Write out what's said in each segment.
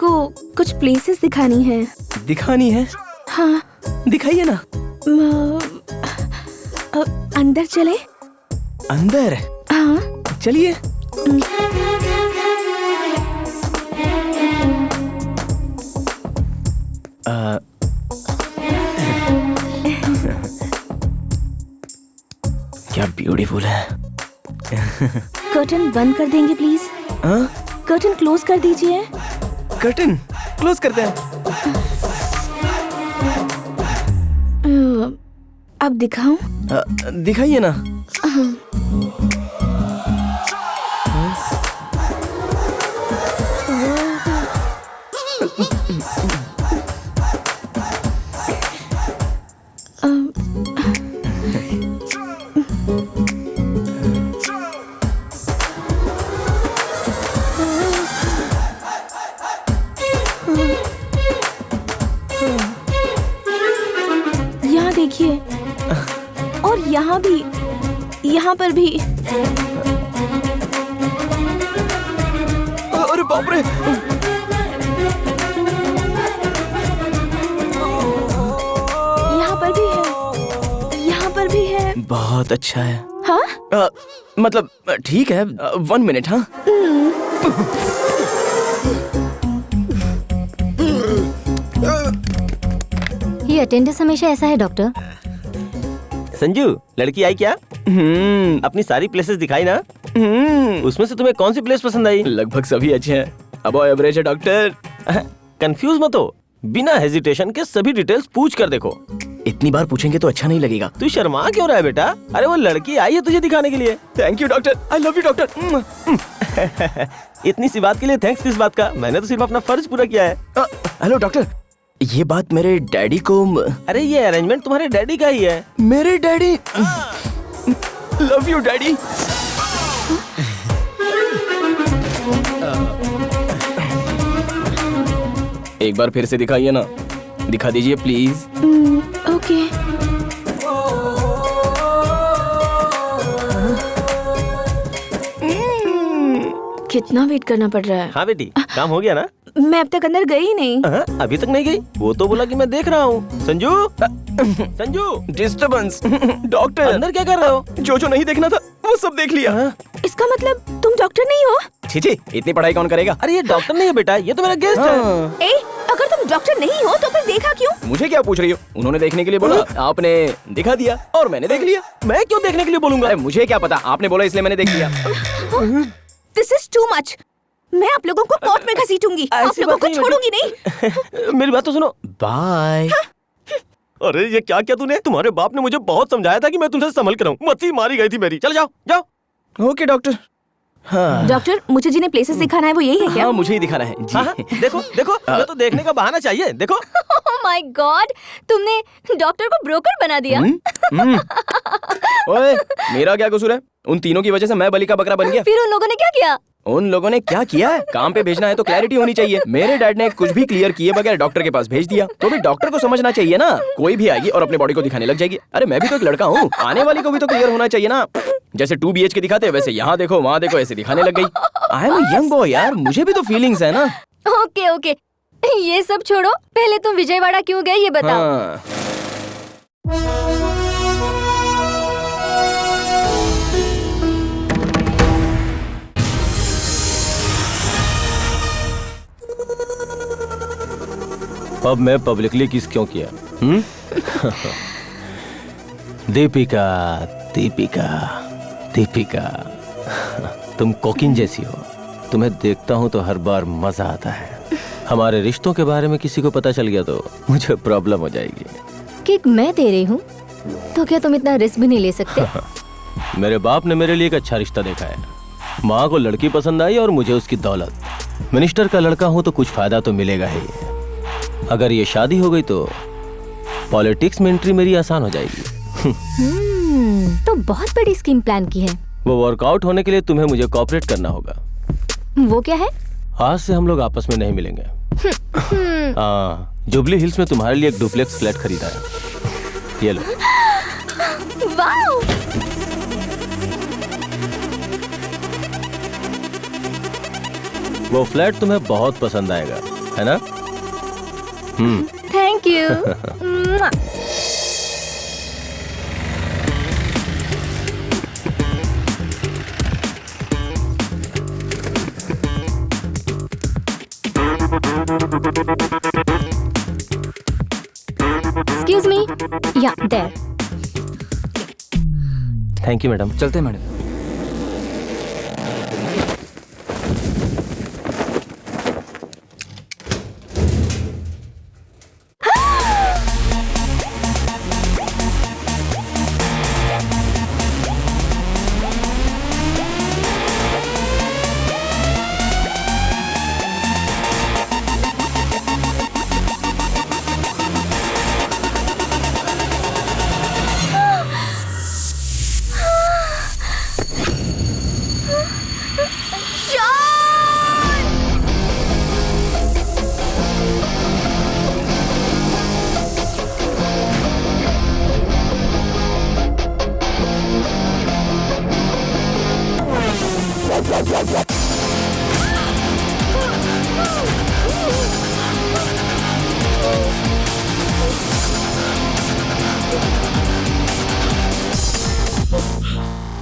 आपको कुछ प्लेसेस दिखानी है। दिखानी है? हाँ। दिखाइए ना। अंदर चले? अंदर? हाँ चलिए। क्या ब्यूटीफुल है। कर्टन बंद कर देंगे प्लीज? कर्टन क्लोज कर दीजिए। कर्टन क्लोज करते हैं। अब दिखाऊं? दिखाइए ना। यहाँ देखिए, और यहाँ भी, यहाँ पर भी। अरे बाप रे! यहाँ पर भी है, यहाँ पर भी है। बहुत अच्छा है। हाँ? मतलब ठीक है। 1 मिनट। हाँ। ये अटेंडेंस हमेशा ऐसा है डॉक्टर। संजू, लड़की आई क्या? अपनी सारी प्लेसेस दिखाई ना? उसमें से तुम्हें कौन सी प्लेस पसंद आई? लगभग सभी अच्छे हैं। अबव एवरेज है डॉक्टर। कंफ्यूज मत हो, बिना हेजिटेशन के सभी डिटेल्स पूछ कर देखो। इतनी बार पूछेंगे तो अच्छा नहीं लगेगा। तू शर्मा क्यों रहा है बेटा? अरे वो लड़की आई है तुझे दिखाने के लिए। Thank you doctor, I love you doctor. इतनी सी बात के लिए थैंक्स किस बात का? मैंने तो सिर्फ अपना फर्ज पूरा किया है। हेलो डॉक्टर, ये बात मेरे डैडी को। अरे ये अरेंजमेंट तुम्हारे डैडी का ही है। मेरे डैडी? Love you daddy. एक बार फिर से दिखाइए ना। दिखा दीजिए प्लीज। ओके। कितना वेट करना पड़ रहा है। हाँ बेटी, काम हो गया ना? मैं अब तक अंदर गई नहीं। अभी तक नहीं गई? वो तो बोला कि मैं देख रहा हूँ। संजू, संजू। डिस्टर्बेंस। डॉक्टर अंदर क्या कर रहे हो? जो नहीं देखना था वो सब देख लिया। इसका मतलब तुम डॉक्टर नहीं हो? छी, इतनी पढ़ाई कौन करेगा? अरे ये डॉक्टर नहीं है बेटा, ये तो मेरा गेस्ट है। ए, अगर तुम डॉक्टर नहीं हो तो फिर देखा क्यों? मुझे क्या पूछ रही हो? उन्होंने देखने के लिए बोला, आपने दिखा दिया और मैंने देख लिया। मैं क्यों देखने के लिए बोलूंगा? अरे मुझे क्या पता, आपने बोला इसलिए मैंने देख लिया। This is too much. मैं आप लोगों को कोर्ट में घसीटूंगी। आप लोगों को छोड़ूंगी नहीं। मेरी बात तो सुनो। बाय। अरे ये क्या किया तूने? तुम्हारे बाप ने मुझे बहुत समझाया था कि मैं तुमसे संभल कर रहूं। मती मारी गई थी मेरी। चल जाओ जाओ। Okay doctor. हाँ। डॉक्टर, मुझे जिन्हें प्लेसेस दिखाना है वो यही है क्या? हाँ, मुझे ही दिखाना है जी। हाँ, देखो देखो, ये तो देखने का बहाना चाहिए। देखो। ओह माय गॉड, तुमने डॉक्टर को ब्रोकर बना दिया। ओए, मेरा क्या कसूर है? उन तीनों की वजह से मैं बलि का बकरा बन गया। फिर उन लोगों ने क्या किया? उन लोगों ने क्या किया है? काम पे भेजना है तो क्लैरिटी होनी चाहिए। मेरे डैड ने कुछ भी क्लियर किए बगैर डॉक्टर के पास भेज दिया, तो भी डॉक्टर को समझना चाहिए ना। कोई भी आएगी और अपने बॉडी को दिखाने लग जाएगी। अरे मैं भी तो एक लड़का हूँ, आने वाली को भी तो क्लियर होना चाहिए ना। जैसे 2 BHK दिखाते वैसे यहाँ देखो वहाँ देखो ऐसे दिखाने लग गई। I am a young boy यार, मुझे भी तो फीलिंग्स है ना। ओके ओके, ये सब छोड़ो, पहले तुम विजयवाड़ा क्यों गए ये बताओ। हाँ। अब मैं पब्लिकली किस क्यों किया? दीपिका दीपिका दीपिका, तुम कोकिन जैसी हो। तुम्हें देखता हूँ तो हर बार मजा आता है। हमारे रिश्तों के बारे में किसी को पता चल गया तो मुझे प्रॉब्लम हो जाएगी। किक मैं दे रही हूँ तो क्या तुम इतना रिस्क भी नहीं ले सकते? मेरे बाप ने मेरे लिए एक अच्छा रिश्ता देखा है। माँ को लड़की पसंद आई और मुझे उसकी दौलत। मिनिस्टर का लड़का हूँ तो कुछ फायदा तो मिलेगा ही। अगर ये शादी हो गई तो पॉलिटिक्स में एंट्री मेरी आसान हो जाएगी। तो बहुत बड़ी स्कीम प्लान की है। वो वर्कआउट होने के लिए तुम्हें मुझे कोऑपरेट करना होगा। वो क्या है? आज से हम लोग आपस में नहीं मिलेंगे। जुबली हिल्स में तुम्हारे लिए एक डुप्लेक्स फ्लैट खरीदा है, ये लो। वाओ! वो फ्लैट तुम्हें बहुत पसंद आएगा। है ना? Thank you. Excuse me. Yeah, there. Thank you madam. चलते हैं मैडम।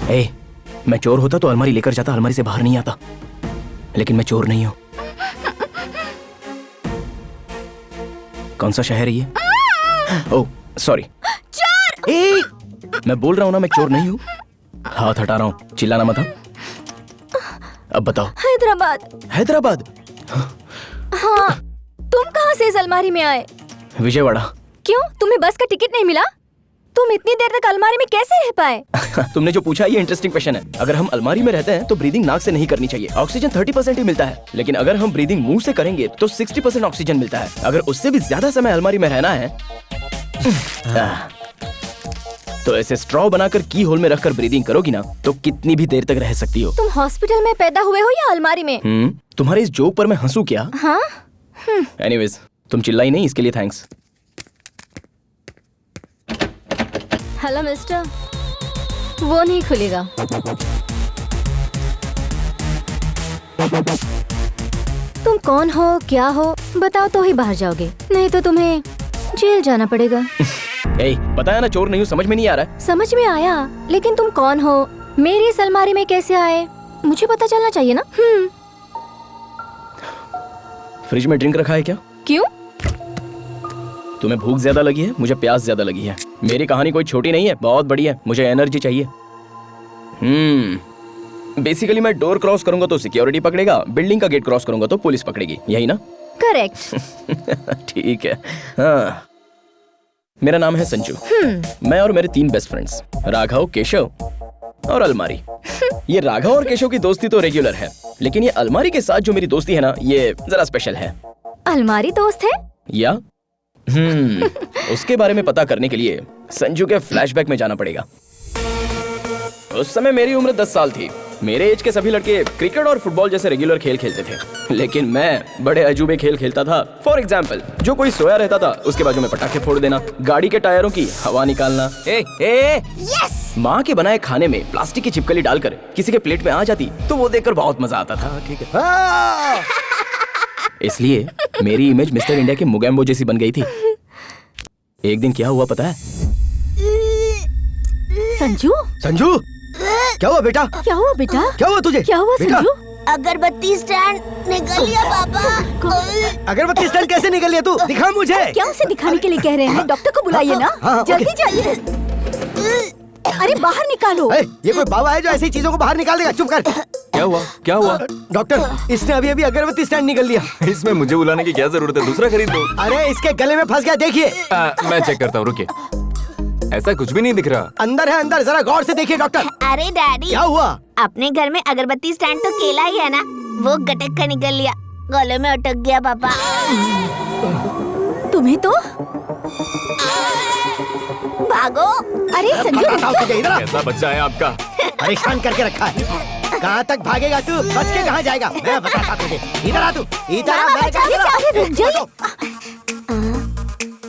ए, मैं चोर होता तो अलमारी लेकर जाता, अलमारी से बाहर नहीं आता। लेकिन मैं चोर नहीं हूँ। कौन सा शहर है ये? Oh sorry. चोर! ए, मैं बोल रहा हूँ ना मैं चोर नहीं हूँ। हाथ हटा रहा हूँ, चिल्लाना मत। अब बताओ। हैदराबाद। हैदराबाद? हाँ, तुम कहाँ से इस अलमारी में आए? विजयवाड़ा। क्यों, तुम्हें बस का टिकट नहीं मिला? तुम इतनी देर तक अलमारी में कैसे रह पाए? तुमने जो पूछा ये इंटरेस्टिंग क्वेश्चन है। अगर हम अलमारी में रहते हैं तो ब्रीदिंग नाक से नहीं करनी चाहिए। ऑक्सीजन 30% ही मिलता है, लेकिन अगर हम ब्रीदिंग मुंह से करेंगे तो 60% ऑक्सीजन मिलता है। अगर उससे भी ज्यादा समय अलमारी में रहना है तो ऐसे स्ट्रॉ बनाकर की होल में रखकर ब्रीदिंग करोगी ना तो कितनी भी देर तक रह सकती हो। तुम हॉस्पिटल में पैदा हुए हो या अलमारी में? तुम्हारे इस जोक पर मैं हंसू क्या? हाँ? एनीवेज, तुम चिल्लाई नहीं, इसके लिए थैंक्स। हेलो मिस्टर, वो नहीं खुलेगा। तुम कौन हो, क्या हो, बताओ तो ही बाहर जाओगे, नहीं तो तुम्हें जेल जाना पड़ेगा। ए, बताया ना चोर नहीं हूँ, समझ में नहीं आ रहा है? समझ में आया, लेकिन तुम कौन हो, मेरी इस अलमारी में कैसे आए, मुझे पता चलना चाहिए ना। फ्रिज में ड्रिंक रखा है क्या? क्यों? तुम्हें भूख ज्यादा लगी है, मुझे प्यास ज्यादा लगी है। मेरी कहानी कोई छोटी नहीं है, बहुत बड़ी है। मुझे एनर्जी चाहिए। बेसिकली मैं डोर क्रॉस करूंगा तो सिक्योरिटी पकड़ेगा, बिल्डिंग का गेट क्रॉस करूंगा तो पुलिस पकड़ेगी, यही ना? करेक्ट। ठीक है। हाँ, मेरा नाम है संजू। मैं और मेरे 3 बेस्ट फ्रेंड्स, राघव, केशव और अलमारी। ये राघव और केशव की दोस्ती तो रेगुलर है, लेकिन ये अलमारी के साथ जो मेरी दोस्ती है ना, ये जरा स्पेशल है। अलमारी दोस्त है? या उसके बारे में पता करने के लिए संजू के फ्लैशबैक में जाना पड़ेगा। उस समय मेरी उम्र 10 साल थी। मेरे एज के सभी लड़के क्रिकेट और फुटबॉल जैसे रेगुलर खेल खेलते थे, लेकिन मैं बड़े अजूबे खेल खेलता था। फॉर एग्जाम्पल, जो कोई सोया रहता था उसके बाजू में पटाखे फोड़ देना, गाड़ी के टायरों की हवा निकालना। यस! माँ के बनाए खाने में प्लास्टिक की छिपकली डालकर किसी के प्लेट में आ जाती तो वो देखकर बहुत मजा आता था। ठीक है। इसलिए मेरी इमेज मिस्टर इंडिया के मुगैम्बो जैसी बन गई थी। एक दिन क्या हुआ पता है? संजू? संजू, क्या हुआ बेटा? क्या हुआ बेटा? क्या हुआ तुझे? क्या हुआ बेटा? संजू? अगरबत्ती स्टैंड निकल गया पापा। अगरबत्ती स्टैंड कैसे निकल गया? तू दिखा मुझे। क्या उसे दिखाने के लिए कह रहे हैं? डॉक्टर को बुलाइए ना। हाँ, जल्दी जाइए। अरे बाहर निकालो। ये कोई बाबा है जो ऐसी चीजों को बाहर निकाल देगा? चुप कर। क्या हुआ? क्या हुआ? डॉक्टर, इसने अभी अभी अगरबत्ती स्टैंड निकल लिया। इसमें मुझे बुलाने की क्या जरूरत है? दूसरा खरीद दो। अरे इसके गले में फंस गया, देखिए। मैं चेक करता हूँ, रुकिए। ऐसा कुछ भी नहीं दिख रहा। अंदर है, अंदर, जरा गौर से देखिए डॉक्टर। अरे डैडी, क्या हुआ? अपने घर में अगरबत्ती स्टैंड तो केला ही है ना, वो गटक कर निकल लिया, गले में अटक गया पापा। तुम्हें तो भागो। अरे संजू, इधर आ। कैसा बच्चा है आपका? परेशान करके रखा है। कहाँ तक भागेगा तू? बच के कहाँ जाएगा? मैं बताता तुझे। इधर आ तू, इधर आ। मैं अरे रुक जाइए।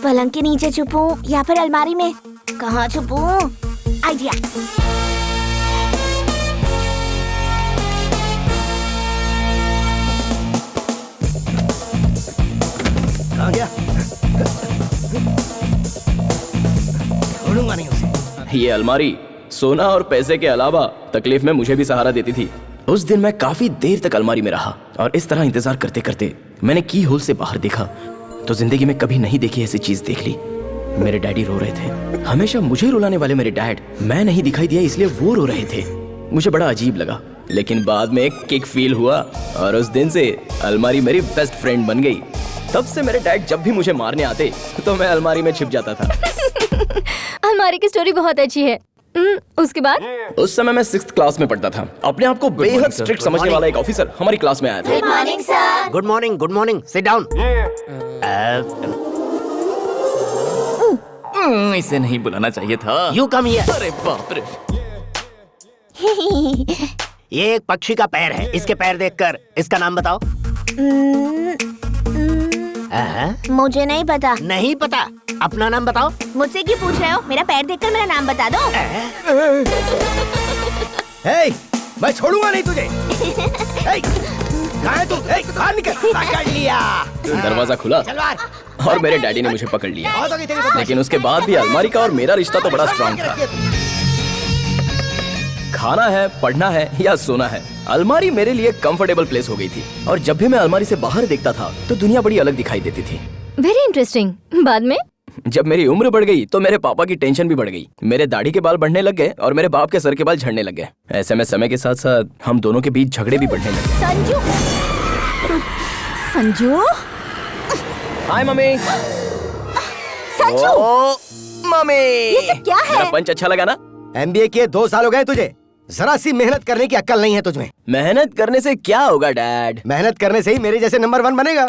पलंग के नीचे छुपूं या फिर अलमारी में? कहाँ छुपूं? आइडिया। ये अलमारी सोना और पैसे के अलावा तकलीफ में मुझे भी सहारा देती थी। उस दिन मैं काफी देर तक अलमारी में रहा और इस तरह इंतजार करते करते मैंने की होल से बाहर देखा तो जिंदगी में कभी नहीं देखी ऐसी चीज देख ली। मेरे डैडी रो रहे थे। हमेशा मुझे रुलाने वाले मेरे डैड, मैं नहीं दिखाई दिया इसलिए वो रो रहे थे। मुझे बड़ा अजीब लगा, लेकिन बाद में एक किक फील हुआ और उस दिन से अलमारी मेरी बेस्ट फ्रेंड बन गई। तब से मेरे डैड जब भी मुझे मारने आते तो मैं अलमारी में छिप जाता था। अलमारी की स्टोरी बहुत अच्छी है। उसके बाद उस समय मैं 6th क्लास में पढ़ता था। अपने आप को बेहद स्ट्रिक्ट समझने वाला एक ऑफिसर हमारी क्लास में आया था। Good morning, sit down. इसे नहीं बुलाना चाहिए था। You come here. अरे बाप रे। ये एक पक्षी का पैर है, इसके पैर देखकर इसका नाम बताओ। मुझे नहीं पता। नहीं पता? अपना नाम बताओ। मुझसे क्यों पूछ रहे हो? मेरा पैर देखकर मेरा नाम बता दो। हे, मैं छोड़ूंगा नहीं तुझे। हे, कहाँ है तू? हे, बाहर निकल। पकड़ लिया। दरवाजा खुला तलवार। और मेरे डैडी ने मुझे पकड़ लिया। बहुत हो गई तेरी बदमाशी। लेकिन उसके बाद भी अलमारी का और मेरा रिश्ता तो बड़ा स्ट्रांग था। खाना है, पढ़ना है या सोना है, अलमारी मेरे लिए कंफर्टेबल प्लेस हो गई थी। और जब भी मैं अलमारी से बाहर देखता था तो दुनिया बड़ी अलग दिखाई देती थी। Very interesting. बाद में जब मेरी उम्र बढ़ गई तो मेरे पापा की टेंशन भी बढ़ गई। मेरे दाढ़ी के बाल बढ़ने लग गए और मेरे बाप के सर के बाल झड़ने लग गए। ऐसे में समय के साथ साथ हम दोनों के बीच झगड़े भी बढ़ने लगे। संजू, संजू, हाय मम्मी। संजू, ओ मम्मी, ये सब क्या है? मेरा पंच अच्छा लगा ना? MBA किए 2 साल हो गए तुझे, जरा सी मेहनत करने की अक्ल नहीं है तुझमें। मेहनत करने से क्या होगा डैड? मेहनत करने से ही मेरे जैसे नंबर 1 बनेगा।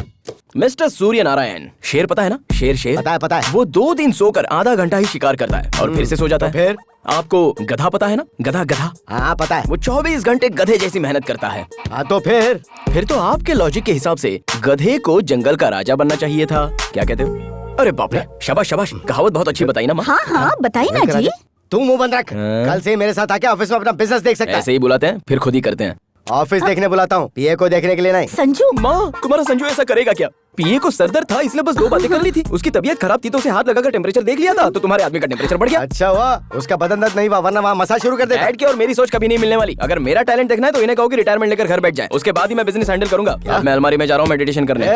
मिस्टर सूर्य नारायण, शेर पता है ना? शेर पता है। वो 2 दिन सोकर आधा घंटा ही शिकार करता है और फिर से सो जाता है। फिर आपको गधा पता है ना? गधा हाँ पता है। वो 24 घंटे गधे जैसी मेहनत करता है। हाँ तो फिर तो आपके लॉजिक के हिसाब से गधे को जंगल का राजा बनना चाहिए था। क्या कहते हो? अरे बाप रे, शाबाश, कहावत बहुत अच्छी बताई ना माँ। हाँ बताइए ना जी। तू मुंह बंद रख। कल से मेरे साथ आके ऑफिस में अपना बिजनेस देख सकता है। ऐसे ही बुलाते हैं फिर खुद ही करते हैं। ऑफिस देखने बुलाता हूँ, पीए को देखने के लिए नहीं। संजू, माँ, तुम्हारा संजू ऐसा करेगा क्या? पीए को सरदर्द था इसलिए बस 2 बातें कर ली थी। उसकी तबीयत खराब थी तो उसे हाथ लगाकर टेम्परेचर देख लिया था तो तुम्हारे आदमी का टेम्परेचर बढ़ गया। अच्छा हुआ उसका बदन दर्द नहीं हुआ, वरना वहाँ मसाज शुरू कर देता। डैड की और मेरी सोच कभी नहीं मिलने वाली। अगर मेरा टैलेंट देखना है तो इन्हें कहो कि रिटायरमेंट लेकर घर बैठ जाए, उसके बाद ही मैं बिजनेस हैंडल करूंगा। अब मैं अलमारी में जा रहा हूँ मेडिटेशन करने।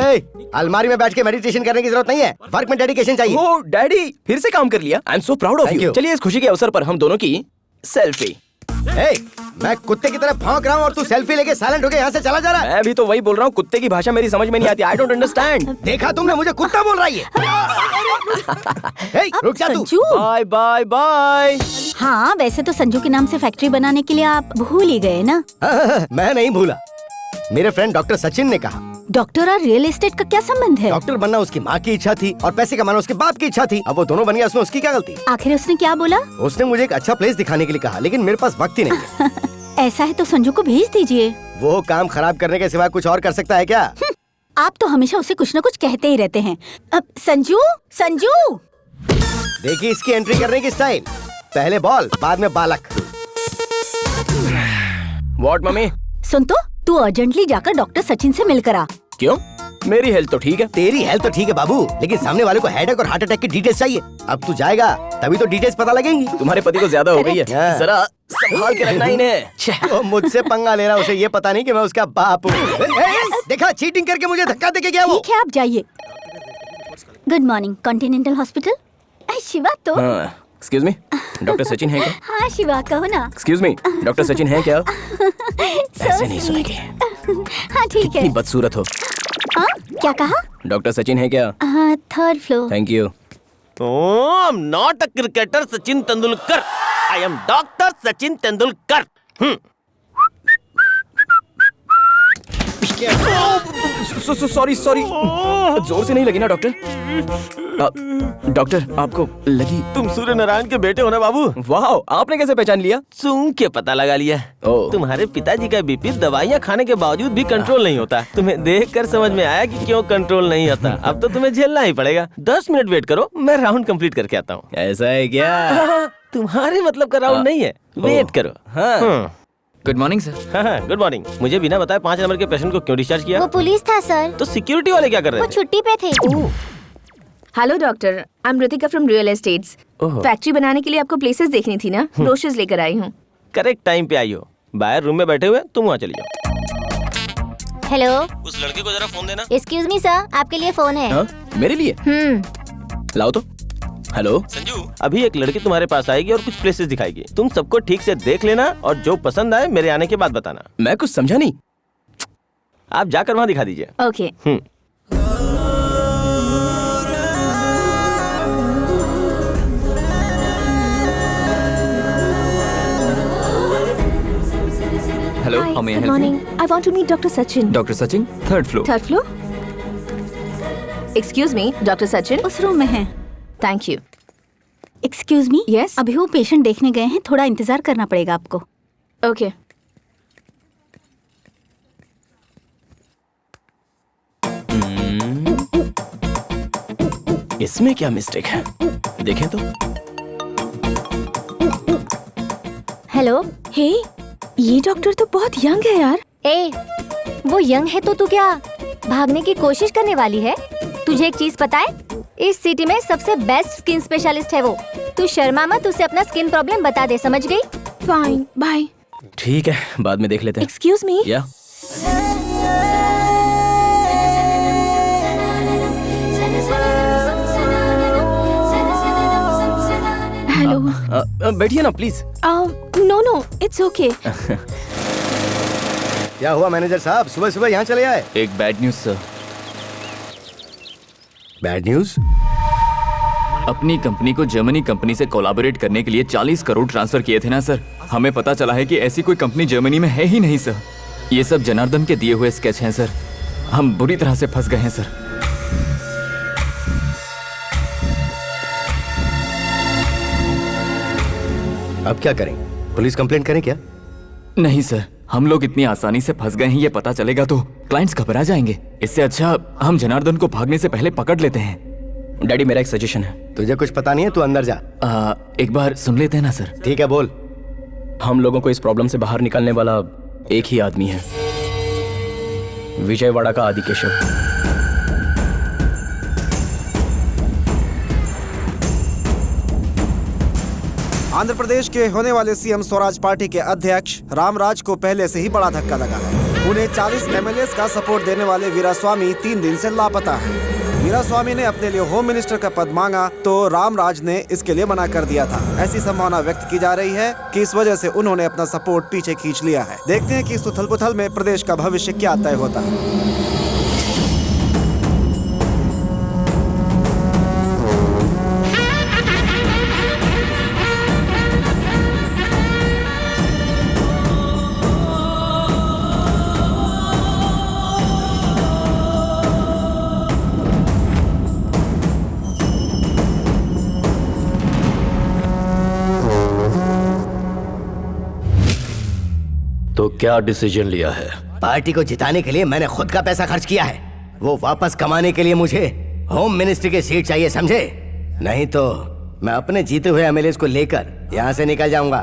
अलमारी में बैठ के मेडिटेशन करने की जरूरत नहीं है, वर्क में डेडिकेशन चाहिए। ओ डैडी, फिर से काम कर लिया। I am so proud of Thank you. you. चलिए इस खुशी के अवसर पर हम दोनों की सेल्फी। मैं कुत्ते की तरह भौंक रहा हूँ और तू सेल्फी लेके साइलेंट होके यहाँ से चला जा रहा है। मैं भी तो वही बोल रहा हूँ, कुत्ते की भाषा मेरी समझ में नहीं आती। I don't understand. देखा तुमने, मुझे कुत्ता बोल रही है। रुक जा तू। संजू। Bye bye bye. हाँ, वैसे तो संजू के नाम से फैक्ट्री बनाने के लिए आप भूल ही गए ना। मैं नहीं भूला। मेरे फ्रेंड डॉक्टर सचिन ने कहा डॉक्टर और रियल एस्टेट का क्या संबंध है? डॉक्टर बनना उसकी माँ की इच्छा थी और पैसे कमाना उसके बाप की इच्छा थी। अब वो दोनों बन गया, उसमें उसकी क्या गलती? आखिर उसने क्या बोला? उसने मुझे एक अच्छा प्लेस दिखाने के लिए कहा, लेकिन मेरे पास वक्त ही नहीं है। ऐसा है तो संजू को भेज दीजिए। वो काम खराब करने के सिवा कुछ और कर सकता है क्या? आप तो हमेशा उसे कुछ न कुछ कहते ही रहते हैं। अब संजू, संजू, देखिए इसकी एंट्री करने की स्टाइल, पहले बॉल बाद में बालक। What mummy? सुन तो, तू अर्जेंटली जाकर डॉक्टर सचिन से मिलकर आ। क्यों? मेरी हेल्थ तो ठीक है। तेरी हेल्थ तो ठीक है बाबू, लेकिन सामने वाले को हेडेक और हार्ट अटैक की डिटेल्स चाहिए। अब तू जाएगा तभी तो डिटेल्स पता लगेंगी। तुम्हारे पति को ज्यादा हो गई है, हाँ। जरा संभाल के रखना इन्हें। वो मुझसे पंगा ले रहा, उसे ये पता नहीं कि मैं उसका बाप हूँ। देखा, चीटिंग करके मुझे धक्का देके गया वो। ठीक है, आप जाइए। Good morning, Continental Hospital. Shiva तो। एक्सक्यूज मी, डॉक्टर सचिन है क्या? हाँ शिवा, कहो ना। एक्सक्यूज मी, डॉक्टर सचिन है क्या? So ऐसे नहीं sweet. सुनेंगे। हाँ ठीक है। कितनी बदसूरत हो। हाँ, क्या कहा? डॉक्टर सचिन है क्या? हाँ, 3rd floor. Thank you. Oh, I'm not a cricketer Sachin Tendulkar. I am Dr. Sachin Tendulkar. Sorry जोर से नहीं लगी ना डॉक्टर? डॉक्टर आपको लगी? तुम सूर्य नारायण के बेटे हो ना बाबू? वाह, आपने कैसे पहचान लिया? सूंघ के पता लगा लिया। ओह। तुम्हारे पिताजी का बीपी दवाइयाँ खाने के बावजूद भी कंट्रोल नहीं होता। तुम्हें देखकर समझ में आया कि क्यों कंट्रोल नहीं होता। अब तो तुम्हें झेलना ही पड़ेगा। 10 मिनट वेट करो, मैं राउंड कंप्लीट करके आता हूँ। ऐसा है क्या? तुम्हारे मतलब का राउंड नहीं है, वेट करो। हाँ। Good morning sir. हाँ, गुड मॉर्निंग। मुझे बिना बताए 5 नंबर के पेशेंट को क्यों डिस्चार्ज किया? वो पुलिस था सर, तो सिक्योरिटी वाले क्या कर रहे वो थे? छुट्टी पे थे। Hello doctor, I am Ritika from real estates. Oh. Factory बनाने के लिए आपको प्लेसेस देखनी थी ना, ब्रोशर्स लेकर आई हूँ। करेक्ट टाइम पे आई हो। बाहर रूम में बैठे हुए हैं, तुम वहाँ चली जाओ। हेलो, उस लड़के को जरा फोन देना। एक्सक्यूज मी सर, आपके लिए फोन है। हाँ, मेरे लिए लाओ तो। हेलो संजू, अभी एक लड़की तुम्हारे पास आएगी और कुछ प्लेसेस दिखाएगी। तुम सबको ठीक से देख लेना और जो पसंद आए मेरे आने के बाद बताना। मैं कुछ समझा नहीं। आप जाकर वहाँ दिखा दीजिए। Okay. Hello, how may I good help you? Morning. I want to meet doctor Sachin. Doctor Sachin, third floor. Third floor. Excuse me, doctor Sachin. उस रूम में है। Thank you. Excuse me, Yes? अभी वो पेशेंट देखने गए हैं, थोड़ा इंतजार करना पड़ेगा आपको। ओके। इसमें क्या मिस्टेक है, देखें तो। हेलो। हे, ये डॉक्टर तो बहुत यंग है यार। ए, वो यंग है तो तू क्या भागने की कोशिश करने वाली है? तुझे एक चीज पता है, इस सिटी में सबसे बेस्ट स्किन स्पेशलिस्ट है वो। तू शर्मा मत, उसे अपना स्किन प्रॉब्लम बता दे, समझ गई? Fine, bye. ठीक है, बाद में देख लेते हैं। Excuse me. या हेलो। बैठिए ना please. No no, it's okay. क्या हुआ मैनेजर साहब, सुबह सुबह यहाँ चले आए? एक bad news sir. Bad news? अपनी कंपनी को जर्मनी कंपनी से कोलैबोरेट करने के लिए 40 करोड़ ट्रांसफर किए थे ना सर। हमें पता चला है कि ऐसी कोई कंपनी जर्मनी में है ही नहीं सर। ये सब जनार्दन के दिए हुए स्केच हैं सर। हम बुरी तरह से फंस गए हैं सर। अब क्या करें, पुलिस कंप्लेंट करें क्या? नहीं सर, हम लोग इतनी आसानी से फंस गए हैं, ये पता चलेगा तो क्लाइंट्स घबरा जाएंगे। इससे अच्छा हम जनार्दन को भागने से पहले पकड़ लेते हैं। डैडी, मेरा एक सजेशन है। तुझे कुछ पता नहीं है, तू अंदर जा। एक बार सुन लेते हैं ना सर। ठीक है, बोल। हम लोगों को इस प्रॉब्लम से बाहर निकालने वाला एक ही आदमी है, विजयवाड़ा का आदि केशव। आंध्र प्रदेश के होने वाले सीएम स्वराज पार्टी के अध्यक्ष रामराज को पहले से ही बड़ा धक्का लगा है। उन्हें 40 एमएलए का सपोर्ट देने वाले वीरास्वामी 3 दिन से लापता हैं। वीरास्वामी ने अपने लिए होम मिनिस्टर का पद मांगा तो रामराज ने इसके लिए मना कर दिया था। ऐसी संभावना व्यक्त की जा रही है कि इस वजह से उन्होंने अपना सपोर्ट पीछे खींच लिया है। देखते हैं कि इस उथल पुथल में प्रदेश का भविष्य क्या तय होता है। तो क्या डिसीजन लिया है? पार्टी को जिताने के लिए मैंने खुद का पैसा खर्च किया है। वो वापस कमाने के लिए मुझे होम मिनिस्ट्री की सीट चाहिए, समझे? नहीं तो मैं अपने जीते हुए एमएलए को लेकर यहाँ से निकल जाऊंगा।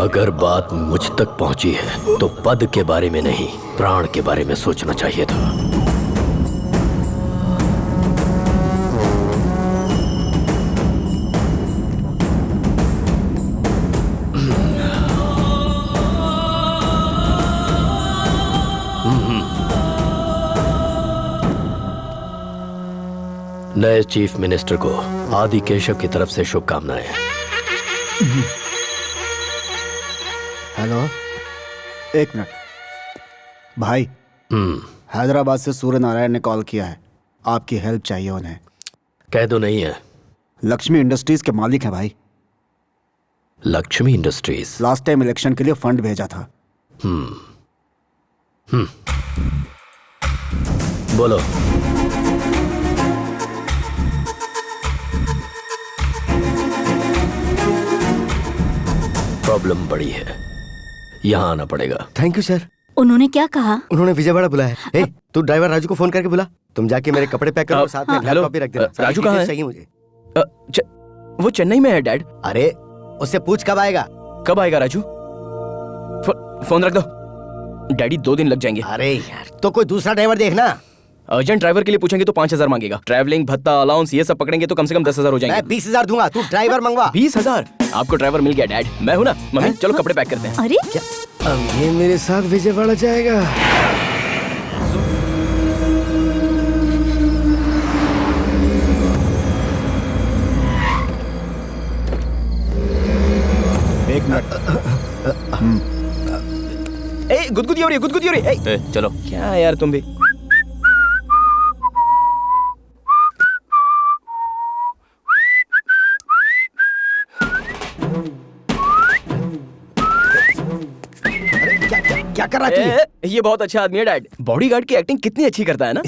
अगर बात मुझ तक पहुंची है तो पद के बारे में नहीं, प्राण के बारे में सोचना चाहिए था। नए चीफ मिनिस्टर को आदि केशव की तरफ से शुभकामनाएं। हेलो, एक मिनट भाई। हैदराबाद से सूर्य नारायण ने कॉल किया है, आपकी हेल्प चाहिए उन्हें। कह दो नहीं है। लक्ष्मी इंडस्ट्रीज के मालिक हैं भाई। Lakshmi industries? Last time election के लिए फंड भेजा था। बोलो। प्रॉब्लम बड़ी है, यहाँ आना पड़ेगा। Thank you sir. उन्होंने क्या कहा? उन्होंने विजयवाड़ा बुलाया है। ए, तू ड्राइवर राजू को फोन करके बुला। तुम जाके मेरे कपड़े पैक करो, साथ में हेलो, लैपटॉप भी रख देना। सारी राजू कहाँ है? डिटेल्स चाहिए मुझे। वो चेन्नई में है डैड। अरे उससे पूछ कब आएगा। कब आएगा राजू? फोन रख दो, डैडी 2 दिन लग जाएंगे। अरे यार, तो कोई दूसरा ड्राइवर देखना। अर्जेंट ड्राइवर के लिए पूछेंगे तो 5,000 मांगेगा। ट्रैवलिंग भत्ता अलाउंस ये सब पकड़ेंगे तो कम से कम 10,000 हो मैं जाएंगे। 20,000 दूंगा, तू ड्राइवर मंगवा। 20,000? आपको ड्राइवर मिल गया डैड, मैं हूँ ना। मम्मी चलो कपड़े पैक करते हैं। अरे अब ये मेरे साथ विजयवाड़ा जाएगा। एक मिनट। ए गुदगुदी हो रही है, गुदगुदी हो रही है। चलो। क्या यार तुम भी। क्या कर रहा है तू ये? ये बहुत अच्छा आदमी है डैड। बॉडीगार्ड की एक्टिंग कितनी अच्छी करता है ना।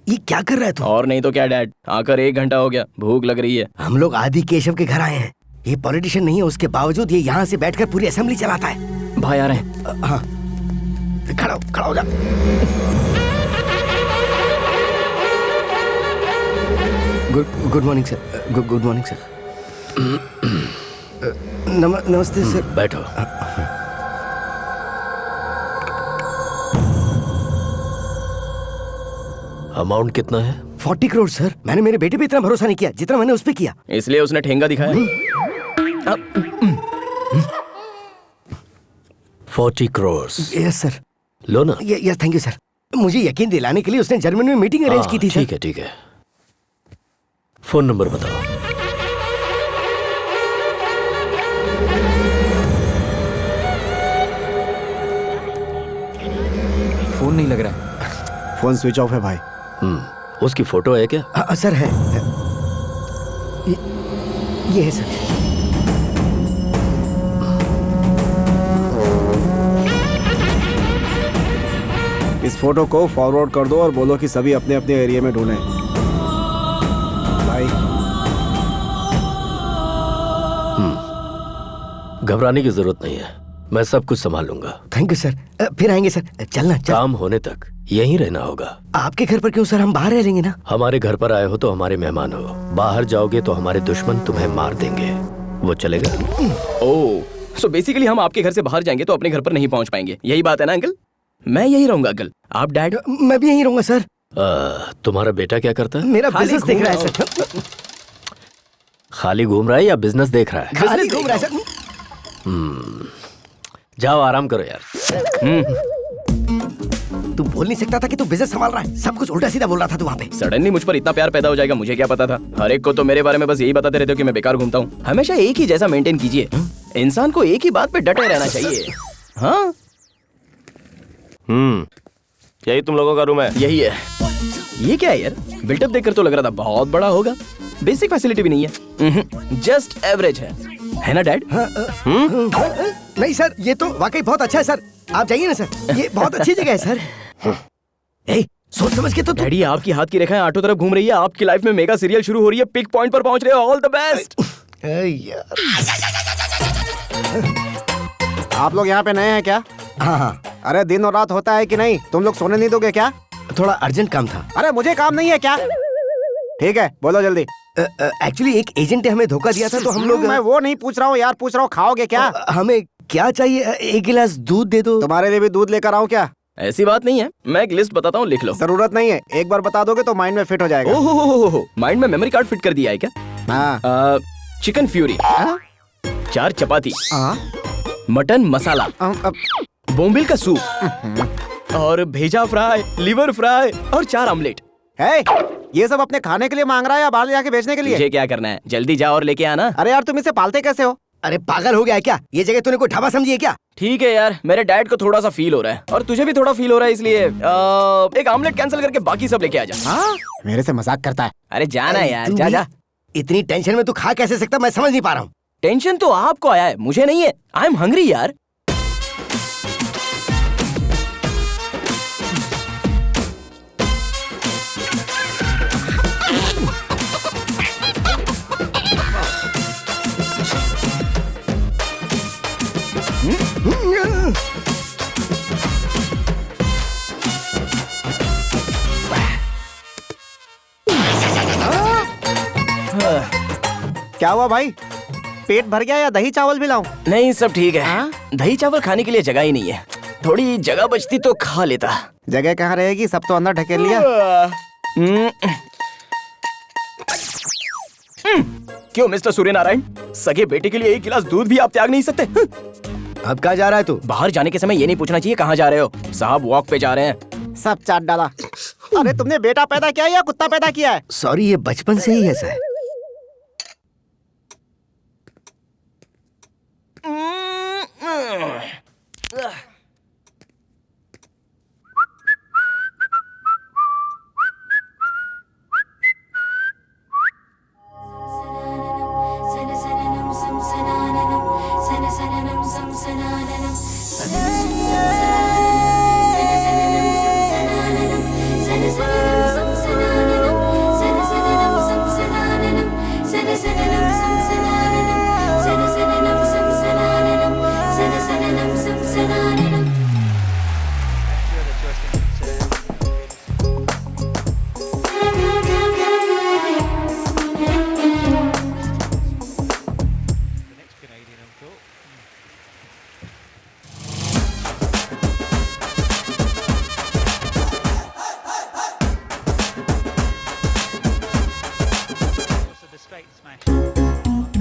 ये क्या कर रहा है तू? और नहीं तो क्या डैड, आकर 1 घंटा हो गया, भूख लग रही है। हम लोग आदि केशव के घर आए हैं। ये पॉलिटिशियन नहीं है, उसके बावजूद ये यहाँ से बैठकर पूरी असेंबली चलाता है। भाई आ रहे हैं। हाँ, खड़ा हो जा। Good morning sir. Good morning sir. नमस्ते सर। बैठो। अमाउंट कितना है? 40 करोड़ सर। मैंने मेरे बेटे पे इतना भरोसा नहीं किया जितना मैंने उस पे किया। इसलिए उसने ठेंगा दिखाया। 40 करोड़। Yes sir. लो ना। Yes thank you sir. मुझे यकीन दिलाने के लिए उसने जर्मन में मीटिंग अरेंज की थी सर। ठीक है। फोन नंबर बताओ। फोन नहीं लग रहा है। फोन स्विच ऑफ है भाई। उसकी फोटो है क्या? सर है। ये है सर। इस फोटो को फॉरवर्ड कर दो और बोलो कि सभी अपने अपने एरिया में ढूंढें। भाई घबराने की जरूरत नहीं है, मैं सब कुछ संभाल लूंगा। Thank you sir. फिर आएंगे सर। चलना चल। काम होने तक यहीं रहना होगा। आपके घर पर क्यों सर? हम बाहर रह लेंगे ना। हमारे घर पर आए हो तो हमारे मेहमान हो, बाहर जाओगे तो हमारे दुश्मन तुम्हें मार देंगे। वो चलेगा? ओह, सो बेसिकली हम आपके घर से बाहर जाएंगे तो अपने घर पर नहीं पहुंच पाएंगे, यही बात है ना अंकल? मैं यही रहूंगा अंकल। आप डैड? मैं भी यहीं रहूंगा सर। तुम्हारा बेटा क्या करता है? मेरा बिजनेस देख रहा है सर। खाली घूम रहा है या बिजनेस देख रहा है? खाली घूम रहा है सर। जाओ आराम करो यार। तू बोल नहीं सकता था कि तू बिजनेस संभाल रहा है? सब कुछ उल्टा सीधा बोल रहा था तू वहाँ पे। सडनली मुझ पर इतना प्यार पैदा हो जाएगा, मुझे क्या पता था। हर एक को तो मेरे बारे में बस यही बताते रहते हो कि मैं बेकार घूमता हूँ। हमेशा एक ही जैसा मेंटेन कीजिए। इंसान को एक ही बात पे डटे रहना चाहिए। हाँ यही तुम लोगों का रूम है? यही है। ये क्या है यार? बिल्टअप देखकर तो लग रहा था बहुत बड़ा होगा। बेसिक फैसिलिटी भी नहीं है, जस्ट एवरेज है ना डैड? नहीं सर, ये तो वाकई बहुत अच्छा है सर। आप जाइए ना सर, ये बहुत अच्छी जगह है सर। सोच समझ के तो डैडी, आपकी हाथ की रेखाएं आठों तरफ घूम रही है। आपकी लाइफ में मेगा सीरियल शुरू हो रही है, पिक पॉइंट पर पहुंच रहे हो। All the best. आप लोग यहाँ पे नए हैं क्या? हाँ। अरे दिन और रात होता है कि नहीं? तुम लोग सोने नहीं दोगे क्या? थोड़ा अर्जेंट काम था। अरे मुझे काम नहीं है क्या? ठीक है बोलो जल्दी। एक्चुअली एक एजेंट ने हमें धोखा दिया था तो हम लोग। मैं वो नहीं पूछ रहा हूँ यार, पूछ रहा हूँ खाओगे क्या? हमें क्या चाहिए? 1 गिलास दूध दे दो। तुम्हारे लिए भी दूध लेकर आऊँ क्या? ऐसी बात नहीं है, मैं एक लिस्ट बताता हूँ, लिख लो। जरूरत नहीं है, एक बार बता दोगे तो माइंड में फिट हो जाएगा। ओहो, माइंड में मेमोरी कार्ड फिट कर दिया है क्या? हाँ। चिकन फ्यूरी, 4 चपाती, मटन मसाला, बोम्बिल का सूप और भेजा फ्राई, लिवर फ्राई और 4 ऑमलेट। है ये सब अपने खाने के लिए मांग रहा है या बाहर ले जाके बेचने के लिए? मुझे क्या करना है, जल्दी जा और लेके आना। अरे यार तुम इसे पालते कैसे हो? अरे पागल हो गया है क्या? ये जगह तूने कोई ढाबा समझी है क्या? ठीक है यार, मेरे डैड को थोड़ा सा फील हो रहा है और तुझे भी थोड़ा फील हो रहा है, इसलिए एक ऑमलेट कैंसिल करके बाकी सब लेके आ जा। हाँ? मेरे से मजाक करता है। अरे जाना यार, जा जा। इतनी टेंशन में तू खा कैसे सकता? मैं समझ नहीं पा रहा हूँ। टेंशन तो आपको आया है, मुझे नहीं है। आई एम हंग्री यार। क्या हुआ भाई? पेट भर गया या दही चावल भी लाऊं? नहीं सब ठीक है। दही चावल खाने के लिए जगह ही नहीं है। थोड़ी जगह बचती तो खा लेता। जगह कहाँ रहेगी, सब तो अंदर ढकेल लिया। क्यों मिस्टर सूर्यनारायण, सगे बेटे के लिए एक गिलास दूध भी आप त्याग नहीं सकते? अब कहाँ जा रहा है तू? बाहर जाने के समय ये नहीं पूछना चाहिए कहाँ जा रहे हो। साहब वॉक पे जा रहे हैं। सब चाट डाला। अरे तुमने बेटा पैदा किया या कुत्ता पैदा किया है? सॉरी, ये बचपन से ही ऐसा है।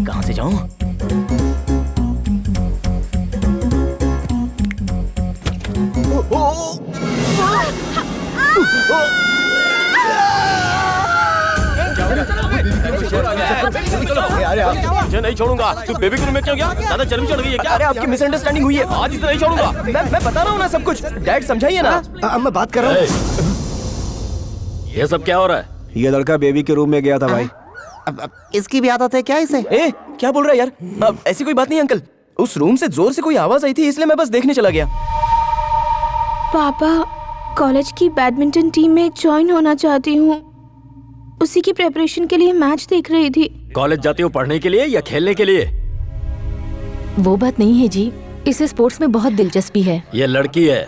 कहाँ से जाऊं? मुझे नहीं छोड़ूंगा। तू बेबी के रूम में क्यों गया? ज्यादा चर्बी चढ़ गई है क्या? अरे आपकी मिसअंडरस्टैंडिंग हुई है। आज इसे नहीं छोड़ूंगा। मैं बता रहा हूँ ना सब कुछ। डैड समझाइए ना। अब मैं बात कर रहा हूँ। ये सब क्या हो रहा है? ये लड़का बेबी के रूम में गया था भाई। अब इसकी भी आदत है क्या इसे? ए, क्या बोल रहा है यार? अब ऐसी कोई बात नहीं अंकल। उस रूम से जोर से कोई आवाज आई थी, इसलिए मैं बस देखने चला गया। पापा, कॉलेज की बैडमिंटन टीम में ज्वाइन होना चाहती हूँ। उसी की प्रेपरेशन के लिए मैच देख रही थी। कॉलेज जाती हो पढ़ने के लिए या खेलने के लिए? वो बात नहीं है जी, इसे स्पोर्ट्स में बहुत दिलचस्पी है। ये लड़की है।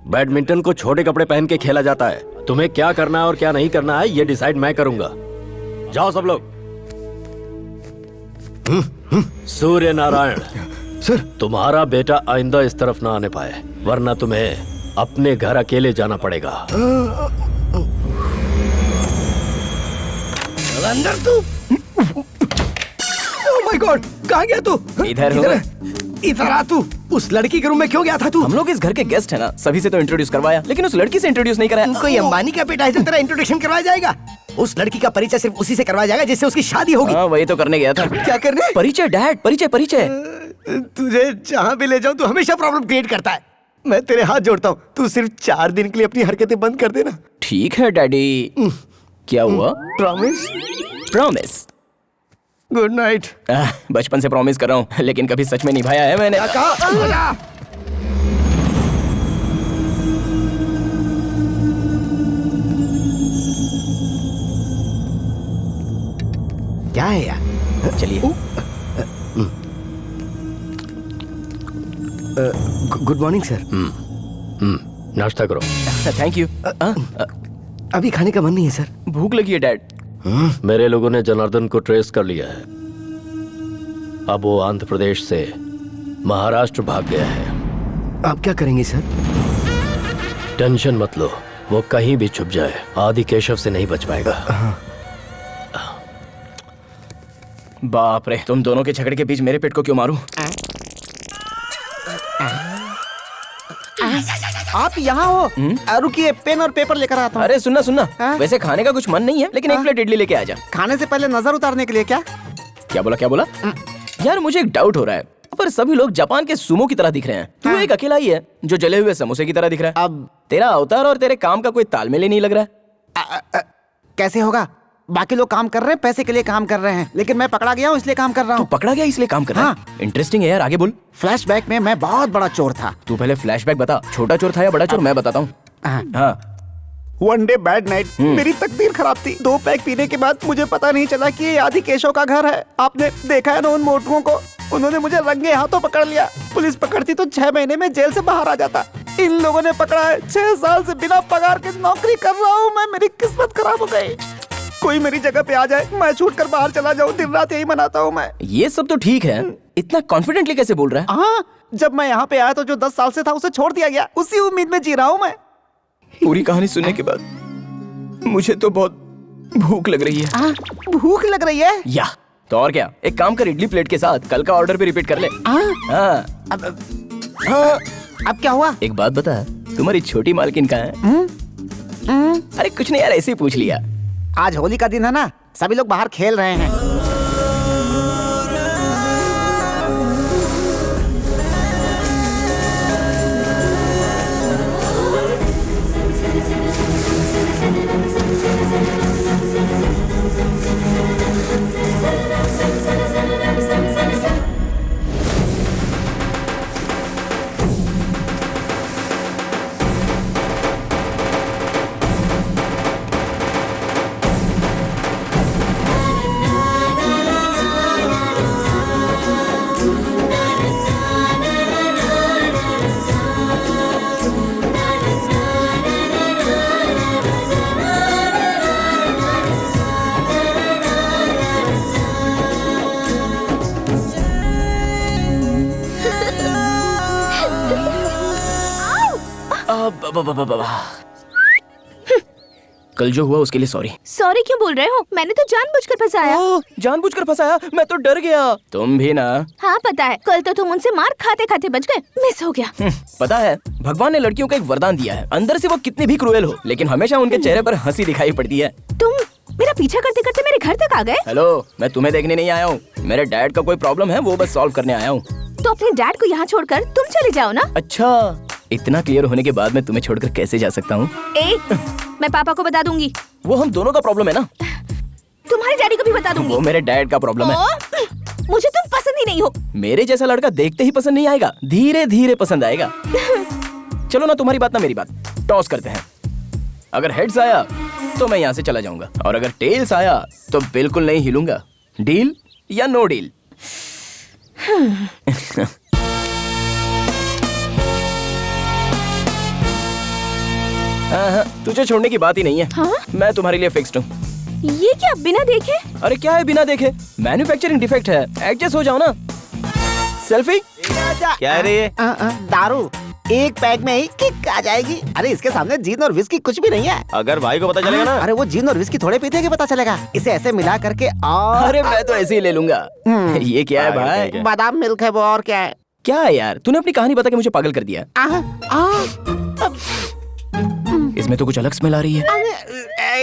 बैडमिंटन को छोटे कपड़े पहन के खेला जाता है। तुम्हें क्या करना है और क्या नहीं करना है ये डिसाइड मैं करूंगा। जाओ सब लोग। सूर्य नारायण सर, तुम्हारा बेटा आइंदा इस तरफ ना आने पाए, वरना तुम्हें अपने घर अकेले जाना पड़ेगा। अंदर तू। ओह माय गॉड, कहाँ गया तू? इधर हो। इधर आ तू। उस लड़की के रूम में क्यों गया था तू? हम लोग इस घर के गेस्ट है ना, सभी से तो इंट्रोड्यूस करवाया, लेकिन उस लड़की से इंट्रोड्यूस नहीं कराया। कोई अंबानी का बेटा है जो तेरा इंट्रोडक्शन करवाया जाएगा? उस लड़की का परिचय सिर्फ उसी से करवाया जाएगा जिससे उसकी शादी होगी। हाँ, वही तो करने गया था। क्या करने? परिचय डैड, परिचय परिचय। तुझे जहाँ भी ले जाऊँ तू हमेशा प्रॉब्लम क्रिएट करता है। मैं तेरे हाथ जोड़ता हूँ, तू सिर्फ 4 दिन के लिए अपनी हरकतें बंद कर देना। ठीक है डैडी। क्या हुआ? प्रॉमिस? प्रॉमिस। Good night. बचपन से प्रॉमिस कर रहा हूँ, लेकिन कभी सच में निभाया है मैंने। क्या है यार? चलिए। Good morning sir. नाश्ता करो। Thank you. अभी खाने का मन नहीं है सर। भूख लगी है डैड। मेरे लोगों ने जनार्दन को ट्रेस कर लिया है। अब वो आंध्र प्रदेश से महाराष्ट्र भाग गया है। आप क्या करेंगे सर? टेंशन मत लो, वो कहीं भी छुप जाए आदि केशव से नहीं बच पाएगा। बाप रे, तुम दोनों के झगड़े के बीच मेरे पेट को क्यों मारूं? आप यहाँ हो? रुकिए, पेन और पेपर लेकर आता हूँ। अरे सुनना सुनना, हाँ? वैसे खाने का कुछ मन नहीं है, लेकिन एक प्लेट इडली लेके आ जा। खाने से पहले नजर उतारने के लिए क्या? क्या बोला क्या बोला? यार मुझे एक डाउट हो रहा है, पर सभी लोग जापान के सुमो की तरह दिख रहे हैं। तू एक अकेला ही है जो जले हुए समोसे की तरह दिख रहा है। अब तेरा अवतार और तेरे काम का कोई तालमेल ही नहीं लग रहा है। कैसे होगा? बाकी लोग काम कर रहे हैं, पैसे के लिए काम कर रहे हैं, लेकिन मैं पकड़ा गया हूँ इसलिए काम कर रहा तू हूँ। पकड़ा गया इसलिए काम कर रहा है? इंटरेस्टिंग है यार, आगे बोल। फ्लैशबैक में मैं बहुत बड़ा चोर था। तू पहले फ्लैशबैक बता, छोटा चोर था या बड़ा चोर? मैं बताता हूँ। हाँ। वन डे बैड नाइट, मेरी तकदीर खराब थी। 2 पैक पीने के बाद मुझे पता नहीं चला कि ये आदि केशव का घर है। आपने देखा है ना उन मोटुओं को? उन्होंने मुझे रंगे हाथों पकड़ लिया। पुलिस पकड़ती तो 6 महीने में जेल से बाहर आ जाता। इन लोगों ने पकड़ा है। 6 साल से बिना पगार के नौकरी कर रहा हूँ मैं। मेरी किस्मत खराब हो गई। कोई मेरी जगह पे आ जाए, मैं छूट कर बाहर चला जाऊँ। दिन रात यही मनाता हूँ मैं। ये सब तो ठीक है, इतना कॉन्फिडेंटली कैसे बोल रहा है? हाँ, जब मैं यहाँ पे आया तो जो 10 साल से था उसे छोड़ दिया गया, उसी उम्मीद में जी रहा हूँ मैं। पूरी कहानी सुनने के बाद मुझे तो बहुत भूख लग रही है। भूख लग रही है? या तो और क्या, एक काम कर, इडली प्लेट के साथ कल का ऑर्डर भी रिपीट कर ले। हाँ। अब क्या हुआ? एक बात बता, तुम्हारी छोटी मालकिन कहाँ है? अरे कुछ नहीं यार, ऐसे ही पूछ लिया। आज होली का दिन है ना, सभी लोग बाहर खेल रहे हैं। कल जो हुआ उसके लिए सॉरी। सॉरी क्यों बोल रहे हो? मैंने तो जानबूझकर फंसाया। जानबूझकर फंसाया? मैं तो डर गया। तुम भी ना? हाँ पता है, कल तो तुम उनसे मार खाते खाते बच गए, मिस हो गया। पता है, भगवान ने लड़कियों को एक वरदान दिया है, अंदर से वो कितनी भी क्रूएल हो, लेकिन हमेशा उनके चेहरे पर हंसी दिखाई पड़ती है। तुम मेरा पीछा करते करते मेरे घर तक आ गए। हेलो, मैं तुम्हें देखने नहीं आया हूँ, मेरे डैड का कोई प्रॉब्लम है, वो बस सॉल्व करने आया हूँ। तो अपने डैड को यहाँ छोड़कर तुम चले जाओ ना। अच्छा, इतना क्लियर होने के बाद मैं तुम्हें छोड़कर कैसे जा सकता हूँ? मैं पापा को बता दूंगी। वो हम दोनों का प्रॉब्लम है ना। तुम्हारे डैडी को भी बता दूंगी। वो मेरे डैड का प्रॉब्लम है। मुझे तुम पसंद ही नहीं हो। मेरे जैसा लड़का देखते ही पसंद नहीं आएगा, धीरे धीरे पसंद आएगा। चलो ना, तुम्हारी बात ना मेरी बात, टॉस करते हैं। अगर हेड्स आया तो मैं यहाँ से चला जाऊंगा, और अगर टेल्स आया तो बिल्कुल नहीं हिलूंगा। डील या नो डील? तुझे छोड़ने की बात ही नहीं है। हाँ? मैं तुम्हारे लिए फिक्स्ड हूँ। ये क्या, बिना देखे? अरे क्या है बिना देखे? मैन्युफैक्चरिंग डिफेक्ट है, एडजस्ट हो जाओ ना। सेल्फी क्या है रे ये? दारू एक पैक में ही किक आ जाएगी। अरे इसके सामने जीन और विस्की कुछ भी नहीं है। अगर भाई को पता चलेगा ना? अरे वो जीन और विस्की थोड़े पीते हैं कि पता चलेगा। इसे ऐसे मिला करके और अरे मैं तो ऐसे ही ले लूंगा। ये क्या है भाई? बादाम मिल्क है वो, और क्या है? क्या है यार, तूने अपनी कहानी बता के मुझे पागल कर दिया। इसमें तो कुछ अलग स्मेल आ रही है।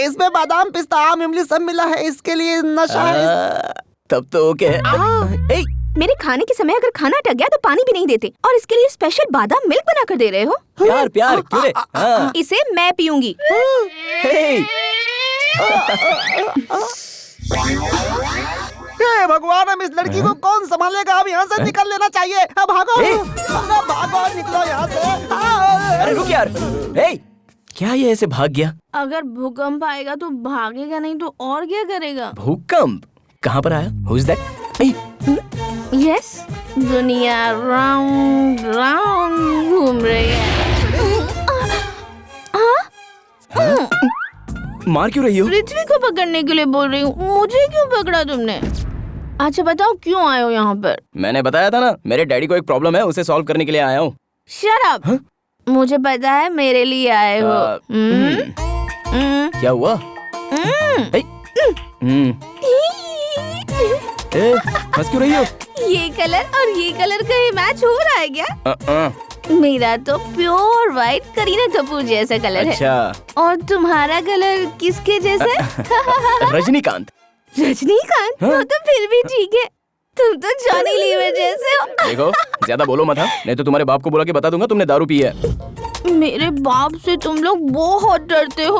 इसमें बादाम, पिस्ता, आम, इमली सब मिला है, इसके लिए नशा है। तब तो ओके है। मेरे खाने के समय अगर खाना अटक गया तो पानी भी नहीं देते, और इसके लिए स्पेशल बादाम मिल्क बना कर दे रहे हो। प्यार प्यार क्यों रे? हाँ। इसे मैं पीऊंगी। हे भगवान, हम इस लड़की को कौन संभालेगा? अब यहाँ से निकल लेना चाहिए। अब भागो, भागो, निकलो यहाँ से। अरे रुक यार, क्या ये ऐसे भाग गया? अगर भूकंप आएगा तो भागेगा, नहीं तो और क्या करेगा? भूकंप कहाँ पर आया? Who is that? यस, दुनिया राउंड राउंड घूम रही है। मार क्यों रही हो? पृथ्वी को पकड़ने के लिए बोल रही हूँ। मुझे क्यों पकड़ा तुमने? अच्छा बताओ, क्यों आए हो यहाँ पर? मैंने बताया था ना, मेरे डैडी को एक प्रॉब्लम है, उसे सॉल्व करने के लिए आया हूँ। Shut up. मुझे पता है मेरे लिए आए हो। क्या हुआ? हंस क्यों रही हो? ये कलर और ये कलर का ही मैच हो रहा है क्या? मेरा तो प्योर व्हाइट करीना कपूर जैसा कलर अच्छा। है। और तुम्हारा कलर किसके जैसा? रजनीकांत। रजनीकांत? वो तो फिर भी ठीक है, तुम तो जॉनी लीवर जैसे हो। देखो, ज्यादा बोलो मत, नहीं तो तुम्हारे बाप को बुला के बता दूंगा तुमने दारू पी है। मेरे बाप से तुम लोग बहुत डरते हो,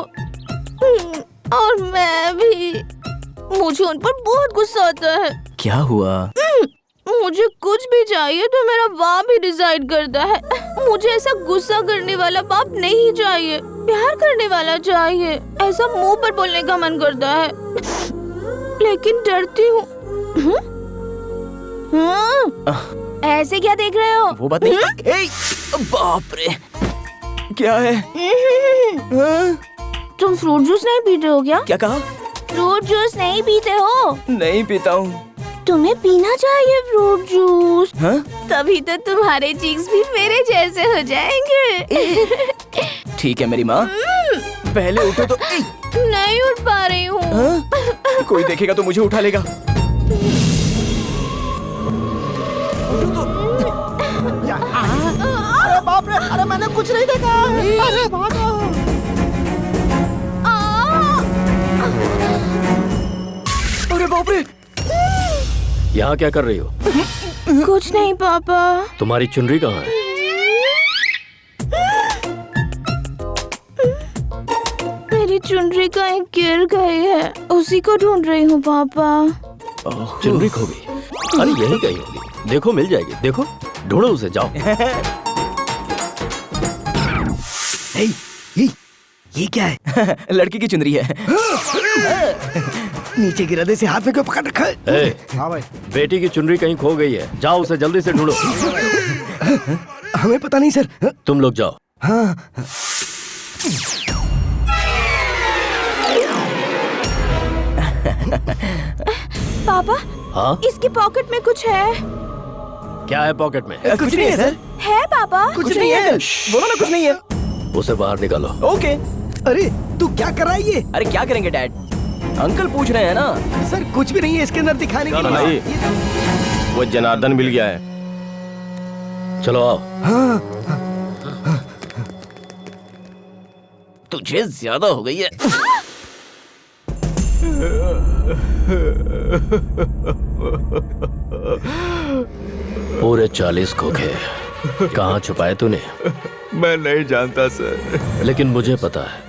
और मैं भी। मुझे उन पर बहुत गुस्सा आता है। क्या हुआ? मुझे कुछ भी चाहिए तो मेरा बाप ही डिसाइड करता है। मुझे ऐसा गुस्सा करने वाला बाप नहीं चाहिए, प्यार करने वाला चाहिए। ऐसा मुंह पर बोलने का मन करता है, लेकिन डरती हूँ। ऐसे क्या देख रहे हो? वो बात नहीं। बाप रे, क्या है? तुम फ्रूट जूस नहीं पीते हो क्या? क्या कहा? फ्रूट जूस नहीं पीते हो? नहीं पीता हूँ। तुम्हें पीना चाहिए फ्रूट जूस। हाँ? तभी तो तुम्हारे चीक्स भी मेरे जैसे हो जाएंगे। ठीक है मेरी माँ, पहले उठो तो। नहीं उठ पा रही हूँ। हाँ? कोई देखेगा तो मुझे उठा लेगा। अरे बाप रे, अरे मैंने कुछ नहीं देखा। अरे भागो। अरे बाप रे। यहाँ क्या कर रही हो? कुछ नहीं पापा। तुम्हारी चुनरी कहाँ है? मेरी चुनरी कहीं गिर गई है, उसी को ढूंढ रही हूँ पापा। चुनरी खो गई? अरे यही कहीं होगी, देखो मिल जाएगी। देखो, ढूंढो उसे, जाओ। ये क्या है? लड़की की चुनरी है। नीचे गिरा से हाथ में क्यों पकड़ रखा है? हाँ भाई, बेटी की चुनरी कहीं खो गई है, जाओ उसे जल्दी से ढूंढो। हमें पता नहीं सर। तुम लोग जाओ। पापा, हाँ, इसकी पॉकेट में कुछ है। क्या है पॉकेट में? कुछ नहीं है सर। है पापा? कुछ नहीं है। बोलो ना कुछ नहीं है। उसे बाहर निकालो। ओके। अरे तू क्या कर रहा है ये? अरे क्या करेंगे डैड, अंकल पूछ रहे हैं ना। सर कुछ भी नहीं है इसके अंदर दिखाने के लिए। वो जनार्दन मिल गया है। चलो आओ। तुझे ज्यादा हो गई है। पूरे 40 खोखे कहाँ छुपाए तूने? मैं नहीं जानता सर। लेकिन मुझे पता है,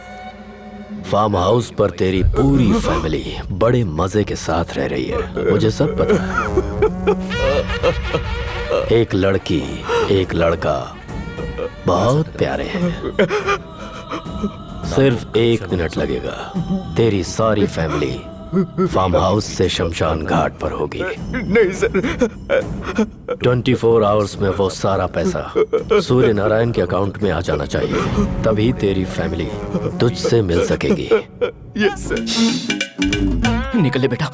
फार्म हाउस पर तेरी पूरी फैमिली बड़े मजे के साथ रह रही है। मुझे सब पता है। एक लड़की, एक लड़का बहुत प्यारे हैं। सिर्फ 1 मिनट लगेगा, तेरी सारी फैमिली फार्म हाउस से शमशान घाट पर होगी। नहीं सर। 24 आवर्स में वो सारा पैसा सूर्य नारायण के अकाउंट में आ जाना चाहिए, तभी तेरी फैमिली तुझसे मिल सकेगी। Yes sir. निकल ले बेटा।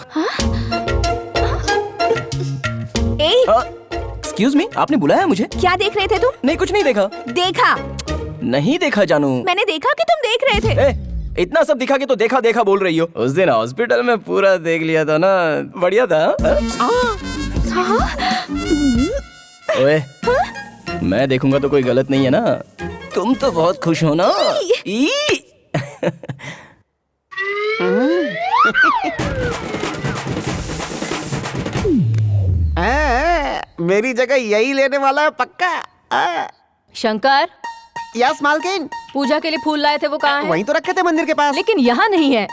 एक्सक्यूज मी, आपने बुलाया मुझे? क्या देख रहे थे तुम? नहीं कुछ नहीं देखा। देखा? नहीं देखा जानू। मैंने देखा कि तुम देख रहे थे। इतना सब दिखा के तो देखा देखा बोल रही हो। उस दिन हॉस्पिटल में पूरा देख लिया था ना, बढ़िया था। ओए, मैं देखूंगा तो कोई गलत नहीं है ना? तुम तो बहुत खुश हो ना? मेरी जगह यही लेने वाला है पक्का। शंकर, यस मालकिन। पूजा के लिए फूल लाए थे, वो कहाँ है? वहीं तो रखे थे मंदिर के पास। लेकिन यहाँ नहीं है।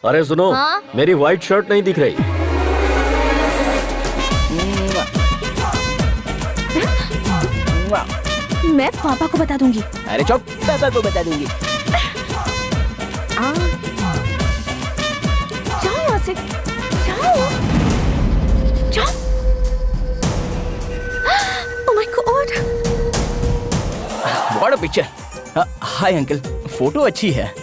अरे सुनो, हाँ? मेरी व्हाइट शर्ट नहीं दिख रही। मैं पापा को बता दूंगी। अरे चुप, पापा को बता दूंगी। जाओ यहाँ से, जाओ, जाओ। Oh my God! What a picture. Hi uncle, photo अच्छी है।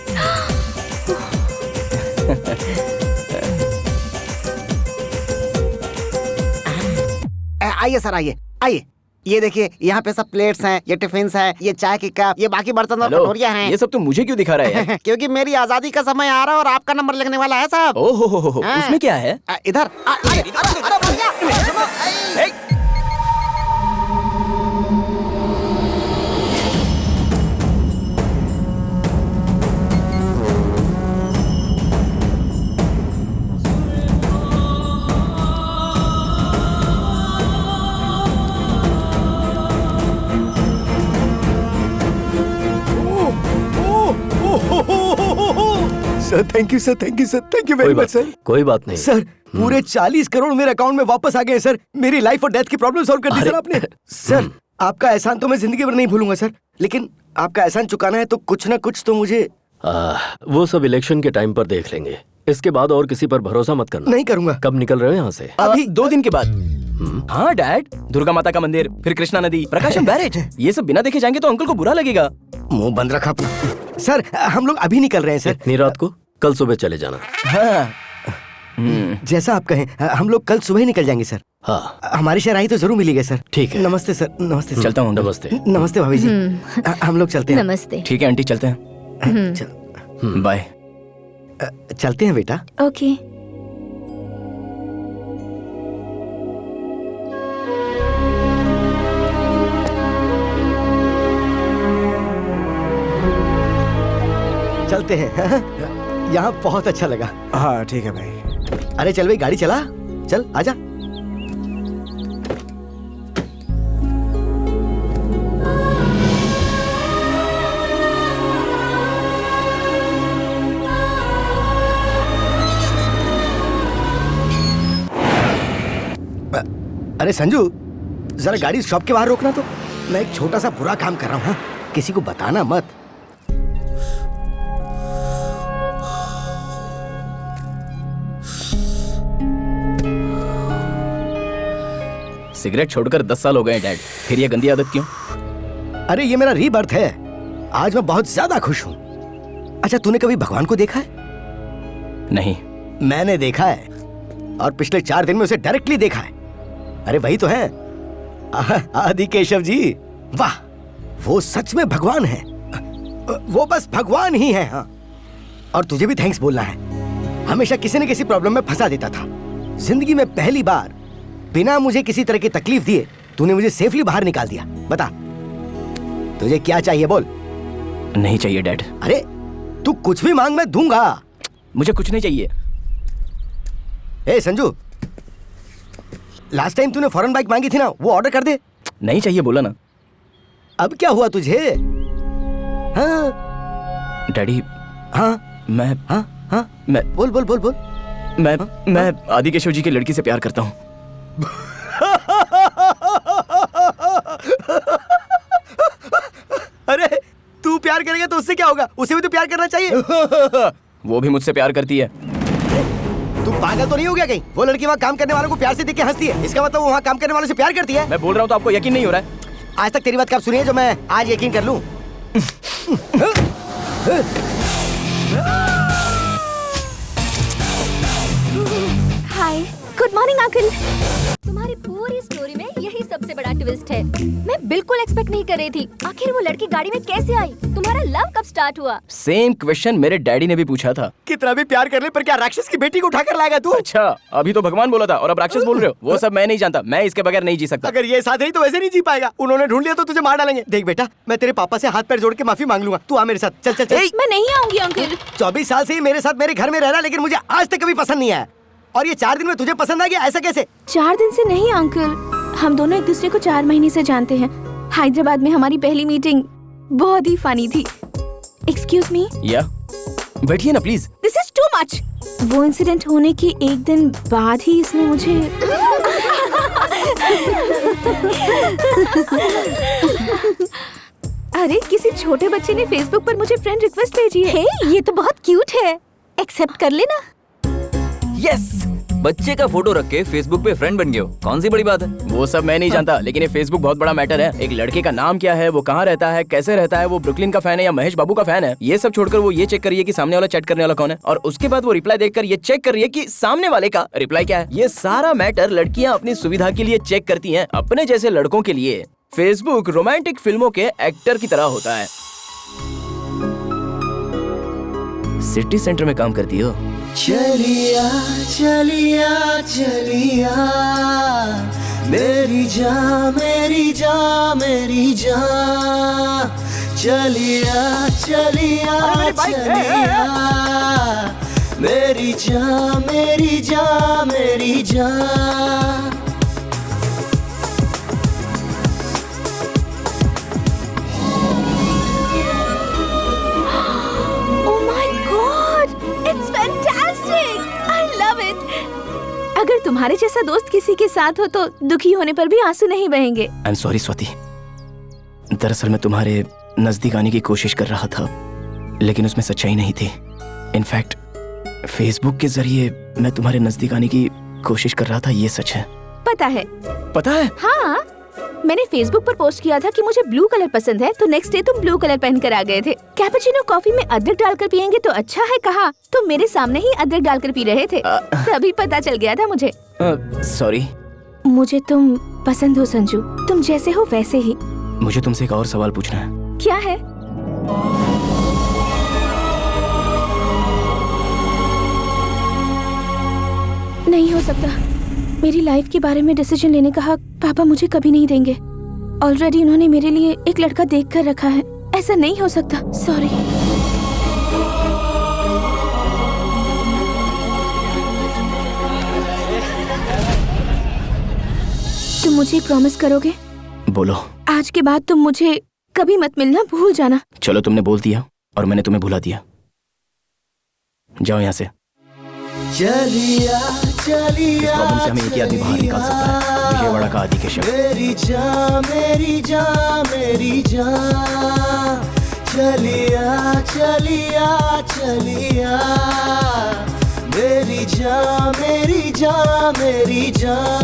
आइए सर, आइए आइए। ये देखिए, यहाँ पे सब प्लेट्स हैं, ये टिफिन्स हैं, ये चाय की कप, ये बाकी बर्तन और कटोरियाँ हैं। ये सब तुम मुझे क्यों दिखा रहे हैं? क्योंकि मेरी आजादी का समय आ रहा है और आपका नंबर लगने वाला है साहब। ओहो, उसमें क्या है? इधर। अरे भैया। Sir thank you sir, thank you sir, thank you very much sir. कोई बात नहीं सर पूरे 40 करोड़ मेरे अकाउंट में वापस आ गए सर। मेरी लाइफ और डेथ की प्रॉब्लम सॉल्व कर दी सर आपने। सर आपका एहसान तो मैं जिंदगी भर नहीं भूलूंगा सर, लेकिन आपका एहसान चुकाना है तो कुछ ना कुछ तो मुझे। वो सब इलेक्शन के टाइम पर देख लेंगे, इसके बाद और किसी पर भरोसा मत करना। नहीं करूंगा। कब निकल रहे हो यहाँ से? अभी 2 दिन के बाद। हाँ डैड, दुर्गा माता का मंदिर, फिर कृष्णा नदी, प्रकाशम बैरेज, ये सब बिना देखे जाएंगे तो अंकल को बुरा लगेगा। मुंह बंद रखा सर। हम लोग अभी निकल रहे हैं सर। इतनी रात को? कल सुबह चले जाना। हाँ जैसा आप कहें, हम लोग कल सुबह ही निकल जाएंगे सर। हाँ हमारी शहनाई तो जरूर मिलेगी सर। ठीक है। नमस्ते सर। नमस्ते सर। चलता हूँ। नमस्ते। नमस्ते भाभी जी। हम लोग चलते हैं। नमस्ते। ठीक है आंटी, चलते हैं। बाय। चलते हैं बेटा। ओके। चलते हैं। यहाँ बहुत अच्छा लगा। हाँ ठीक है भाई। अरे चल भाई, गाड़ी चला। चल आजा। अरे संजू, जरा गाड़ी शॉप के बाहर रोकना तो। मैं एक छोटा सा बुरा काम कर रहा हूँ। हाँ? किसी को बताना मत। सिगरेट छोड़कर 10 साल हो गए डैड, फिर ये गंदी आदत क्यों? अरे ये मेरा रीबर्थ है। आज मैं बहुत ज्यादा खुश हूँ। अच्छा तूने कभी भगवान को देखा है? नहीं। मैंने देखा है, और पिछले 4 दिन में उसे डायरेक्टली देखा है। अरे वही तो है, आदि केशव जी। वाह, वो सच में भगवान है। वो बस भगवान ही है। हाँ, और तुझे भी थैंक्स बोलना है। हमेशा किसी न किसी प्रॉब्लम में फंसा देता था। जिंदगी में पहली बार बिना मुझे किसी तरह की तकलीफ दिए तूने मुझे सेफली बाहर निकाल दिया। बता तुझे क्या चाहिए, बोल। नहीं चाहिए डैड। अरे तू कुछ भी मांग, मैं दूंगा। मुझे कुछ नहीं चाहिए। ए संजू, लास्ट टाइम तूने फॉरेन बाइक मांगी थी ना, वो ऑर्डर कर दे। नहीं चाहिए बोला ना। अब क्या हुआ तुझे? हाँ डैडी। हाँ मैं मैं बोल बोल बोल बोल। मैं आदि केशव जी की लड़की से प्यार करता हूँ। अरे तू प्यार करेगा तो उससे क्या होगा? उसे भी तो प्यार करना चाहिए। वो भी मुझसे प्यार करती है। तू पागल तो नहीं हो गया कहीं? वो लड़की वहाँ काम करने वालों को प्यार से देख के हंसती है, इसका मतलब वो वहाँ काम करने वालों से प्यार करती है। मैं बोल रहा हूँ तो आपको यकीन नहीं हो रहा है? आज तक तेरी बात कब सुनी है जो मैं आज यकीन कर लूं? हाय, गुड मॉर्निंग अंकल। तुम्हारी पूरी स्टोरी में यही सबसे बड़ा ट्विस्ट है। मैं बिल्कुल एक्सपेक्ट नहीं कर रही थी। आखिर वो लड़की गाड़ी में कैसे आई? तुम्हारा लव कब स्टार्ट हुआ? सेम क्वेश्चन मेरे डैडी ने भी पूछा था। कितना भी प्यार करने पर क्या राक्षस की बेटी को उठाकर लाएगा तू? अच्छा, अभी तो भगवान बोला था और अब राक्षस बोल रहे हो। वो सब मैं नहीं जानता, मैं इसके बगैर नहीं जी सकता। अगर ये साथ नहीं तो वैसे नहीं जी पाएगा। उन्होंने ढूंढ लिया तो तुझे मार डालेंगे। देख बेटा, मैं तेरे पापा से हाथ पैर जोड़ के माफी मांग लूंगा। तू आ मेरे साथ। चल चल चल। मैं नहीं आऊंगी अंकल। 24 साल से ही मेरे साथ मेरे घर में रह रहा, लेकिन मुझे आज तक कभी पसंद नहीं आया। और ये 4 दिन में तुझे पसंद आ गया, ऐसा कैसे? 4 दिन से नहीं अंकल, हम दोनों एक दूसरे को 4 महीने से जानते हैं। हैदराबाद में हमारी पहली मीटिंग बहुत ही फनी थी। Excuse me. या बैठिए ना please. This is too much. वो इंसिडेंट होने के 1 दिन बाद ही इसने मुझे अरे किसी छोटे बच्चे ने फेसबुक पर मुझे फ्रेंड रिक्वेस्ट भेजी है। हे, ये तो बहुत क्यूट है। एक्सेप्ट कर लेना। यस, बच्चे का फोटो रख के फेसबुक पे फ्रेंड बन गए हो, कौन सी बड़ी बात है? वो सब मैं नहीं जानता, लेकिन ये फेसबुक बहुत बड़ा मैटर है। एक लड़के का नाम क्या है, वो कहाँ रहता है, कैसे रहता है, वो ब्रुकलिन का फैन है या महेश बाबू का फैन है, ये सब छोड़कर वो ये चेक कर रही है कि सामने वाला चैट करने वाला कौन है, और उसके बाद वो रिप्लाई देखकर ये चेक कर रही है कि सामने वाले का रिप्लाई क्या है। ये सारा मैटर लड़कियां अपनी सुविधा के लिए चेक करती हैं। अपने जैसे लड़कों के लिए फेसबुक रोमांटिक फिल्मों के एक्टर की तरह होता है। सिटी सेंटर में काम करती हो? चलिया चलिया चलिया मेरी जान मेरी जान मेरी जान, चलिया चलिया चलिया मेरी जान मेरी जान मेरी जान। Oh my God! It's fantastic! I love it. अगर तुम्हारे जैसा दोस्त किसी के साथ हो तो दुखी होने पर भी आंसू नहीं बहेंगे। आई एम सॉरी स्वाति, दरअसल मैं तुम्हारे नजदीक आने की कोशिश कर रहा था, लेकिन उसमें सच्चाई नहीं थी। इनफैक्ट फेसबुक के जरिए मैं तुम्हारे नजदीक आने की कोशिश कर रहा था, ये सच है। पता है? पता है? हाँ, मैंने फेसबुक पर पोस्ट किया था कि मुझे ब्लू कलर पसंद है, तो नेक्स्ट डे तुम ब्लू कलर पहन कर आ गए थे। कैपुचिनो कॉफी में अदरक डालकर पियेंगे तो अच्छा है कहा, तुम मेरे सामने ही अदरक डालकर पी रहे थे, तभी पता चल गया था मुझे। सॉरी। मुझे तुम पसंद हो संजू, तुम जैसे हो वैसे ही। मुझे तुमसे एक और सवाल पूछना है। क्या है? नहीं हो सकता, मेरी लाइफ के बारे में डिसीजन लेने का हक पापा मुझे कभी नहीं देंगे। ऑलरेडी उन्होंने मेरे लिए एक लड़का देख कर रखा है, ऐसा नहीं हो सकता। सॉरी। तुम मुझे प्रॉमिस करोगे? बोलो। आज के बाद तुम मुझे कभी मत मिलना, भूल जाना। चलो, तुमने बोल दिया और मैंने तुम्हें भुला दिया। जाओ यहाँ से। चलिया चलिया इस प्रॉब्लम से हमें एक ही आदमी बाहर निकाल सकता है, विजयवाड़ा का आदि केशव। मेरी जान मेरी जान मेरी जान, चलिया चलिया चलिया, मेरी जान मेरी जान मेरी जान।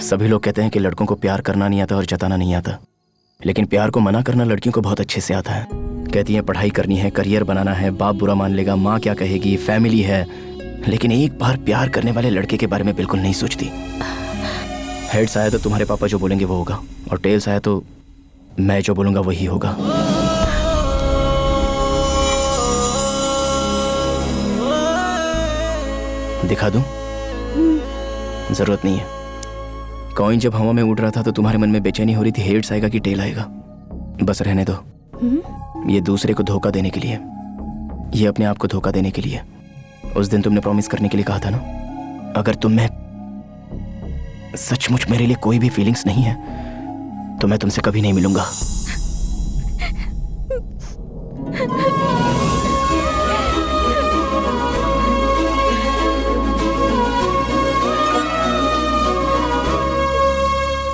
सभी लोग कहते हैं कि लड़कों को प्यार करना नहीं आता और जताना नहीं आता, लेकिन प्यार को मना करना लड़कियों को बहुत अच्छे से आता है। कहती हैं पढ़ाई करनी है, करियर बनाना है, बाप बुरा मान लेगा, माँ क्या कहेगी, फैमिली है, लेकिन एक बार प्यार करने वाले लड़के के बारे में बिल्कुल नहीं सोचती। हेड्स आया तो तुम्हारे पापा जो बोलेंगे वो होगा, और टेल्स आया तो मैं जो बोलूंगा वही होगा। दिखा दूं? जरूरत नहीं है। कॉइन जब हवा में उड़ रहा था तो तुम्हारे मन में बेचैनी हो रही थी, हेड्स आएगा कि टेल आएगा। बस रहने दो। ये दूसरे को धोखा देने के लिए, ये अपने आप को धोखा देने के लिए। उस दिन तुमने प्रॉमिस करने के लिए कहा था ना, अगर तुम में सचमुच मेरे लिए कोई भी फीलिंग्स नहीं है तो मैं तुमसे कभी नहीं मिलूंगा।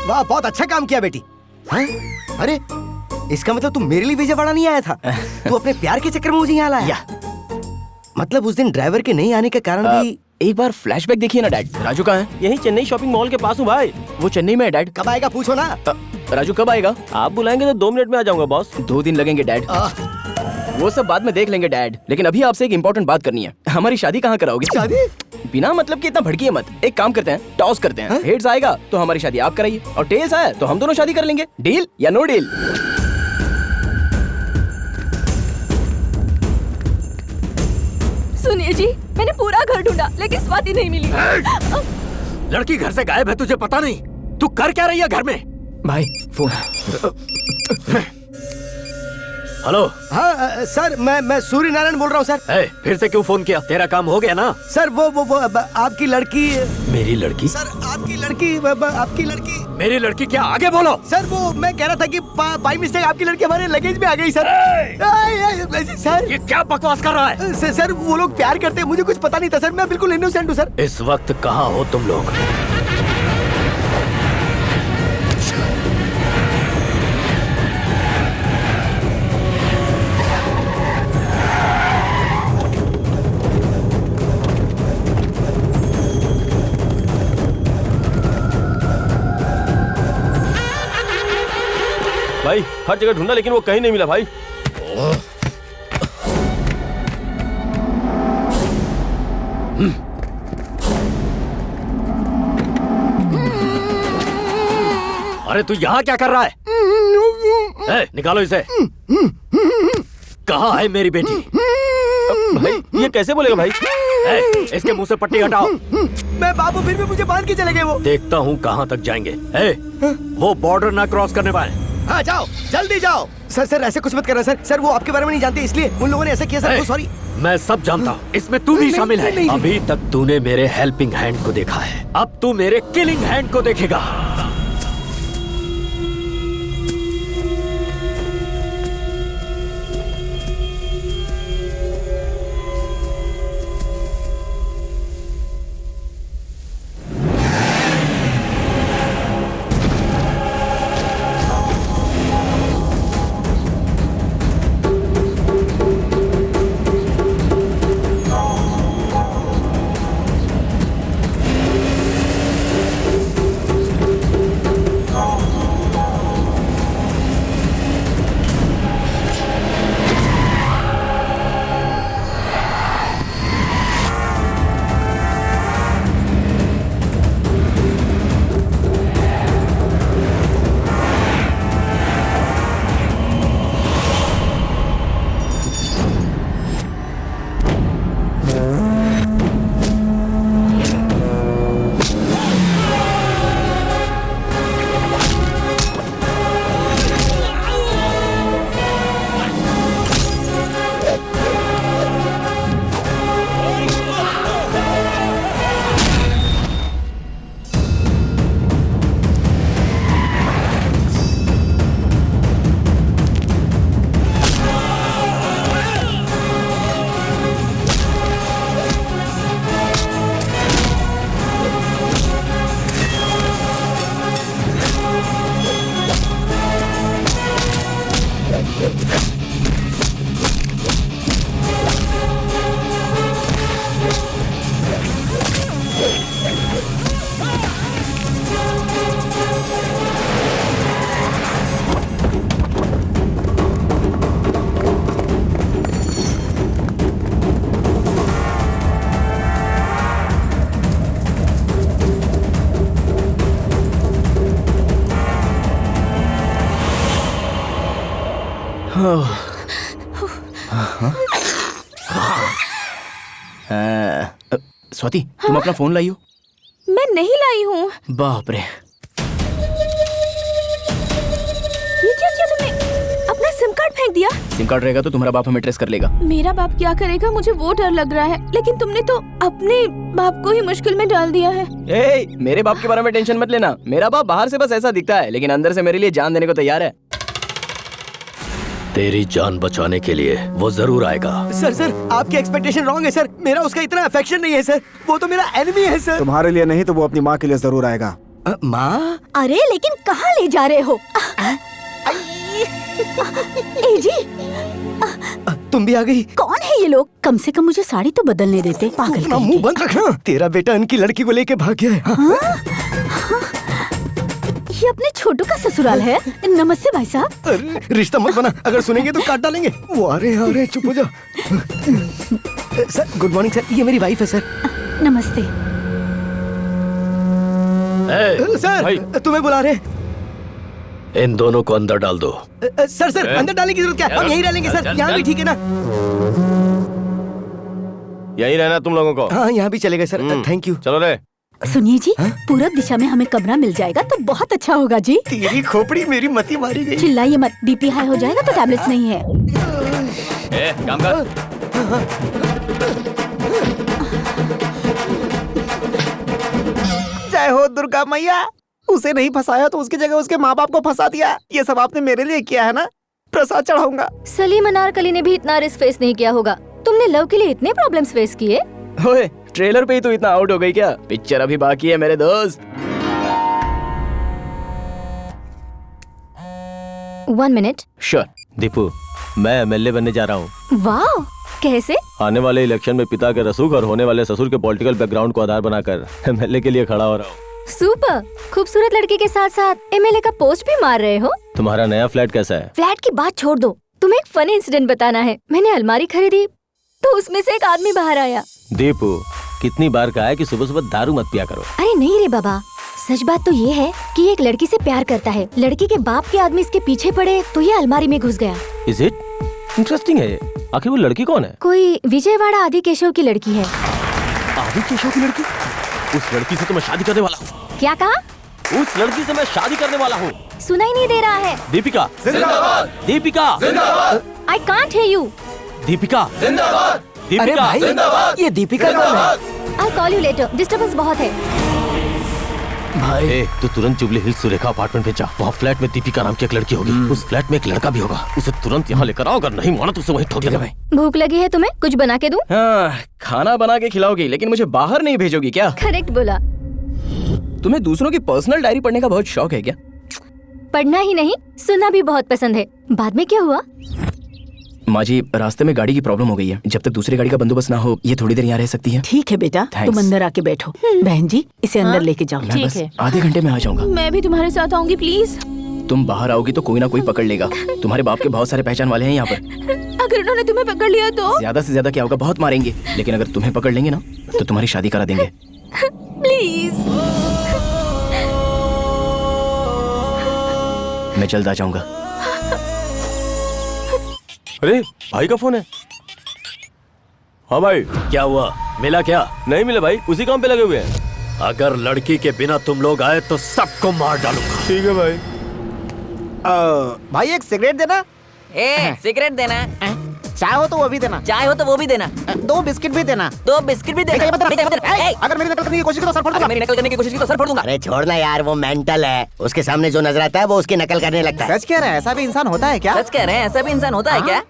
वाह, बहुत अच्छा काम किया बेटी। हाँ? अरे इसका मतलब तुम मेरे लिए विजयवाड़ा नहीं आया था, तू अपने प्यार के चक्कर में मुझे यहाँ लाया। मतलब उस दिन ड्राइवर के नहीं आने के कारण भी। एक बार फ्लैशबैक देखिए ना डैड। राजू कहाँ है? यही चेन्नई शॉपिंग मॉल के पास हूँ भाई। वो चेन्नई में है डैड। कब आएगा पूछो ना। राजू कब आएगा? आप बुलाएंगे तो 2 मिनट में आ जाऊंगा बॉस। 2 दिन लगेंगे डैड। वो सब बाद में देख लेंगे डैड, लेकिन अभी आपसे एक इम्पोर्टेंट बात करनी है। हमारी शादी कहाँ कराओगे? शादी? बिना मतलब कि इतना भड़किए मत। एक काम करते हैं, टॉस करते हैं। हेड्स आएगा तो हमारी शादी आप कराइए, और टेल्स आया तो हम दोनों शादी कर लेंगे। डील या नो डील? सुनिए जी, मैंने पूरा घर ढूंढा लेकिन स्वाति नहीं मिली। लड़की घर से गायब है, तुझे पता नहीं? तू कर क्या रही है घर में? भाई फोन। हेलो। हाँ सर, मैं सूर्य नारायण बोल रहा हूँ सर। फिर से क्यों फोन किया? तेरा काम हो गया ना? सर वो आपकी लड़की। मेरी लड़की? सर आपकी लड़की। मेरी लड़की क्या? आगे बोलो। सर वो मैं कह रहा था कि बाई मिस्टेक आपकी लड़की हमारे लगेज में आ गई सर। सर ये क्या बकवास कर रहा है? सर वो लोग प्यार करते हैं, मुझे कुछ पता नहीं था सर, मैं बिल्कुल इनोसेंट हूँ सर। इस वक्त कहाँ हो तुम लोग? भाई हर जगह ढूंढा लेकिन वो कहीं नहीं मिला भाई। अरे तू यहाँ क्या कर रहा है? निकालो इसे। कहाँ है मेरी बेटी? भाई ये कैसे बोलेगा भाई? इसके मुंह से पट्टी हटाओ। मैं बाबू, फिर भी मुझे बांध के चले गए वो। देखता हूँ कहाँ तक जाएंगे। वो बॉर्डर ना क्रॉस करने पाए। हाँ जाओ, जल्दी जाओ। सर ऐसे कुछ मत करना सर। सर वो आपके बारे में नहीं जानते, इसलिए उन लोगों ने ऐसा किया सर। सॉरी। मैं सब जानता हूँ, इसमें तू भी शामिल है। अभी तक तूने मेरे हेल्पिंग हैंड को देखा है, अब तू मेरे किलिंग हैंड को देखेगा। स्वाति, तुम अपना फोन लाई हो? मैं नहीं लाई हूँ। बाप रे, ये क्या किया तुमने? अपना सिम कार्ड फेंक दिया। सिम कार्ड रहेगा तो तुम्हारा बाप हमें ट्रेस कर लेगा। मेरा बाप क्या करेगा मुझे वो डर लग रहा है, लेकिन तुमने तो अपने बाप को ही मुश्किल में डाल दिया है। मेरे बाप के बारे में टेंशन मत लेना। मेरा बाप बाहर से बस ऐसा दिखता है, लेकिन अंदर से मेरे लिए जान देने को तैयार है। तेरी जान बचाने के लिए वो जरूर आएगा। सर आपकी एक्सपेक्टेशन रॉन्ग है सर। मेरा उसका इतना अफेक्शन नहीं है सर। वो तो मेरा एनिमी है सर। तुम्हारे लिए नहीं तो वो अपनी माँ के लिए जरूर आएगा। माँ? अरे लेकिन कहाँ ले जा रहे हो? ए जी, तुम भी आ गई? कौन है ये लोग? कम से कम मुझे साड़ी तो बदलने देते। पागल अपना मुंह बंद रखना। तेरा बेटा उनकी लड़की को लेके भाग गया है। ये अपने छोटू का ससुराल है। नमस्ते भाई साहब। अरे रिश्ता मत बना, अगर सुनेंगे तो काट डालेंगे। वो आ रहे चुप हो जाओ। सर गुड मॉर्निंग सर, ये मेरी वाइफ है सर। नमस्ते। सर तुम्हें बुला रहे। इन दोनों को अंदर डाल दो। सर अंदर डालने की जरूरत क्या है? हम यहीं रहेंगे सर। यहाँ भी ठीक है ना? यहीं रहना तुम लोगों को? हाँ यहाँ भी चलेगा सर। Thank you. चलो रे। सुनिए जी, पूरब दिशा में हमें कमरा मिल जाएगा तो बहुत अच्छा होगा जी। तेरी खोपड़ी मेरी मती मारी गई। चिल्लाइए मत, बीपी हाई हो जाएगा तो टैबलेट्स नहीं है। काम कर। जय हो दुर्गा मैया। उसे नहीं फंसाया तो उसकी जगह उसके माँ बाप को फंसा दिया। ये सब आपने मेरे लिए किया है ना? प्रसाद चढ़ाऊंगा। सलीम अनारकली ने भी इतना रिस्क फेस नहीं किया होगा। तुमने लव के लिए इतने प्रॉब्लम्स फेस किए? ओए, ट्रेलर पे ही तो इतना आउट हो गई क्या? पिक्चर अभी बाकी है मेरे दोस्त। 1 मिनट। श्योर। दीपू, मैं एमएलए बनने जा रहा हूँ। वाह, कैसे? आने वाले इलेक्शन में पिता के रसूख और होने वाले ससुर के पॉलिटिकल बैकग्राउंड को आधार बनाकर एमएलए के लिए खड़ा हो रहा हूँ। सुपर। खूबसूरत लड़की के साथ साथ एमएलए का पोस्ट भी मार रहे हो। तुम्हारा नया फ्लैट कैसा है? फ्लैट की बात छोड़ दो, तुम्हें एक फनी इंसिडेंट बताना है। मैंने अलमारी खरीदी तो उसमें से एक आदमी बाहर आया। दीपू, कितनी बार कहा है कि सुबह सुबह दारू मत पिया करो। अरे नहीं रे बाबा, सच बात तो ये है कि एक लड़की से प्यार करता है। लड़की के बाप के आदमी इसके पीछे पड़े तो ये अलमारी में घुस गया। Is it? इंटरेस्टिंग है। आखिर वो लड़की कौन है? कोई विजयवाड़ा आदि केशव की लड़की है। आदि केशव की लड़की? उस लड़की से तो मैं शादी करने वाला हूँ। क्या कहा? उस लड़की से मैं शादी करने वाला हूँ। सुनाई नहीं दे रहा है। दीपिका जिंदाबाद। दीपिका जिंदाबाद। I can't hear you. Deepika जिंदाबाद। अरे भाई, ये दीपिका कौन है? I'll call you later. Disturbance बहुत है। भाई तू तुरंत जुबली हिल्स सुरेखा अपार्टमेंट पे जा। वहाँ फ्लैट में दीपिका नाम की एक लड़की होगी। उस फ्लैट में एक लड़का भी होगा। उसे तुरंत यहाँ लेकर आओ। अगर नहीं माना तो उसे वहीं ठोक देगा। भाई भूख लगी है तुम्हें? कुछ बना के दूं? हाँ, खाना बना के खिलाओगी, लेकिन मुझे बाहर नहीं भेजोगी क्या? करेक्ट बोला। तुम्हें दूसरों की पर्सनल डायरी पढ़ने का बहुत शौक है क्या? पढ़ना ही नहीं, सुनना भी बहुत पसंद है। बाद में क्या हुआ? माँ जी, रास्ते में गाड़ी की प्रॉब्लम हो गई है। जब तक दूसरी गाड़ी का बंदोबस्त ना हो, ये थोड़ी देर यहाँ रह सकती है। ठीक है बेटा, तुम अंदर आके बैठो। बहन जी, इसे अंदर लेके जाओ। मैं बस आधे घंटे में आ जाऊंगा। मैं भी तुम्हारे साथ आऊंगी प्लीज। तुम बाहर आओगी तो कोई ना कोई पकड़ लेगा। तुम्हारे बाप के बहुत सारे पहचान वाले हैं यहाँ पर। अगर उन्होंने तुम्हें पकड़ लिया तो? ज्यादा से ज्यादा क्या होगा, बहुत मारेंगे। लेकिन अगर तुम्हें पकड़ लेंगे ना तो तुम्हारी शादी करा देंगे। प्लीज। मैं जल्द आ जाऊंगा। अरे भाई का फोन है। हाँ भाई, क्या हुआ? मिला क्या? नहीं मिला भाई, उसी काम पे लगे हुए हैं। अगर लड़की के बिना तुम लोग आए तो सबको मार डालूंगा। ठीक है भाई। भाई एक सिगरेट देना। सिगरेट देना। चाय हो तो वो भी देना। चाय हो तो वो भी देना। 2 बिस्किट भी देना। 2 बिस्किट भी देना। अगर मेरी नकल करने की कोशिश की तो सर फोड़ दूंगा। मेरी नकल करने की कोशिश की तो सर फोड़ दूंगा। अरे छोड़ना यार, वो मेंटल है। उसके सामने जो नजर आता है वो उसकी नकल करने लगता है। सच कह रहे हैं, ऐसा भी इंसान होता है क्या? सच कह रहे हैं, ऐसा भी इंसान होता है क्या?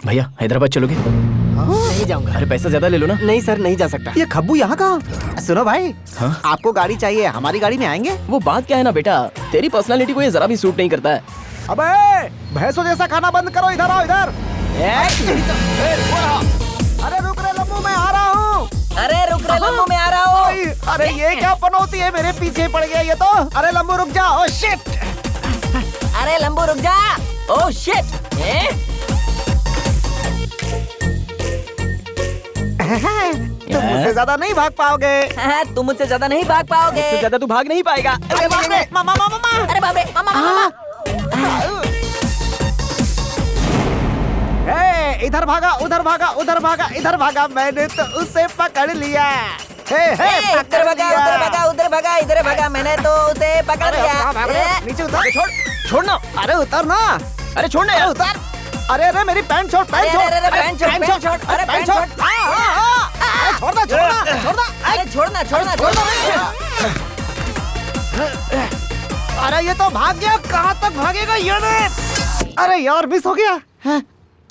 भैया हैदराबाद चलोगे? नहीं जाऊंगा। अरे पैसा ज्यादा ले लो ना। नहीं सर, नहीं जा सकता। ये खब्बू यहाँ कहाँ? सुनो भाई, आपको गाड़ी चाहिए, हमारी गाड़ी में आएंगे? वो बात क्या है ना बेटा, तेरी पर्सनालिटी को ये जरा भी सूट नहीं करता है। अबे भैंसों जैसा खाना बंद करो, इधर आओ इधर। अरे रुक रे लम्बू, मैं आ रहा हूँ। अरे रुक रे लम्बू, मैं आ रहा हूँ। अरे ये क्या पनौती है, मेरे पीछे पड़ गया ये तो। अरे लम्बू रुक जा। Oh shit. अरे लम्बू रुक जा। Oh shit. तुम मुझसे ज्यादा नहीं भाग पाओगे। तुम मुझसे ज्यादा नहीं भाग पाओगे। मुझसे ज्यादा तू भाग नहीं पाएगा। अरे बाप रे, मामा मामा मामा। अरे बाप रे, मामा मामा। इधर भागा, उधर भागा, उधर भागा, इधर भागा, मैंने तो उसे पकड़ लिया। उधर भागा, उधर भागा, उधर भागा, इधर भागा, मैंने तो उसे पकड़ लिया। नीचे उतर। छोड़ना। अरे उतर ना। अरे छोड़ना यार। उतर। अरे अरे मेरी पैंट छोड़, पैंट छोड़, पैंट छोड़, पैंट छोड़, अरे पैंट छोड़। अरे छोड़ना, छोड़ना, छोड़ना, अरे छोड़ना, छोड़ना, छोड़ना। अरे ये तो भाग गया, कहाँ तक भागेगा ये? अरे यार मिस हो गया।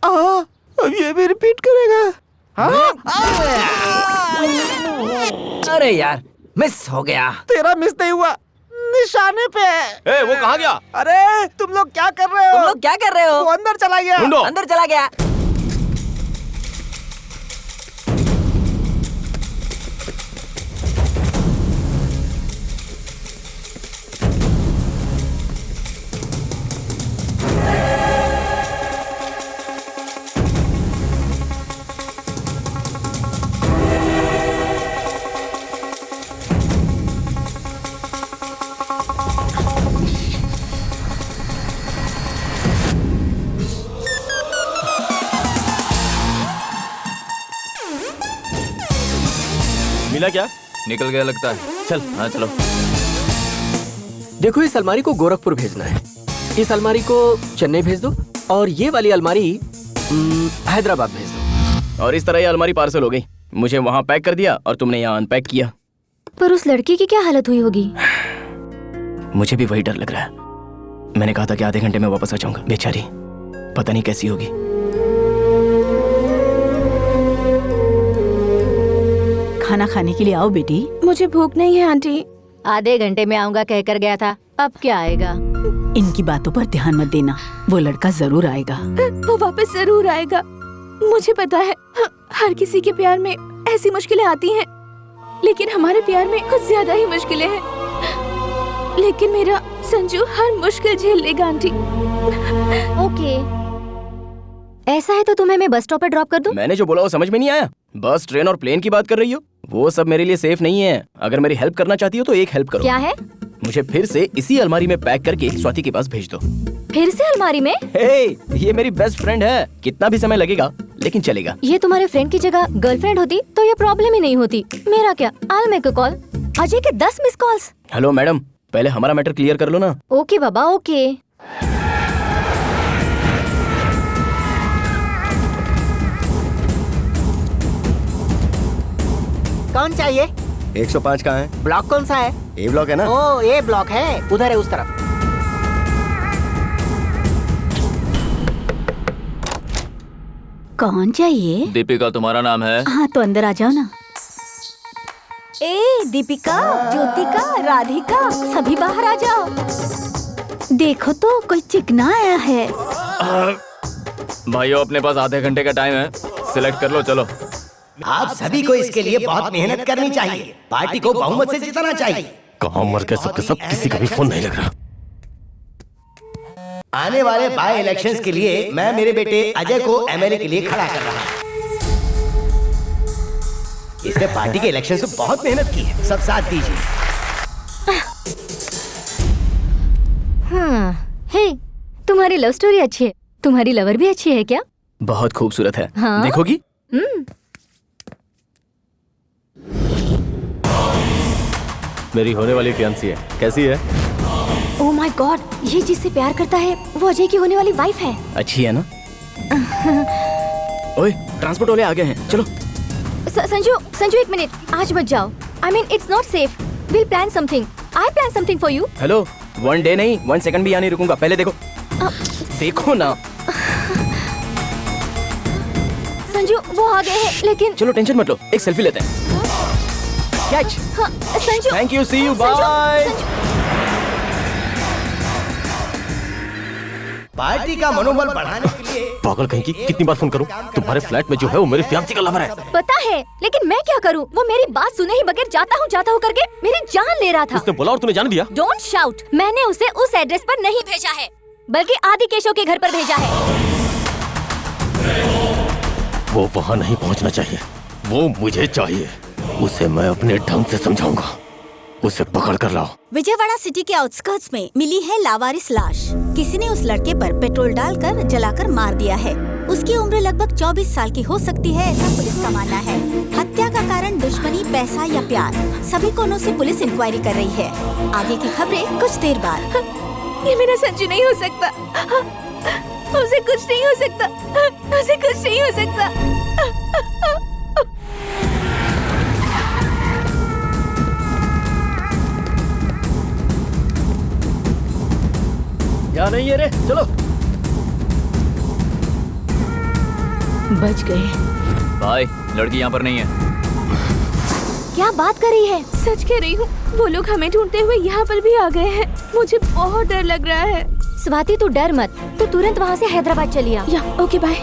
अब ये भी रिपीट करेगा। अरे यार मिस हो गया। तेरा मिस नहीं हुआ, निशाने पे। वो कहाँ गया? अरे तुम लोग क्या कर रहे हो? तुम लोग क्या कर रहे हो? वो अंदर चला गया। ढूंढो। अंदर चला गया। मिला क्या? निकल गया लगता है। चल। हाँ चलो। देखो इस अलमारी को गोरखपुर भेजना है, इस अलमारी को चेन्नई भेज दो और ये वाली अलमारी हैदराबाद भेज दो। और इस तरह ये अलमारी पार्सल हो गई। मुझे वहाँ पैक कर दिया और तुमने यहाँ अनपैक किया। पर उस लड़की की क्या हालत हुई होगी? मुझे भी वही डर लग रहा है। मैंने कहा था कि आधे घंटे में वापस आ जाऊंगा। बेचारी पता नहीं कैसी होगी। खाना खाने के लिए आओ बेटी। मुझे भूख नहीं है आंटी। आधे घंटे में आऊंगा कहकर गया था, अब क्या आएगा? इनकी बातों पर ध्यान मत देना, वो लड़का जरूर आएगा। वो वापस जरूर आएगा। मुझे पता है हर किसी के प्यार में ऐसी मुश्किलें आती हैं, लेकिन हमारे प्यार में कुछ ज्यादा ही मुश्किलें हैं। लेकिन मेरा संजू हर मुश्किल झेल लेगा आंटी। ओके, ऐसा है तो तुम्हें मैं बस स्टॉप पर ड्रॉप कर दूं? मैंने जो बोला वो समझ में नहीं आया? बस ट्रेन और प्लेन की बात कर रही हो? वो सब मेरे लिए सेफ नहीं है। अगर मेरी हेल्प करना चाहती हो तो एक हेल्प करो। क्या है? मुझे फिर से इसी अलमारी में पैक करके स्वाति के पास भेज दो। फिर से अलमारी में? ये मेरी बेस्ट फ्रेंड है, कितना भी समय लगेगा लेकिन चलेगा। ये तुम्हारे फ्रेंड की जगह गर्लफ्रेंड होती तो ये प्रॉब्लम ही नहीं होती। मेरा क्या, I'll make a call। Ajay के 10 मिस कॉल्स। हेलो मैडम, पहले हमारा मैटर क्लियर कर लो ना। ओके बाबा, ओके। कौन चाहिए? 105 कहाँ है? ब्लॉक कौन सा है? ए ब्लॉक है ना? ओ ए ब्लॉक है, उधर है उस तरफ। कौन चाहिए? दीपिका तुम्हारा नाम है? हाँ तो अंदर आ जाओ ना। ए दीपिका, ज्योतिका, राधिका, सभी बाहर आ जाओ। देखो तो कोई चिकना आया है। भाइयों अपने पास आधे घंटे का टाइम है, सिलेक्ट कर लो। चलो आप सभी को इसके लिए बहुत मेहनत करनी चाहिए। पार्टी को बहुमत से जिताना चाहिए। कहाँ मर गए सबके सब, किसी का भी फोन नहीं लग रहा। आने वाले बाय इलेक्शंस के लिए मैं मेरे बेटे अजय को एमएलए के लिए खड़ा कर रहा हूँ। इसने पार्टी के इलेक्शन से बहुत मेहनत की है, सब साथ दीजिए। हाँ, हे, तुम्हारी लव स्टोरी अच्छी है। तुम्हारी लवर भी अच्छी है क्या? बहुत खूबसूरत है। हाँ? देखोगी? मेरी होने वाली फियांसी है, कैसी है? ओह माय गॉड, ये जिससे प्यार करता है वो अजय की होने वाली वाइफ है। अच्छी है ना? ओए, ट्रांसपोर्ट वाले आ गए हैं, चलो। संजू एक मिनट, आज मत जाओ। I mean it's not safe. We'll plan something. I plan something for you. Hello, 1 day नहीं 1 सेकंड भी यहाँ नहीं रुकूंगा। पहले देखो। देखो ना। संजू वो आ गए हैं, लेकिन चलो टेंशन मत लो, एक सेल्फी लेते हैं। कैच। हाँ, Sanju. Thank you, see you, bye. Party का मनोबल बढ़ाने के लिए। पागल कहीं की, कितनी बार फोन करूं? तुम्हारे फ्लैट में जो है वो मेरी फियांसी का लवर है। पता है, लेकिन मैं क्या करूं? वो मेरी बात सुने ही बगैर जाता हूं करके मेरी जान ले रहा था। उसने बोला और तूने जान दिया? Don't shout. मैंने उसे उस एड्रेस पर नहीं भेजा है, बल्कि आदि केशव के घर पर भेजा है। वो वहाँ नहीं पहुँचना चाहिए, वो मुझे चाहिए। उसे मैं अपने ढंग से समझाऊंगा। उसे पकड़ कर लाओ। विजयवाड़ा सिटी के आउटस्कर्ट्स में मिली है लावारिस लाश। किसी ने उस लड़के पर पेट्रोल डालकर जलाकर मार दिया है। उसकी उम्र लगभग 24 साल की हो सकती है, ऐसा पुलिस का मानना है। हत्या का कारण दुश्मनी, पैसा या प्यार, सभी कोणों से पुलिस इंक्वायरी कर रही है। आगे की खबरें कुछ देर बाद। ये मेरा संजू नहीं हो सकता। उसे कुछ नहीं हो सकता। उसे कुछ नहीं हो सकता। यहाँ नहीं है रे, चलो। बच गए। भाई, लड़की यहाँ पर नहीं है। क्या बात कर रही है? सच कह रही हूँ, वो लोग हमें ढूंढते हुए यहाँ पर भी आ गए हैं। मुझे बहुत डर लग रहा है। स्वाति तू डर मत, तू तुरंत वहाँ से हैदराबाद चली आ। या okay bye.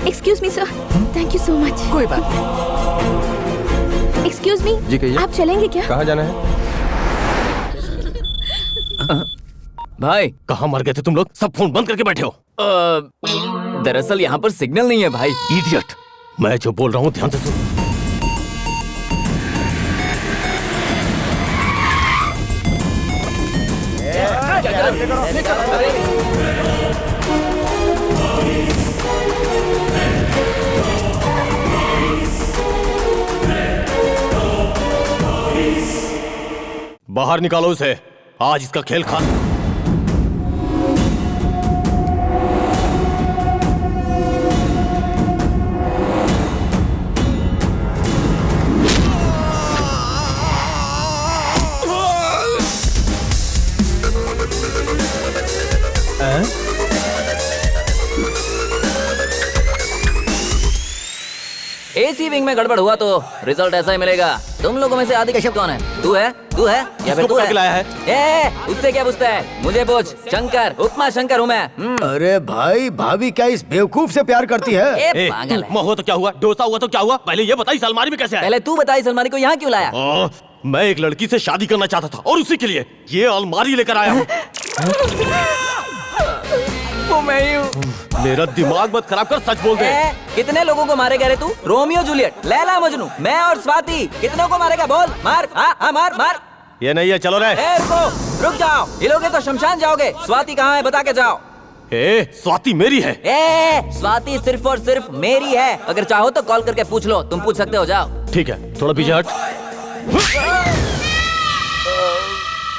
Excuse me sir, thank you so much. कोई बात नहीं। एक्सक्यूज मी जी कहिए। आप चलेंगे क्या? कहाँ जाना है? भाई, कहाँ मर गए थे तुम लोग? सब फोन बंद करके बैठे हो। दरअसल यहाँ पर सिग्नल नहीं है भाई। इडियट, मैं जो बोल रहा हूँ ध्यान से सुन। बाहर निकालो उसे, आज इसका खेल खा। एसी विंग में गड़बड़ हुआ तो रिजल्ट ऐसा ही मिलेगा। तुम लोगों में से आदि केशव कौन है? तू है या फिर तू है? लाया है? उससे क्या पूछता है? मुझे पूछ। शंकर, उपमा शंकर हूँ मैं। अरे भाई, भाभी क्या इस बेवकूफ से प्यार करती है? पागल है। उपमा हुआ तो क्या हुआ, डोसा हुआ तो क्या हुआ? पहले ये बताइए अलमारी में कैसे आया? पहले तू बताई अलमारी को यहाँ क्यों लाया? मैं एक लड़की से शादी करना चाहता था और उसी के लिए ये अलमारी लेकर आया हूँ। वो मैं ही हूँ। मेरा दिमाग मत खराब कर, सच बोल दे। कितने लोगों को मारेगा रे तू? रोमियो जूलियट, लैला मजनू, मैं और स्वाति, कितनों को मारेगा बोल? मार, हाँ मार मार। ये नहीं है, चलो रे। रुक जाओ, हिलोगे तो शमशान जाओगे। स्वाति कहाँ है बता के जाओ। स्वाति मेरी है। स्वाति सिर्फ और सिर्फ मेरी है। अगर चाहो तो कॉल करके पूछ लो, तुम पूछ सकते हो, जाओ। ठीक है, थोड़ा पीछे हट।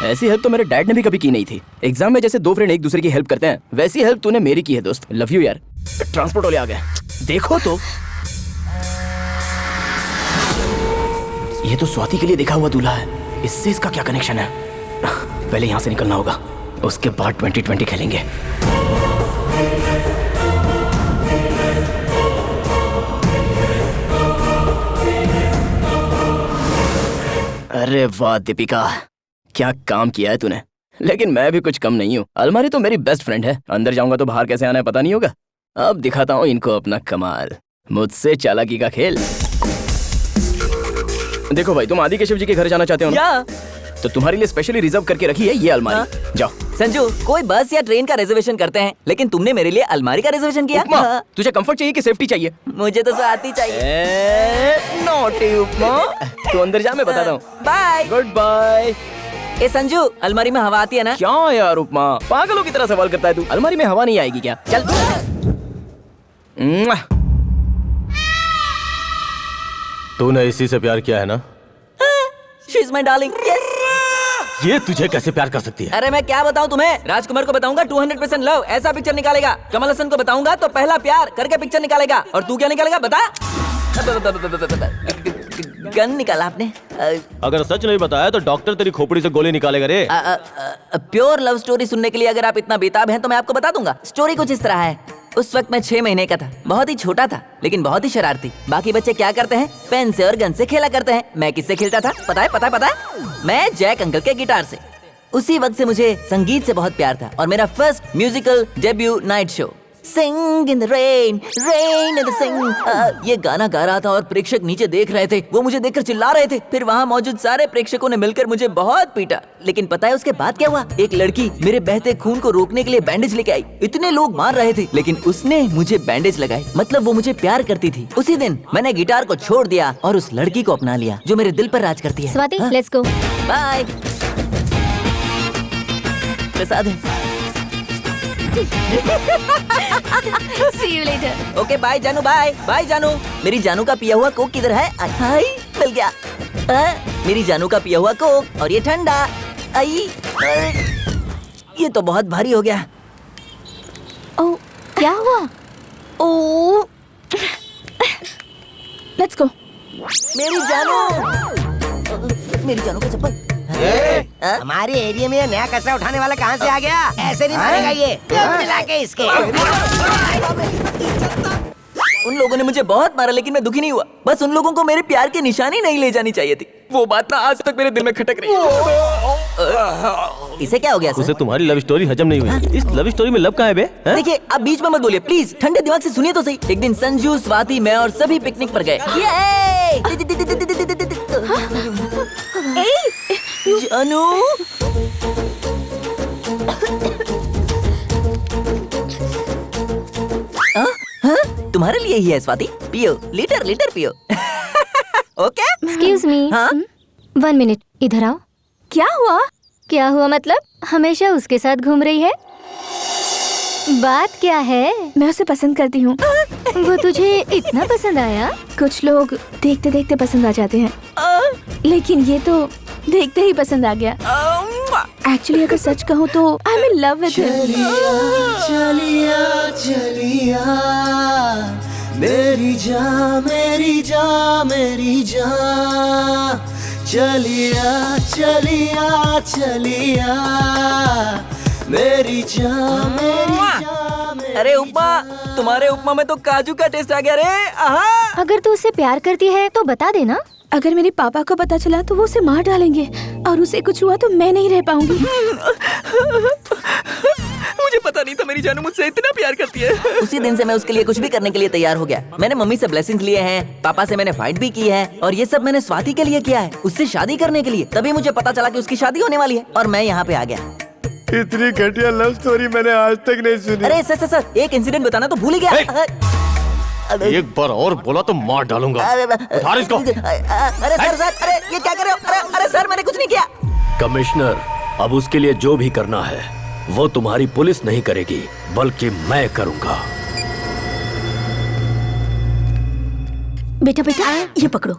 ऐसी हेल्प तो मेरे डैड ने भी कभी की नहीं थी। एग्जाम में जैसे दो फ्रेंड एक दूसरे की हेल्प करते हैं, वैसी हेल्प तूने मेरी की है दोस्त। लव यू यार। ट्रांसपोर्ट वाले आ गए, देखो तो। ये तो स्वाति के लिए देखा हुआ दूल्हा है। इससे इसका क्या कनेक्शन है? पहले यहाँ से निकलना होगा, उसके बाद 2020 खेलेंगे। अरे वाह दीपिका, क्या काम किया है तूने। लेकिन मैं भी कुछ कम नहीं हूँ। अलमारी तो मेरी बेस्ट फ्रेंड है। अंदर जाऊंगा तो बाहर कैसे आना है पता नहीं होगा। अब दिखाता हूँ इनको अपना कमाल। मुझसे चालाकी का खेल। देखो भाई, तुम आदि केशव जी के घर जाना चाहते हो ना? तो तुम्हारे लिए स्पेशली रिजर्व करके रखी है ये अलमारी। जाओ। संजू, कोई बस या ट्रेन का रिजर्वेशन करते हैं, लेकिन तुमने मेरे लिए अलमारी का रिजर्वेशन किया। उपमा, तुझे कंफर्ट चाहिए कि सेफ्टी चाहिए? मुझे तो स्वाति चाहिए। नॉटी उपमा, तू अंदर जा, मैं बताता हूँ। बाय। Goodbye. ए संजू, अलमारी में हवा आती है ना? क्या यार उपमा, पागलों की तरह सवाल करता है तू। अलमारी में हवा नहीं आएगी क्या? चल। तूने इसी से प्यार किया है ना? She is my darling. Yes. ये तुझे कैसे प्यार कर सकती है? अरे मैं क्या बताऊं तुम्हें? राजकुमार को बताऊंगा 200% लव, ऐसा पिक्चर निकालेगा। कमल हसन को बताऊंगा तो पहला प्यार करके पिक्चर निकालेगा। और तू क्या निकालेगा बता? गन निकाला आपने? अगर सच नहीं बताया तो डॉक्टर तेरी खोपड़ी से गोली निकालेगा रे। प्योर लव स्टोरी सुनने के लिए अगर आप इतना बेताब हैं तो मैं आपको बता दूंगा। स्टोरी कुछ इस तरह है। उस वक्त मैं 6 महीने का था, बहुत ही छोटा था, लेकिन बहुत ही शरारती। बाकी बच्चे क्या करते हैं? पेन से और गन से खेला करते हैं। मैं किससे खेलता था? पता है? मैं जैक अंकल के गिटार से। उसी वक्त से मुझे संगीत से बहुत प्यार था और मेरा first musical debut night show sing in the rain rain in the sing ये गाना गा रहा था और प्रेक्षक नीचे देख रहे थे। वो मुझे देखकर चिल्ला रहे थे। फिर वहाँ मौजूद सारे प्रेक्षकों ने मिलकर मुझे बहुत पीटा। लेकिन पता है उसके बाद क्या हुआ? एक लड़की मेरे बहते खून को रोकने के लिए बैंडेज लेके आई। इतने लोग मार रहे थे लेकिन उसने मुझे बैंडेज लगाई। मतलब वो मुझे प्यार करती थी। उसी दिन मैंने गिटार को छोड़ दिया और उस लड़की को अपना लिया जो मेरे दिल पर राज करती है। Swati, let's go. Bye. Prasad है। See you later. Okay bye जानू, बाय बाय जानू। मेरी जानू का पिया हुआ कोक किधर है? हाय मिल गया। मेरी जानू का पिया हुआ कोक और ये ठंडा। आई ये तो बहुत भारी हो गया। ओह, क्या हुआ? ओह, let's go. मेरी जानू का चप्पल। हमारे एरिया में नया कचरा उठाने वाला कहाँ से आ गया? ऐसे नहीं मारेगा ये। मिला के इसके। उन लोगों ने मुझे बहुत मारा लेकिन मैं दुखी नहीं हुआ। बस उन लोगों को मेरे प्यार की निशानी नहीं ले जानी चाहिए थी। वो बात ना आज तक मेरे दिल में खटक रही है। इसे क्या हो गया? उसे तुम्हारी लव स्टोरी हजम नहीं हुई। इस लव स्टोरी में लव कहाँ है बे? देखिए आप बीच में मत बोलिए प्लीज। ठंडे दिमाग से सुनिए तो सही। एक दिन संजू, स्वाति, मैं और सभी पिकनिक पर गए। जानू तुम्हारे लिए ही है स्वाति। पियो, लीटर लीटर पियो। ओके। Excuse me. हाँ? 1 मिनट, इधर आओ। क्या हुआ? क्या हुआ मतलब? हमेशा उसके साथ घूम रही है? बात क्या है? मैं उसे पसंद करती हूँ। वो तुझे इतना पसंद आया? कुछ लोग देखते देखते पसंद आ जाते हैं, लेकिन ये तो देखते ही पसंद आ गया। एक्चुअली अगर सच कहूँ तो I am in love with him. चलिया चलिया मेरी जान मेरी जान मेरी जान चलिया चलिया चलिया मेरी जान मेरी जान। अरे उपमा, तुम्हारे उपमा में तो काजू का टेस्ट आ गया रे। आहा। अगर तू उससे प्यार करती है तो बता देना। अगर मेरे पापा को पता चला तो वो उसे मार डालेंगे और उसे कुछ हुआ तो मैं नहीं रह पाऊंगी। मुझे पता नहीं था मेरी जानू मुझसे इतना प्यार करती है। उसी दिन से मैं उसके लिए कुछ भी करने के लिए तैयार हो गया। मैंने मम्मी से ब्लेसिंग्स लिए हैं, पापा से मैंने फाइट भी की है और ये सब मैंने स्वाति के लिए किया है, उससे शादी करने के लिए। तभी मुझे पता चला कि उसकी शादी होने वाली है और मैं यहाँ पे आ गया। इतनी घटिया लव स्टोरी मैंने आज तक नहीं सुनी। अरे सर एक इंसिडेंट बताना तो भूल ही गया। एक बार और बोला तो मार डालूंगा। उतार इसको। अरे सर अरे ये क्या कर रहे हो? अरे सर मैंने कुछ नहीं किया। कमिश्नर, अब उसके लिए जो भी करना है वो तुम्हारी पुलिस नहीं करेगी बल्कि मैं करूंगा। बेटा बेटा ये पकड़ो।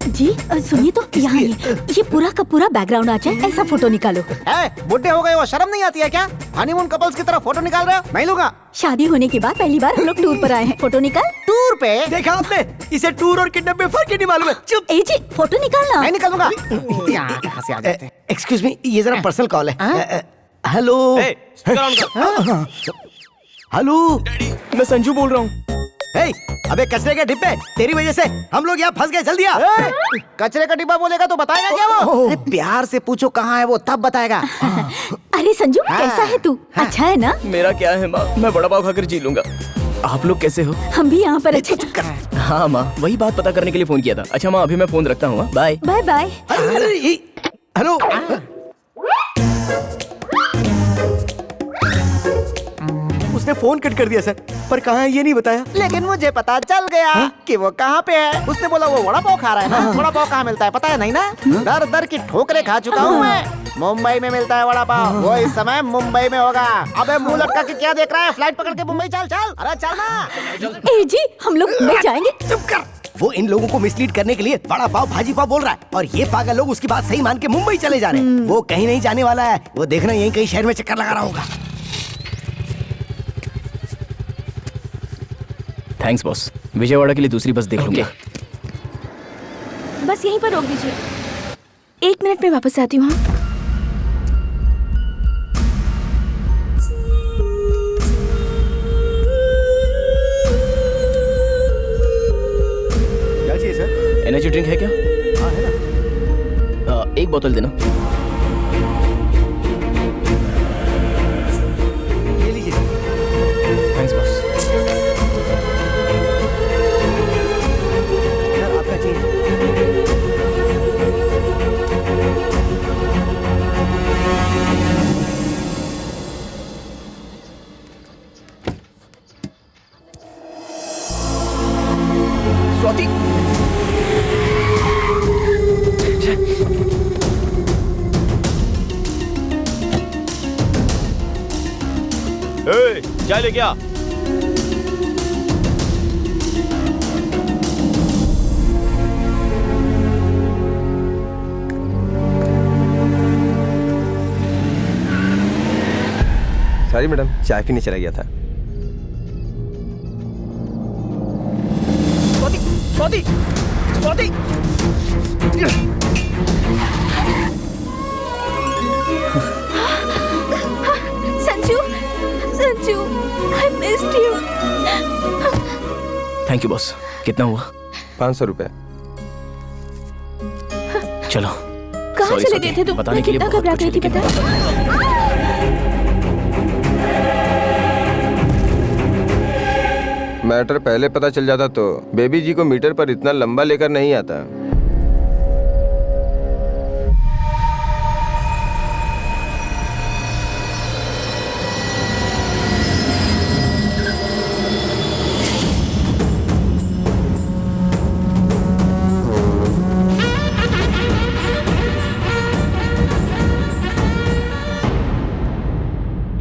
जी सुनिए तो यहाँ ये पूरा का पूरा बैकग्राउंड आ जाए ऐसा फोटो निकालो। बुढ़े हो गए हो, शर्म नहीं आती है क्या? हनीमून कपल्स की तरह फोटो निकाल रहे हो? नहीं लूंगा। शादी होने के बाद पहली बार हम लोग टूर पर आए हैं। फोटो निकाल। टूर पे? देखा आपने? इसे टूर और किडनैप में फर्क ही नहीं मालूम है। चुप। ए जी फोटो निकालना। नहीं निकालूंगा। एक्सक्यूज मी, ये जरा पर्सनल कॉल है। हेलो हेलो, मैं संजू बोल रहा हूँ। अबे कचरे के डिब्बे, तेरी वजह से हम लोग यहाँ फंस गए। जल्दी आ। कचरे का डिब्बा बोलेगा तो बताएगा क्या वो? अरे प्यार से पूछो कहाँ है वो, तब बताएगा। अरे संजू कैसा है तू? अच्छा है ना? मेरा क्या है माँ, मैं बड़ा पाव खाकर जी लूंगा। आप लोग कैसे हो? हम भी यहाँ पर अच्छे। हाँ माँ, वही बात पता करने के लिए फोन किया था। अच्छा माँ, अभी मैं फोन रखता हूँ। Bye bye bye. हेलो, उसने फोन कट कर दिया सर, पर कहाँ है ये नहीं बताया। लेकिन मुझे पता चल गया कि वो कहाँ पे है। उसने बोला वो वड़ा पाव खा रहा है ना। वड़ा पाव कहाँ मिलता है पता है नहीं ना? दर दर की ठोकरें खा चुका हूँ मैं। मुंबई में मिलता है वड़ा पाव। वो इस समय मुंबई में होगा। अबे मुंह लटका के क्या देख रहा है? फ्लाइट पकड़ के मुंबई चल चल। अरे चल ना। ए जी हम लोग मुंबई जाएंगे। चुप कर। वो इन लोगों को मिसलीड करने के लिए वड़ा पाव भाजी पाव बोल रहा है और ये पागल लोग उसकी बात सही मान के मुंबई चले जा रहे हैं। वो कहीं नहीं जाने वाला है। वो देखना यहीं कहीं शहर में चक्कर लगा रहा होगा। थैंक्स बॉस, विजयवाड़ा के लिए दूसरी बस देख लूंगा। बस यहीं पर रोक दीजिए, 1 मिनट में वापस आती हूँ। क्या चाहिए सर? एनर्जी ड्रिंक है क्या? हाँ है ना। 1 बोतल देना। चाय लेके आ। सॉरी मैडम, चाय पीने चला गया था। Swati, Swati, Swati. Sanju, Sanju, I missed you. Thank you boss. कितना हुआ? 500 रुपए। चलो। कहाँ Sorry, चले स्वाति, गए थे तुम? बताने मैं के लिए कितना बहुत घबरा कुछ गई है, थी लेकिन पता? मैटर पहले पता चल जाता तो बेबी जी को मीटर पर इतना लंबा लेकर नहीं आता।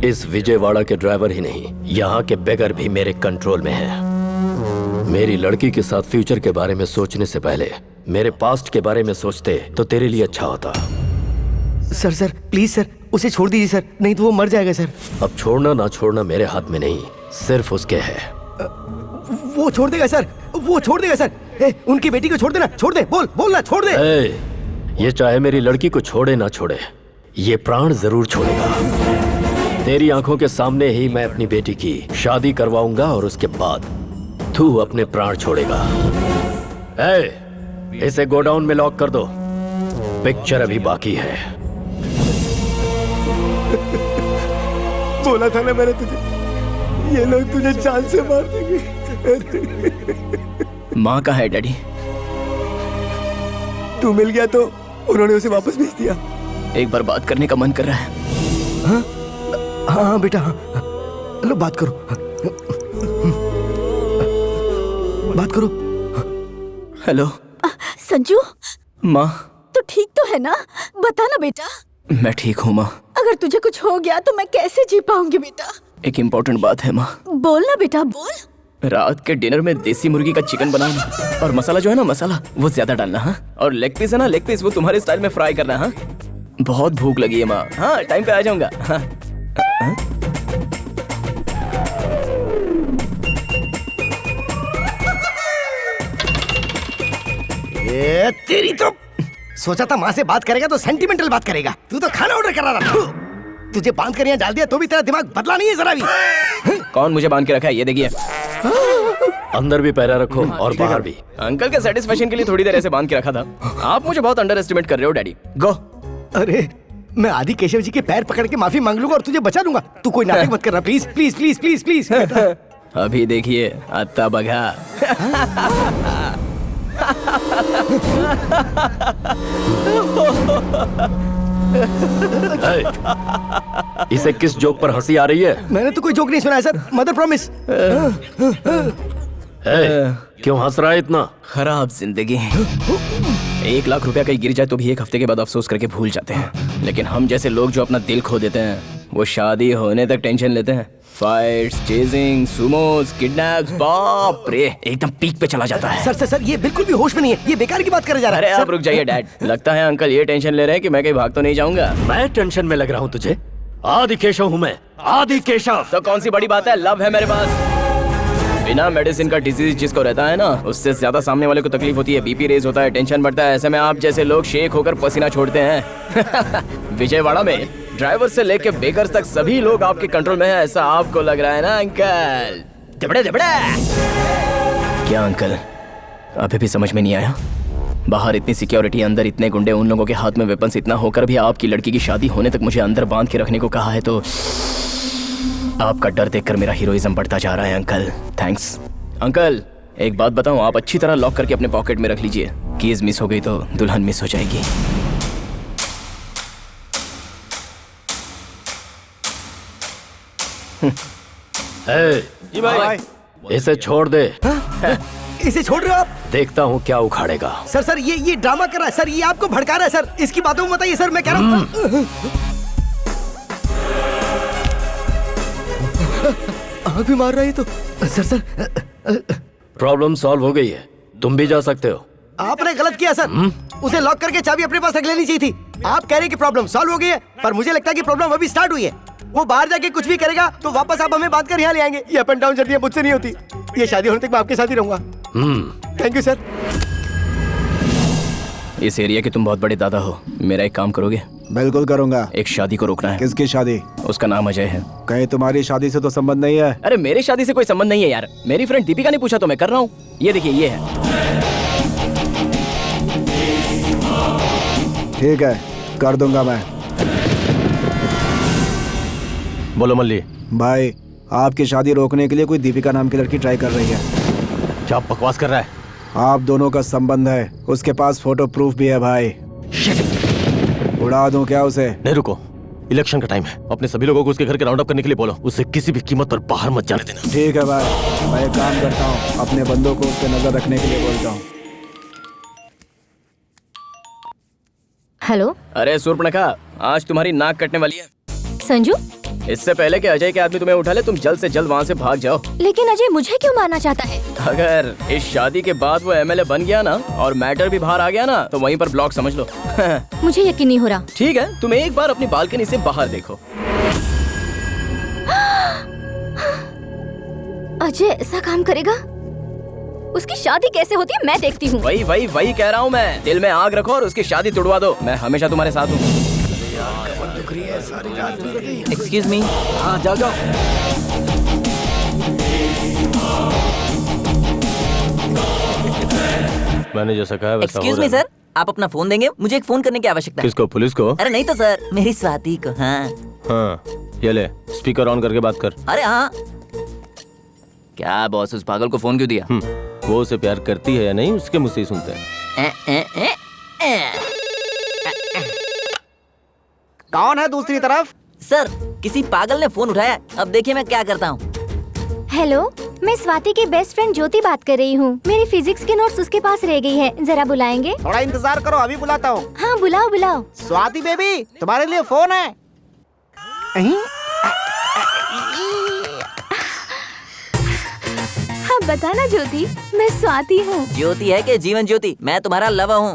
इस विजयवाड़ा के ड्राइवर ही नहीं, यहाँ के बेगर भी मेरे कंट्रोल में है। मेरी लड़की के साथ फ्यूचर के बारे में सोचने से पहले मेरे पास्ट के बारे में सोचते तो तेरे लिए अच्छा होता। सर प्लीज सर, उसे छोड़ दीजिए सर, नहीं तो वो मर जाएगा सर। अब छोड़ना ना छोड़ना मेरे हाथ में नहीं, सिर्फ उसके है। वो छोड़ देगा सर, वो छोड़ देगा सर। उनकी बेटी को छोड़ देना, छोड़ दे, बोल ना, छोड़ दे। ये चाहे मेरी लड़की को छोड़े ना छोड़े, ये प्राण जरूर छोड़ेगा। तेरी आंखों के सामने ही मैं अपनी बेटी की शादी करवाऊंगा और उसके बाद तू अपने प्राण छोड़ेगा। इसे गोडाउन में लॉक कर दो, पिक्चर अभी बाकी है। बोला था ना मैंने तुझे, ये लोग तुझे जान से मार देंगे। माँ कहाँ है डैडी? तू मिल गया तो उन्होंने उसे वापस भेज दिया। एक बार बात करने का मन कर रहा है। हाँ बेटा, हाँ। लो बात करो, बात करो। हेलो संजू, माँ। तो ठीक तो है ना? बता ना बेटा। मैं ठीक हूँ माँ। अगर तुझे कुछ हो गया तो मैं कैसे जी पाऊंगी बेटा? एक इम्पोर्टेंट बात है माँ। बोल ना बेटा, बोल। रात के डिनर में देसी मुर्गी का चिकन बनाना, और मसाला जो है ना, मसाला वो ज्यादा डालना। हाँ, और लेग पीस है ना, लेग पीस वो तुम्हारे स्टाइल में फ्राई करना। हाँ, बहुत भूख लगी है माँ। हाँ, टाइम पे आ जाऊंगा। हाँ। ये तेरी तो सोचा था माँ से बात करेगा तो सेंटिमेंटल बात करेगा, तू तो खाना ऑर्डर कर रहा था। तुझे बांध कर यहाँ डाल दिया तो भी तेरा दिमाग बदला नहीं है जरा भी। कौन मुझे बांध के रखा है? ये देखिए। अंदर भी पैरा रखो और बाहर भी। अंकल के सेटिस्फेक्शन के लिए थोड़ी देर ऐसे बांध के रखा था। आप मुझे बहुत अंडर एस्टिमेट कर रहे हो डैडी। गो। अरे मैं आदि केशव जी के पैर पकड़ के माफी मांग लूंगा और तुझे बचा लूंगा। तू कोई नाटक मत करना please please please please please. अभी देखिए अत्ता बघा। इसे किस जोक पर हंसी आ रही है? मैंने तो कोई जोक नहीं सुना है सर, मदर प्रॉमिस। क्यों हंस रहा है इतना? खराब जिंदगी। 1 लाख रुपया कहीं गिर जाए तो भी एक हफ्ते के बाद अफसोस करके भूल जाते हैं, लेकिन हम जैसे लोग जो अपना दिल खो देते हैं वो शादी होने तक टेंशन लेते हैं। फाइट्स, चेजिंग, सुमोस, किडनैप्स, बाप रे, एकदम पीक पे चला जाता है। सर ये बिल्कुल भी होश में नहीं है, ये बेकार की बात करे जा रहा है। अरे आप रुक जाइए डैड। लगता है अंकल ये टेंशन ले रहे हैं कि मैं कहीं भाग तो नहीं जाऊंगा। मैं टेंशन में लग रहा हूँ तुझे? आदि केशव हूँ मैं, आदि केशव। तो कौन सी बड़ी बात है, लव है मेरे पास। बिना मेडिसिन का डिजीज जिसको रहता है ना, उससे ज्यादा सामने वाले को तकलीफ होती है, बीपी रेज होता है, टेंशन बढ़ता है। ऐसे में आप जैसे लोग शेक होकर पसीना छोड़ते हैं। विजयवाड़ा में ड्राइवर से लेके बेकर्स तक सभी लोग आपके कंट्रोल में है, ऐसा आपको लग रहा है ना अंकल? दिबड़े दिबड़े। क्या अंकल अभी भी समझ में नहीं आया? बाहर इतनी सिक्योरिटी, अंदर इतने गुंडे, उन लोगों के हाथ में वेपन्स इतना होकर भी आपकी लड़की की शादी होने तक मुझे अंदर बांध के रखने को कहा है, तो आपका डर देखकर मेरा हीरोइज्म बढ़ता जा रहा है अंकल। Thanks uncle. एक बात बताऊं, आप अच्छी तरह लॉक करके अपने पॉकेट में रख लीजिए। कीज मिस हो गई तो दुल्हन मिस हो जाएगी। जी भाई, इसे छोड़ दे। इसे छोड़ रहे हो आप? देखता हूँ क्या उखाड़ेगा। सर ये ड्रामा कर रहा है सर, ये आपको भड़का रहा है सर। इसकी बातों में बताइए सर, मैं कह रहा हूँ। आँख भी मार रहा है तो। सर प्रॉब्लम सॉल्व हो गई है, तुम भी जा सकते हो। आपने गलत किया सर। उसे लॉक करके चाबी अपने पास रख लेनी चाहिए थी। आप कह रहे हैं कि प्रॉब्लम सॉल्व हो गई है, पर मुझे लगता है कि प्रॉब्लम अभी स्टार्ट हुई है। वो बाहर जाके कुछ भी करेगा तो वापस आप हमें बात कर यहाँ ले आएंगे। ये अप एंड डाउन जर्नी मुझसे नहीं होती। ये शादी होने तक मैं आपके साथ ही रहूंगा। Thank you sir. इस एरिया के तुम बहुत बड़े दादा हो, मेरा एक काम करोगे? बिल्कुल करूंगा। एक शादी को रोकना है। किसकी शादी? उसका नाम अजय है। कहीं तुम्हारी शादी से तो संबंध नहीं है? अरे मेरी शादी से कोई संबंध नहीं है यार, मेरी फ्रेंड दीपिका ने पूछा तो मैं कर रहा हूँ। ये देखिए, ये है। ठीक है, कर दूंगा मैं। बोलो मल्ली। भाई, आपकी शादी रोकने के लिए कोई दीपिका नाम की लड़की ट्राई कर रही है। क्या बकवास कर रहा है? आप दोनों का संबंध है, उसके पास फोटो प्रूफ भी है भाई। उड़ा दूं क्या उसे? नहीं रुको, इलेक्शन का टाइम है। अपने सभी लोगों को उसके घर के राउंड अप करने के लिए बोलो। उसे किसी भी कीमत पर बाहर मत जाने देना। ठीक है भाई, मैं एक काम करता हूँ, अपने बंदों को उस पर नजर रखने के लिए बोलता हूँ। हेलो। अरे सूर्पणखा, आज तुम्हारी नाक कटने वाली है। संजू, इससे पहले कि अजय के आदमी तुम्हें उठा ले, तुम जल्द से जल्द वहाँ से भाग जाओ। लेकिन अजय मुझे क्यों मारना चाहता है? अगर इस शादी के बाद वो एमएलए बन गया ना और मैटर भी बाहर आ गया ना, तो वहीं पर ब्लॉक समझ लो। मुझे यकीन नहीं हो रहा। ठीक है, तुम एक बार अपनी बालकनी से बाहर देखो। अजय ऐसा काम करेगा? उसकी शादी कैसे होती है मैं देखती हूँ। वही कह रहा हूँ मैं। दिल में आग रखो और उसकी शादी तुड़वा दो। मैं हमेशा तुम्हारे साथ हूँ। Excuse me. हाँ, जाओ जाओ। मैंने जैसा कहा वैसा हो एक्सक्यूज मी सर, आप अपना फोन देंगे? मुझे एक फोन करने की आवश्यकता है। किसको? पुलिस को? अरे नहीं तो सर, मेरी स्वाति को। हाँ हाँ, ये ले, स्पीकर ऑन करके बात कर। अरे हाँ। क्या बॉस, उस पागल को फोन क्यों दिया? वो उसे प्यार करती है या नहीं, उसके मुझसे ही सुनते हैं। कौन है दूसरी तरफ? सर, किसी पागल ने फोन उठाया। अब देखिए मैं क्या करता हूँ। हेलो, मैं स्वाति की बेस्ट फ्रेंड ज्योति बात कर रही हूँ। मेरी फिजिक्स के नोट्स उसके पास रह गई है, जरा बुलाएंगे? थोड़ा इंतजार करो, अभी बुलाता हूँ। हाँ बुलाओ बुलाओ। स्वाति बेबी, तुम्हारे लिए फोन है। हाँ बताना ज्योति, मैं स्वाति हूँ। ज्योति है कि जीवन ज्योति? मैं तुम्हारा लवर हूँ।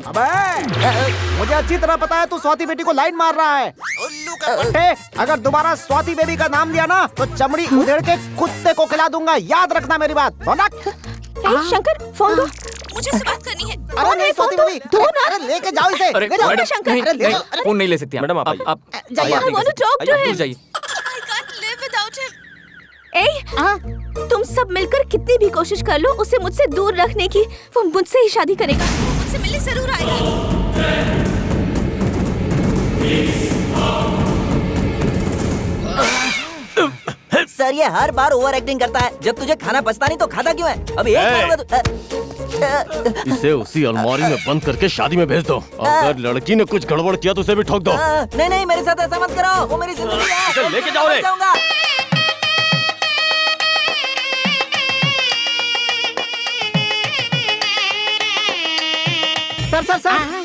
मुझे अच्छी तरह पता है तू स्वाति बेटी को लाइन मार रहा है। उल्लू का पट्टे, अगर दोबारा स्वाति बेबी का नाम लिया ना तो चमड़ी उधेड़ के कुत्ते को खिला दूंगा। याद रखना मेरी बात। शंकर, फोन दो, मुझे से बात करनी है। अरे नहीं स्वाति बेबी, अरे लेके जाओ इसे। अरे ले जाओ। मैडम, शंकर, नहीं, अरे ले नहीं, जाओ। फोन नहीं ले सकती मैडम। आप जाइए, आप I want to talk to him. जाइए। तुम सब मिलकर कितनी भी कोशिश कर लो उसे मुझसे दूर रखने की, वो मुझसे ही शादी करेगा। मुझसे मिलने जरूर आएगा। सर, ये हर बार ओवर एक्टिंग करता है। जब तुझे खाना पचता नहीं तो खाता क्यों है? अब इसे उसी अलमारी में बंद करके शादी में भेज दो। अगर लड़की ने कुछ गड़बड़ किया तो उसे भी ठोक दो। नहीं नहीं, मेरे साथ ऐसा मत करो, वो मेरी जिंदगी है। इसे लेके जाओ रे। सर,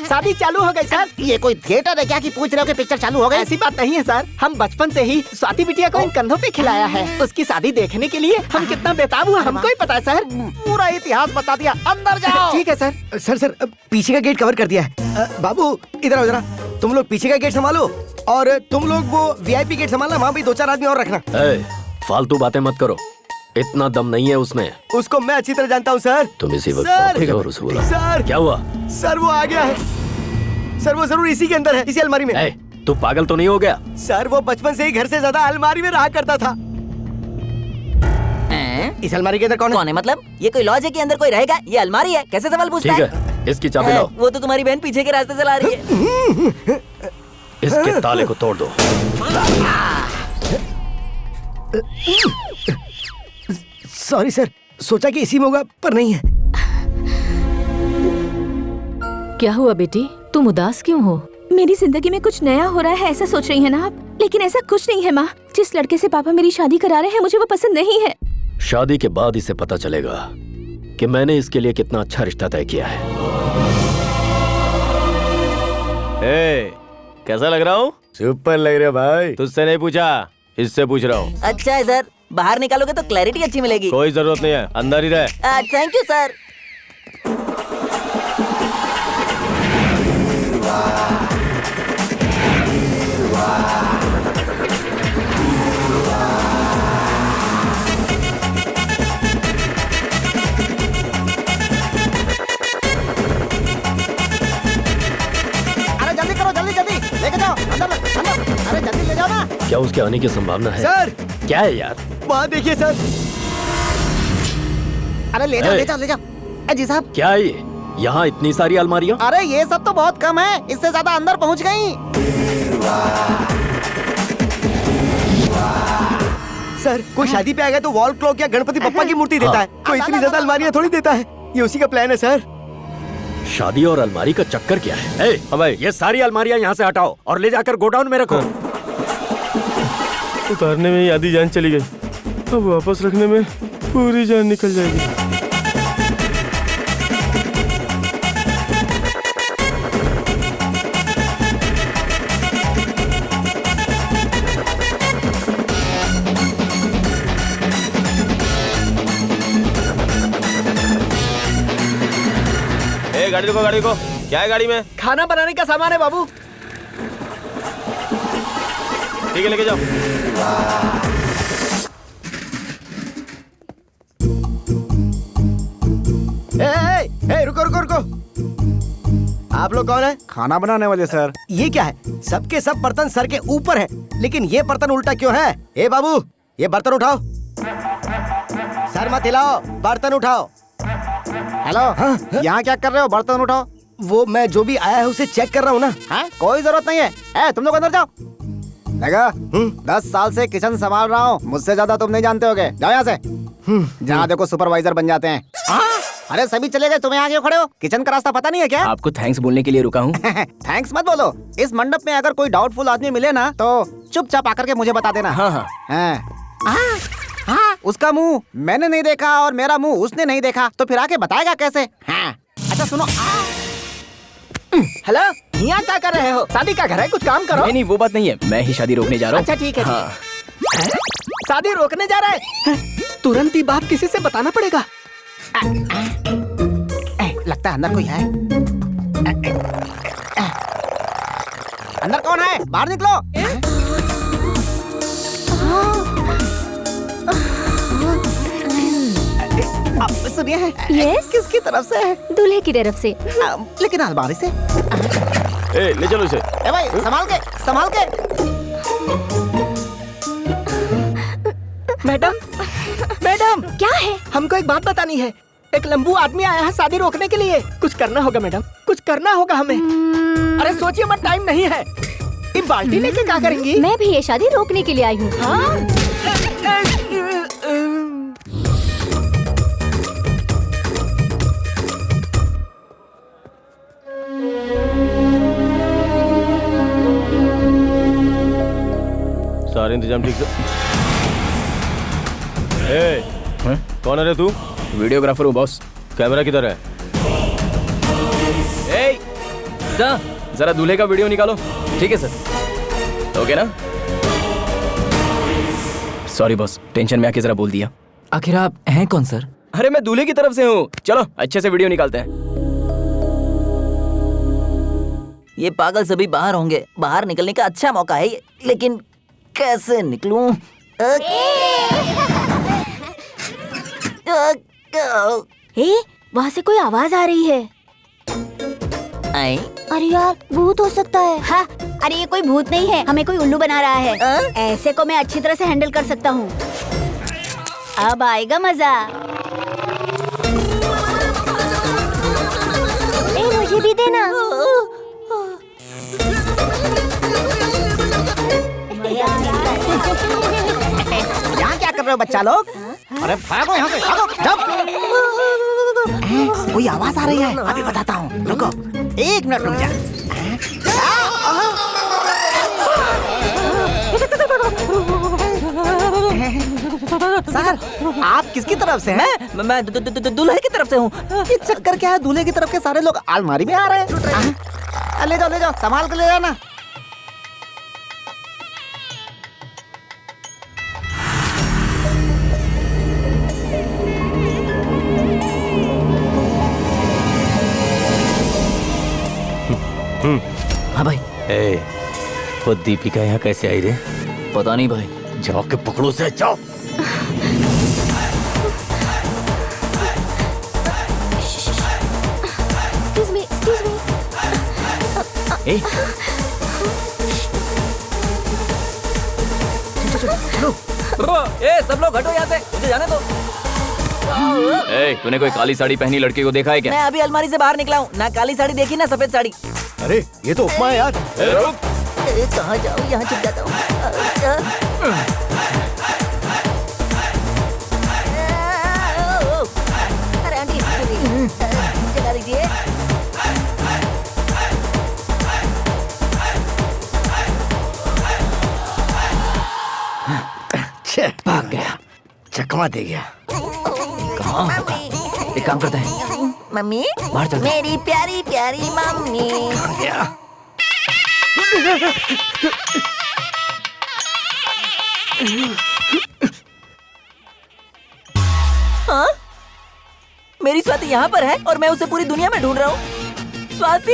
शादी चालू हो गई सर। ये कोई थिएटर है क्या कि पूछ रहे हो कि पिक्चर चालू हो गई? ऐसी बात नहीं है सर, हम बचपन से ही स्वाति बिटिया को इन कंधों पे खिलाया है। उसकी शादी देखने के लिए हम कितना बेताब हुआ हमको ही पता है सर। पूरा इतिहास बता दिया। अंदर जाओ। ठीक है सर। सर पीछे का गेट कवर कर दिया है। बाबू इधर आओ जरा, तुम लोग पीछे का गेट संभालो और तुम लोग वो VIP गेट संभालना। वहाँ भी 2-4 आदमी और रखना। फालतू बातें मत करो, इतना दम नहीं है उसमें। उसको मैं अच्छी तरह जानता हूँ सर। तुम इसी वक्त सर, पहुंचो और उसे बुलाओ। सर क्या हुआ? सर वो आ गया है। सर वो जरूर इसी के अंदर है, इसी अलमारी में। तू पागल तो नहीं हो गया? सर वो बचपन से ही घर से ज्यादा अलमारी में रहा करता था। इस अलमारी के अंदर कौन है? मतलब ये कोई लॉज है कि अंदर कोई रहेगा? ये अलमारी है, कैसे सवाल पूछता है? ठीक है, इसकी चाबी लाओ। वो तो तुम्हारी बहन पीछे के रास्ते से ला रही है। इसके ताले को तोड़ दो। सॉरी सर, सोचा कि इसी में होगा पर नहीं है। क्या हुआ बेटी, तुम उदास क्यों हो? मेरी जिंदगी में कुछ नया हो रहा है ऐसा सोच रही है ना आप, लेकिन ऐसा कुछ नहीं है माँ। जिस लड़के से पापा मेरी शादी करा रहे हैं मुझे वो पसंद नहीं है। शादी के बाद इसे पता चलेगा कि मैंने इसके लिए कितना अच्छा रिश्ता तय किया है। कैसा लग रहा हूँ? सुपर लग रहा भाई। तुझसे नहीं पूछा, इससे पूछ रहा हूँ। अच्छा है सर, बाहर निकालोगे तो क्लैरिटी अच्छी मिलेगी। कोई जरूरत नहीं है, अंदर ही रहे। Thank you sir. अरे जल्दी करो, जल्दी जल्दी लेके जाओ अंदर अंदर। अरे जल्दी ले जाओ ना। क्या उसके आने की संभावना है? सर क्या है यार? वहाँ देखिए सर। अरे ले जाओ ले जाओ ले जाओ। जी साहब। क्या है ये? यहाँ इतनी सारी अलमारियाँ? अरे ये सब तो बहुत कम है, इससे ज्यादा अंदर पहुँच गई। सर कोई शादी पे आ गया तो वॉल क्लॉक या गणपति बप्पा की मूर्ति देता है, कोई इतनी ज्यादा अलमारियाँ थोड़ी देता है। ये उसी का प्लान है सर। शादी और अलमारी का चक्कर क्या है? हाँ भाई, ये सारी अलमारियाँ यहाँ से हटाओ और ले जाकर गोडाउन में रखो। उतारने में ही आधी जान चली गई, अब वापस रखने में पूरी जान निकल जाएगी। गाड़ी रुको, गाड़ी रुको। क्या है गाड़ी में? खाना बनाने का सामान है बाबू। ठीक है लेके जाओ। रुको रुको रुको। आप लोग कौन है? खाना बनाने वाले सर। ये क्या है? सबके सब बर्तन सर के ऊपर है, लेकिन ये बर्तन उल्टा क्यों है? ए बाबू, ये बर्तन उठाओ। सर मत हिलाओ, बर्तन उठाओ। हेलो, यहाँ क्या कर रहे हो? बर्तन उठाओ। वो मैं जो भी आया है उसे चेक कर रहा हूँ ना। हाँ? कोई जरूरत नहीं है। तुम लोग अंदर जाओ। देखा, 10 साल से किचन संभाल रहा हूँ, मुझसे ज्यादा तुम नहीं जानते होगे। जाओ यहाँ से। जहाँ देखो सुपरवाइजर बन जाते हैं। अरे सभी चले गए, तुम्हें आगे खड़े हो। किचन का रास्ता पता नहीं है क्या? आपको थैंक्स बोलने के लिए रुका हूँ। थैंक्स मत बोलो। इस मंडप में अगर कोई डाउटफुल आदमी मिले ना तो चुपचाप आकर के मुझे बता देना। हाँ हाँ। हाँ, उसका मुंह मैंने नहीं देखा और मेरा मुंह उसने नहीं देखा, तो फिर आके बताएगा कैसे? हाँ। अच्छा सुनो। हेलो, यहाँ क्या कर रहे हो? शादी का घर है, कुछ काम करो। नहीं वो बात नहीं है, मैं ही शादी रोकने जा रहा हूँ। अच्छा ठीक है। हाँ। शादी रोकने जा रहा है? तुरंत ही बात किसी से बताना पड़ेगा। लगता है अंदर कोई है। अंदर कौन है? बाहर निकलो। अब सुनिए। यस? किसकी तरफ से है? दूल्हे की तरफ से। लेकिन अलमारी से। ले चलो इसे। भाई संभाल के, संभाल के। मैडम, मैडम क्या है? हमको एक बात बतानी है। एक लंबू आदमी आया है शादी रोकने के लिए। कुछ करना होगा मैडम, कुछ करना होगा हमें। अरे सोचिए मत, टाइम नहीं है। ये बाल्टी लेके क्या करेंगी? मैं भी ये शादी रोकने के लिए आई हूँ। सारे इंतजाम ठीक से। कौन है रे तू? वीडियोग्राफर हूँ बॉस। कैमरा किधर है? सर जरा दूल्हे का वीडियो निकालो। ठीक है सर। ओके ना? सॉरी बॉस, टेंशन में आके जरा बोल दिया। आखिर आप हैं कौन सर? अरे मैं दूल्हे की तरफ से हूँ। चलो अच्छे से वीडियो निकालते हैं। ये पागल सभी बाहर होंगे। बाहर निकलने का अच्छा मौका है ये, लेकिन कैसे निकलूं? वहाँ से कोई आवाज आ रही है। अरे यार, भूत हो सकता है। हाँ, अरे ये कोई भूत नहीं है, हमें कोई उल्लू बना रहा है। ऐसे को मैं अच्छी तरह से हैंडल कर सकता हूँ। अब आएगा मजा। मुझे भी देना। यहाँ क्या कर रहे हो बच्चा लोग? अरे भागो यहाँ से, भागो। कोई आवाज आ रही है, अभी बताता हूँ। रुको, 1 मिनट रुक जा। सर, आप किसकी तरफ से हैं? मैं दूल्हे की तरफ से हूँ। ये चक्कर क्या है? दूल्हे की तरफ के सारे लोग अलमारी में आ रहे हैं। ले जाओ, संभाल के ले जाना। हाँ भाई। ए, वो दीपिका यहाँ कैसे आई रे? पता नहीं भाई। जाओ के पकड़ो से, जाओ। Excuse me. ए, ए सब लोग हटो यहाँ से, मुझे जाने दो। ए, तूने कोई काली साड़ी पहनी लड़की को देखा है क्या? मैं अभी अलमारी से बाहर निकला हूँ, ना काली साड़ी देखी ना सफेद साड़ी। अरे ये तो उपमा है यार। कहाँ जाऊँ, यहाँ चुप जाता हूँ। अरे आंटी जगा दीजिए। भाग गया, चकमा दे गया। कहाँ होगा? एक काम करते हैं, मम्मी, बाहर चलते हैं। मेरी प्यारी प्यारी मम्मी। हाँ? मेरी स्वाति यहाँ पर है और मैं उसे पूरी दुनिया में ढूंढ रहा हूँ। स्वाति,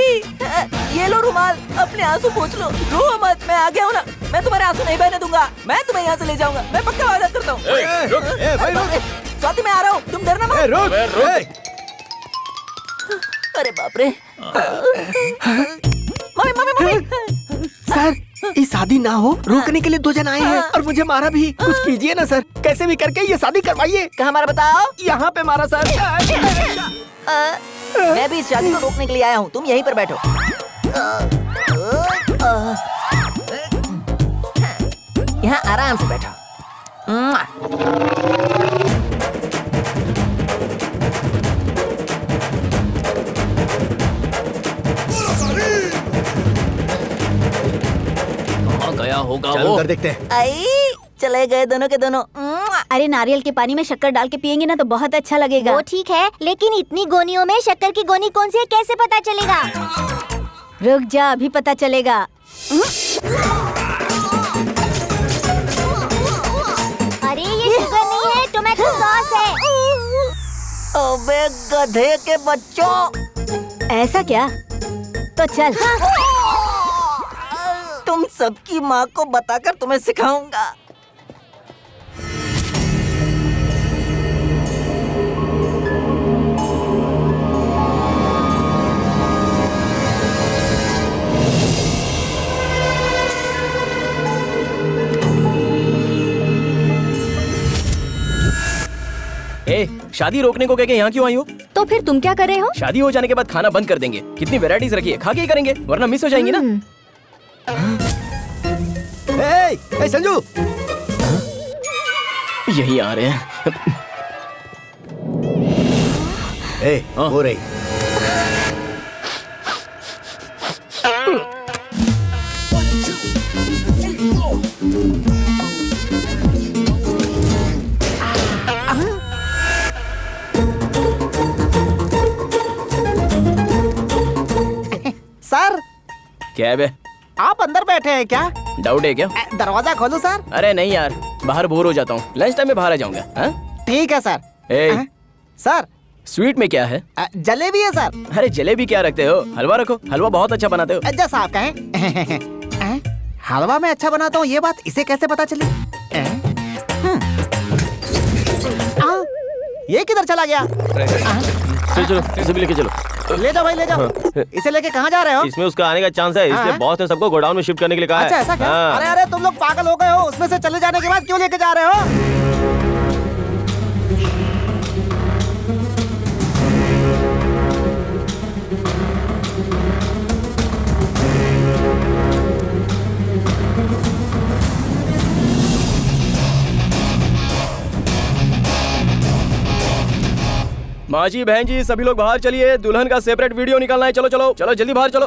ये लो रुमाल, अपने आंसू पोंछ लो। रो मत, मैं आ गया हूँ ना। मैं तुम्हारे आंसू नहीं बहने दूंगा। मैं तुम्हें यहाँ से ले जाऊंगा। मैं पक्का वादा करता हूँ। स्वाति, मैं आ रहा हूँ, तुम डरना मत। अरे बाप रे। Mummy mummy mummy. सर, ये शादी ना हो, रोकने के लिए 2 जन आए हैं और मुझे मारा भी। कुछ कीजिए ना सर, कैसे भी करके ये शादी करवाइए। कहाँ मारा बताओ? यहाँ पे मारा सर। मैं भी इस शादी को रोकने के लिए आया हूँ, तुम यहीं पर बैठो। यहाँ आराम से बैठो। कहाँ गया होगा चलो वो? कर देखते हैं। आई, चले गए दोनों के दोनों। अरे नारियल के पानी में शक्कर डाल के पियेंगे ना तो बहुत अच्छा लगेगा। वो ठीक है, लेकिन इतनी गोनियों में शक्कर की गोनी कौन सी है कैसे पता चलेगा? रुक जा, अभी पता चलेगा। अरे ये शुगर नहीं है, टोमेटो सॉस है। अबे गधे के बच्चों। ऐसा क्या? तो चल। तुम सबकी माँ को बताकर तुम्हें सिखाऊंगा। ए, शादी रोकने को कह के यहाँ क्यों आई हो? तो फिर तुम क्या कर रहे हो? शादी हो जाने के बाद खाना बंद कर देंगे। कितनी वैरायटीज रखी है, खा के ही करेंगे, वरना मिस हो जाएंगी ना। ए संजू, यही आ रहे हैं। ए, हो रही। सर, क्या है बे? आप अंदर बैठे हैं क्या? डाउट है क्या? दरवाजा खोलूं सर? अरे नहीं यार, बाहर बोर हो जाता हूँ। लंच टाइम में बाहर आ जाऊंगा। हाँ? ठीक है सर। ए, सर, स्वीट में क्या है? जलेबी है सर। अरे जलेबी क्या रखते हो? हलवा रखो, हलवा बहुत अच्छा बनाते हो। जैसा आप कहें। हलवा में अच्छा बनाता हूँ, ये बात इसे कैसे पता चली? ये किधर चला गया? चलो चलो, इसे भी लेके चलो। ले जाओ भाई, ले जाओ। इसे लेके कहाँ जा रहे हो? इसमें उसका आने का चांस है, इसलिए बॉस ने सबको गोडाउन में शिफ्ट करने के लिए कहा है। अच्छा ऐसा क्या? हाँ। अरे अरे, तुम लोग पागल हो गए हो? उसमें से चले जाने के बाद क्यों लेके जा रहे हो? माँ जी, बहन जी, सभी लोग बाहर चलिए। दुल्हन का सेपरेट वीडियो निकालना है। चलो चलो चलो, जल्दी बाहर चलो।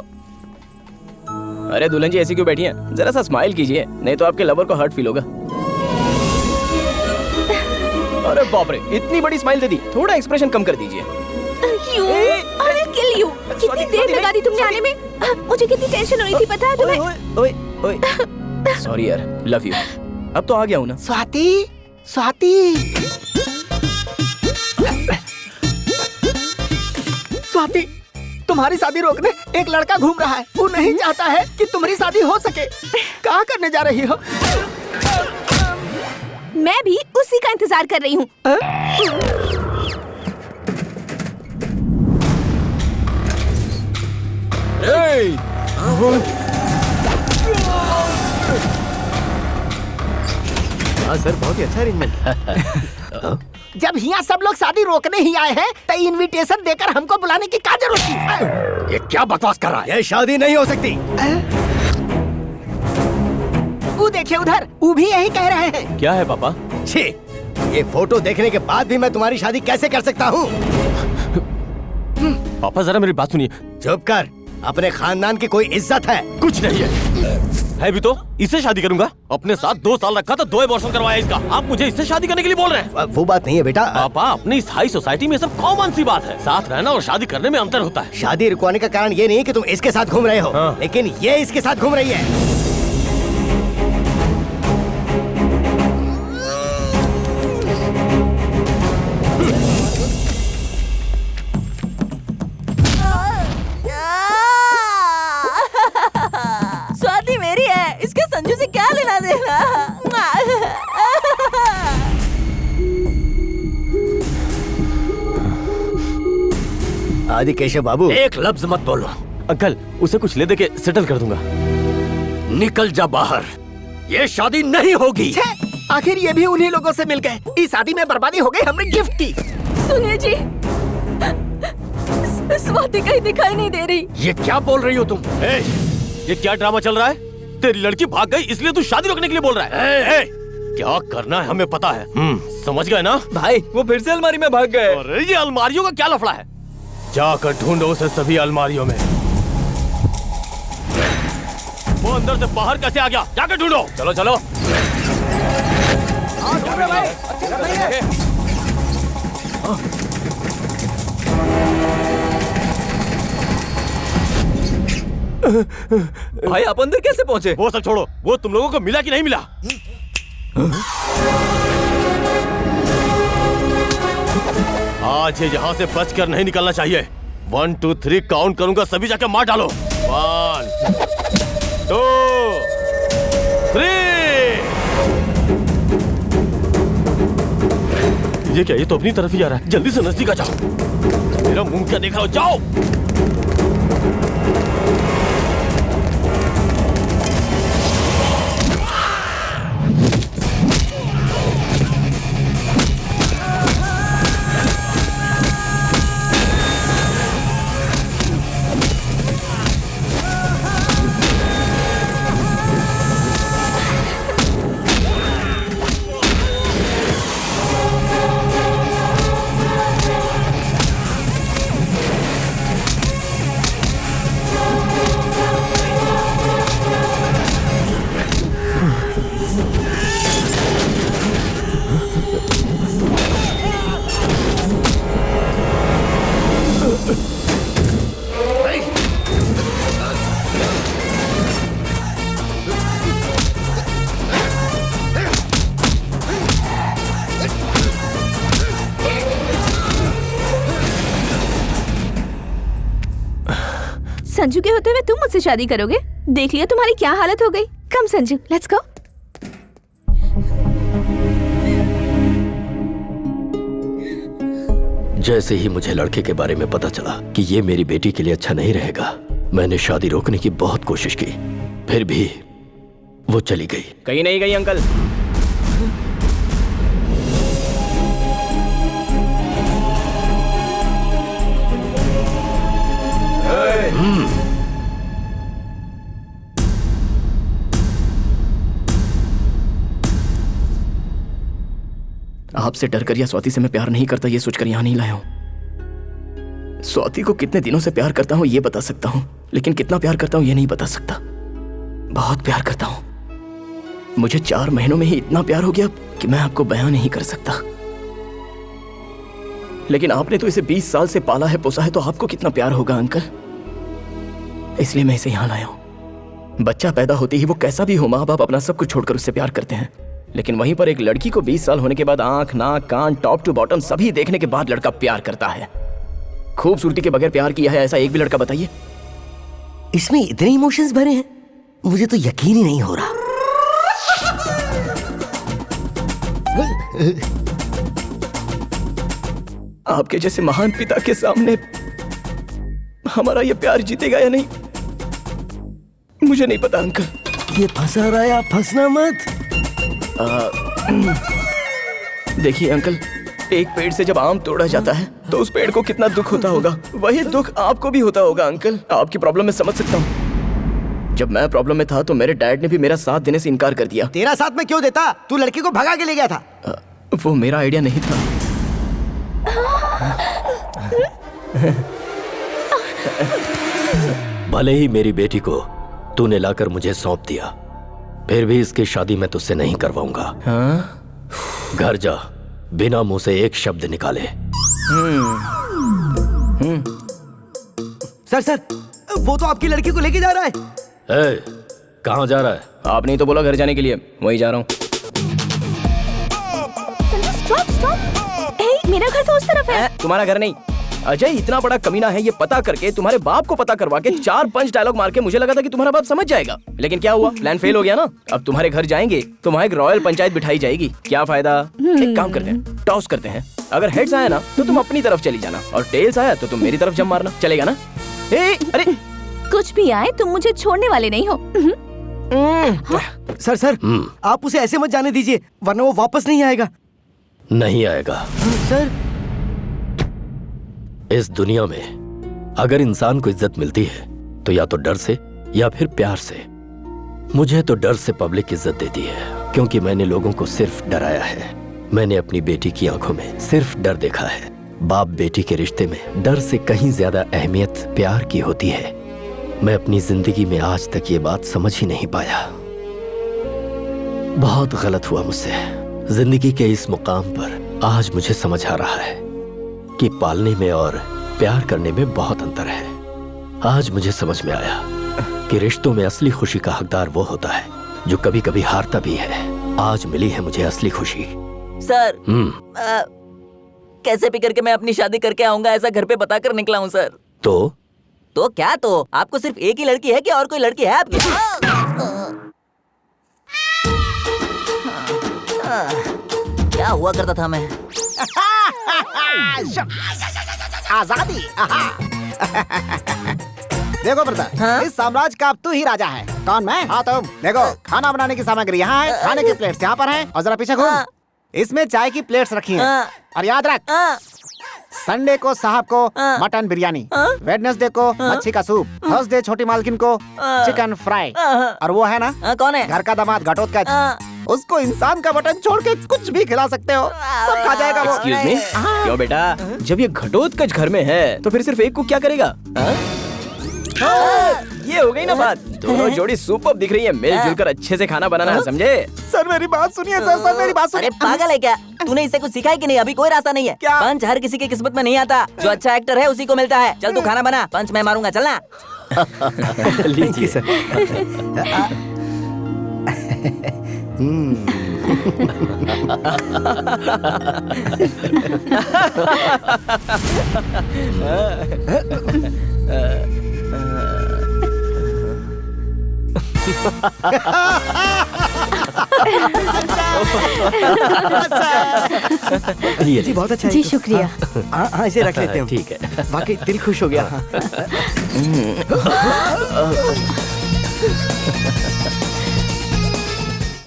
अरे दुल्हन जी ऐसी क्यों बैठी हैं? जरा सा स्माइल कीजिए, नहीं तो आपके लवर को हर्ट फील होगा। अरे बाप रे, इतनी बड़ी स्माइल दे दी, थोड़ा एक्सप्रेशन कम कर दीजिए। I will kill you। कितनी देर लगा दी तुमने आने में? मुझे कितनी टेंशन हो रही थी, पता है तुम्हें? ओए ओए, सॉरी यार, लव यू। अब तो आ गया हूँ ना। स्वाति, स्वाति, स्वाति, तुम्हारी शादी रोकने एक लड़का घूम रहा है। वो नहीं चाहता है कि तुम्हारी शादी हो सके। क्या करने जा रही हो? मैं भी उसी का इंतजार कर रही हूँ। हाँ सर, बहुत ही अच्छा अरेंजमेंट। जब यहाँ सब लोग शादी रोकने ही आए हैं, तो इनविटेशन देकर हमको बुलाने की क्या जरूरत थी? ये क्या बकवास कर रहा है? ये शादी नहीं हो सकती। वो देखिए उधर, वो भी यही कह रहे हैं। क्या है पापा? छी, ये फोटो देखने के बाद भी मैं तुम्हारी शादी कैसे कर सकता हूँ? पापा जरा मेरी बात सुनिए। चुप कर, अपने खानदान की कोई इज्जत है? कुछ नहीं है भी तो इससे शादी करूंगा। अपने साथ 2 साल रखा तो 2 अबॉर्शन करवाया इसका। आप मुझे इससे शादी करने के लिए बोल रहे हैं? वो बात नहीं है बेटा। पापा, अपनी इस हाई सोसाइटी में सब कॉमन सी बात है। साथ रहना और शादी करने में अंतर होता है। शादी रुकवाने का कारण ये नहीं है कि तुम इसके साथ घूम रहे हो। हाँ। लेकिन ये इसके साथ घूम रही है। स्वाति मेरी है, इसके संजू से क्या लेना देना। आदि केशव बाबू, एक लफ्ज मत बोलो। अंकल, उसे कुछ ले दे के सेटल कर दूंगा। निकल जा बाहर, ये शादी नहीं होगी। आखिर ये भी उन्हीं लोगों से मिल गए। इस शादी में बर्बादी हो गई, हमने गिफ्ट की। सुनिए जी, स्वाति कहीं दिखाई नहीं दे रही। ये क्या बोल रही हो तुम? ये क्या ड्रामा चल रहा है? तेरी लड़की भाग गई इसलिए तू शादी रोकने के लिए बोल रहा है? क्या करना है हमें पता है। समझ गए ना? भाई वो फिर से अलमारी में भाग गए। अरे ये अलमारियों का क्या लफड़ा है? जाकर ढूंढो उसे सभी अलमारियों में। वो अंदर से बाहर कैसे आ गया? जाकर ढूंढो। चलो चलो। भाई आप अंदर कैसे पहुंचे? वो सब छोड़ो, वो तुम लोगों को मिला कि नहीं मिला? आज ये यहाँ से बचकर नहीं निकलना चाहिए। 1 2 3 काउंट करूंगा, सभी जाके मार डालो। 1 2 3। ये क्या? ये तो अपनी तरफ ही जा रहा है। जल्दी से नजदीक आ जाओ। मेरा मुंह क्या देख रहा हो? जाओ। संजू के होते हुए तुम मुझसे शादी करोगे? देख लिया तुम्हारी क्या हालत हो गई। कम संजू, लेट्स गो। जैसे ही मुझे लड़के के बारे में पता चला कि ये मेरी बेटी के लिए अच्छा नहीं रहेगा, मैंने शादी रोकने की बहुत कोशिश की। फिर भी वो चली गई। कहीं नहीं गई अंकल। आपसे डर कर या स्वाति से मैं प्यार नहीं करता ये सोचकर यहाँ नहीं लाया हूँ। स्वाति को कितने दिनों से प्यार करता हूँ ये बता सकता हूँ, लेकिन कितना प्यार करता हूँ ये नहीं बता सकता। बहुत प्यार करता हूँ। मुझे 4 महीनों में ही इतना प्यार हो गया कि मैं आपको बयां नहीं कर सकता। लेकिन आपने तो इसे 20 साल से पाला है, पोसा है, तो आपको कितना प्यार होगा अंकल। इसलिए मैं इसे यहाँ लाया हूँ। बच्चा पैदा होते ही वो कैसा भी हो, माँ बाप अपना सब कुछ छोड़कर उससे प्यार करते हैं। लेकिन वहीं पर एक लड़की को 20 साल होने के बाद आंख, नाक, कान, टॉप टू बॉटम सभी देखने के बाद लड़का प्यार करता है। खूबसूरती के बगैर प्यार किया है ऐसा एक भी लड़का बताइए। इसमें इतने इमोशंस भरे हैं, मुझे तो यकीन ही नहीं हो रहा। आपके जैसे महान पिता के सामने हमारा ये प्यार जीतेगा या नहीं मुझे नहीं पता अंकल। ये फंसा रहा है, आप फंसना मत। देखिए अंकल, एक पेड़ से जब आम तोड़ा जाता है तो उस पेड़ को कितना दुख होता होगा, वही दुख आपको भी होता होगा अंकल। आपकी प्रॉब्लम मैं समझ सकता हूँ। जब मैं प्रॉब्लम में था तो मेरे डैड ने भी मेरा साथ देने से इनकार कर दिया। तेरा साथ में क्यों देता? तू लड़की को भगा के ले गया था। वो मेरा आइडिया नहीं था। भले ही मेरी बेटी को तूने लाकर मुझे सौंप दिया, फिर भी इसकी शादी मैं तुझसे नहीं करवाऊंगा। घर जा, बिना मुंह से एक शब्द निकाले। सर, वो तो आपकी लड़की को लेके जा रहा है। कहाँ जा रहा है? आपने तो बोला घर जाने के लिए, वहीं जा रहा हूँ। मेरा घर तो उस तरफ है। तुम्हारा घर नहीं। अजय इतना बड़ा कमीना है, ये पता करके तुम्हारे बाप को पता करवा के 4-5 डायलॉग मार के मुझे लगा था कि तुम्हारा बाप समझ जाएगा, लेकिन क्या हुआ, प्लान फेल हो गया ना। अब तुम्हारे घर जाएंगे तो वहाँ एक रॉयल पंचायत बिठाई जाएगी। क्या फायदा? एक काम करते हैं, टॉस करते हैं। अगर हेड्स आया ना तो तुम अपनी तरफ चली जाना, और टेल्स आया तो तुम मेरी तरफ जम मारना। चलेगा ना? अरे कुछ भी आए तुम मुझे छोड़ने वाले नहीं हो। सर, आप उसे ऐसे मत जाने दीजिए, वरना वो वापस नहीं आएगा। नहीं आएगा। सर, इस दुनिया में अगर इंसान को इज्जत मिलती है तो या तो डर से या फिर प्यार से। मुझे तो डर से पब्लिक इज्जत देती है, क्योंकि मैंने लोगों को सिर्फ डराया है। मैंने अपनी बेटी की आंखों में सिर्फ डर देखा है। बाप बेटी के रिश्ते में डर से कहीं ज्यादा अहमियत प्यार की होती है। मैं अपनी जिंदगी में आज तक ये बात समझ ही नहीं पाया। बहुत गलत हुआ मुझसे। जिंदगी के इस मुकाम पर आज मुझे समझ आ रहा है कि पालने में और प्यार करने में बहुत अंतर है। आज मुझे समझ में आया कि रिश्तों में असली खुशी का हकदार वो होता है जो कभी कभी हारता भी है। आज मिली है मुझे असली खुशी। सर, कैसे भी करके मैं अपनी शादी करके आऊंगा ऐसा घर पे बता कर निकला हूँ सर। तो क्या तो? आपको सिर्फ एक ही लड़की है कि और कोई लड़की है आपकी? क्या हुआ करता था मैं? आजादी। देखो ब्रदर, इस साम्राज्य का अब तू ही राजा है। कौन? मैं? हाँ तुम। देखो, खाना बनाने की सामग्री यहाँ है, खाने की प्लेट्स यहाँ पर हैं, और जरा पीछे घूम। इसमें चाय की प्लेट्स रखी हैं। और याद रख, संडे को साहब को मटन बिरयानी, वेडनेसडे को मच्छी का सूप, थर्सडे छोटी मालकिन को चिकन फ्राई, और वो है ना, कौन है? घर का दामाद घटोत्कच, उसको इंसान का मटन छोड़ के कुछ भी खिला सकते हो, सब खा जाएगा वो। एक्सक्यूज मी, क्यों बेटा? जब ये घटोत्कच घर में है तो फिर सिर्फ एक को क्या करेगा? ये हो गई ना बात। दोनों जोड़ी सुपर दिख रही है, मिलजुल कर अच्छे से खाना बनाना है, समझे? सर मेरी बात सुनिए सर, मेरी बात सुनिए। अरे पागल है क्या? तूने इससे कुछ सीखा है कि नहीं? अभी कोई रास्ता नहीं है। क्या? पंच हर किसी की किस्मत में नहीं आता। जो अच्छा एक्टर है उसी को मिलता है। चल तू खाना बना, पंच मैं मारूंगा, चलना। लीजिए सर। जी बहुत अच्छा है। जी शुक्रिया। हाँ, इसे रख लेते हैं। ठीक है। वाकई दिल खुश हो गया।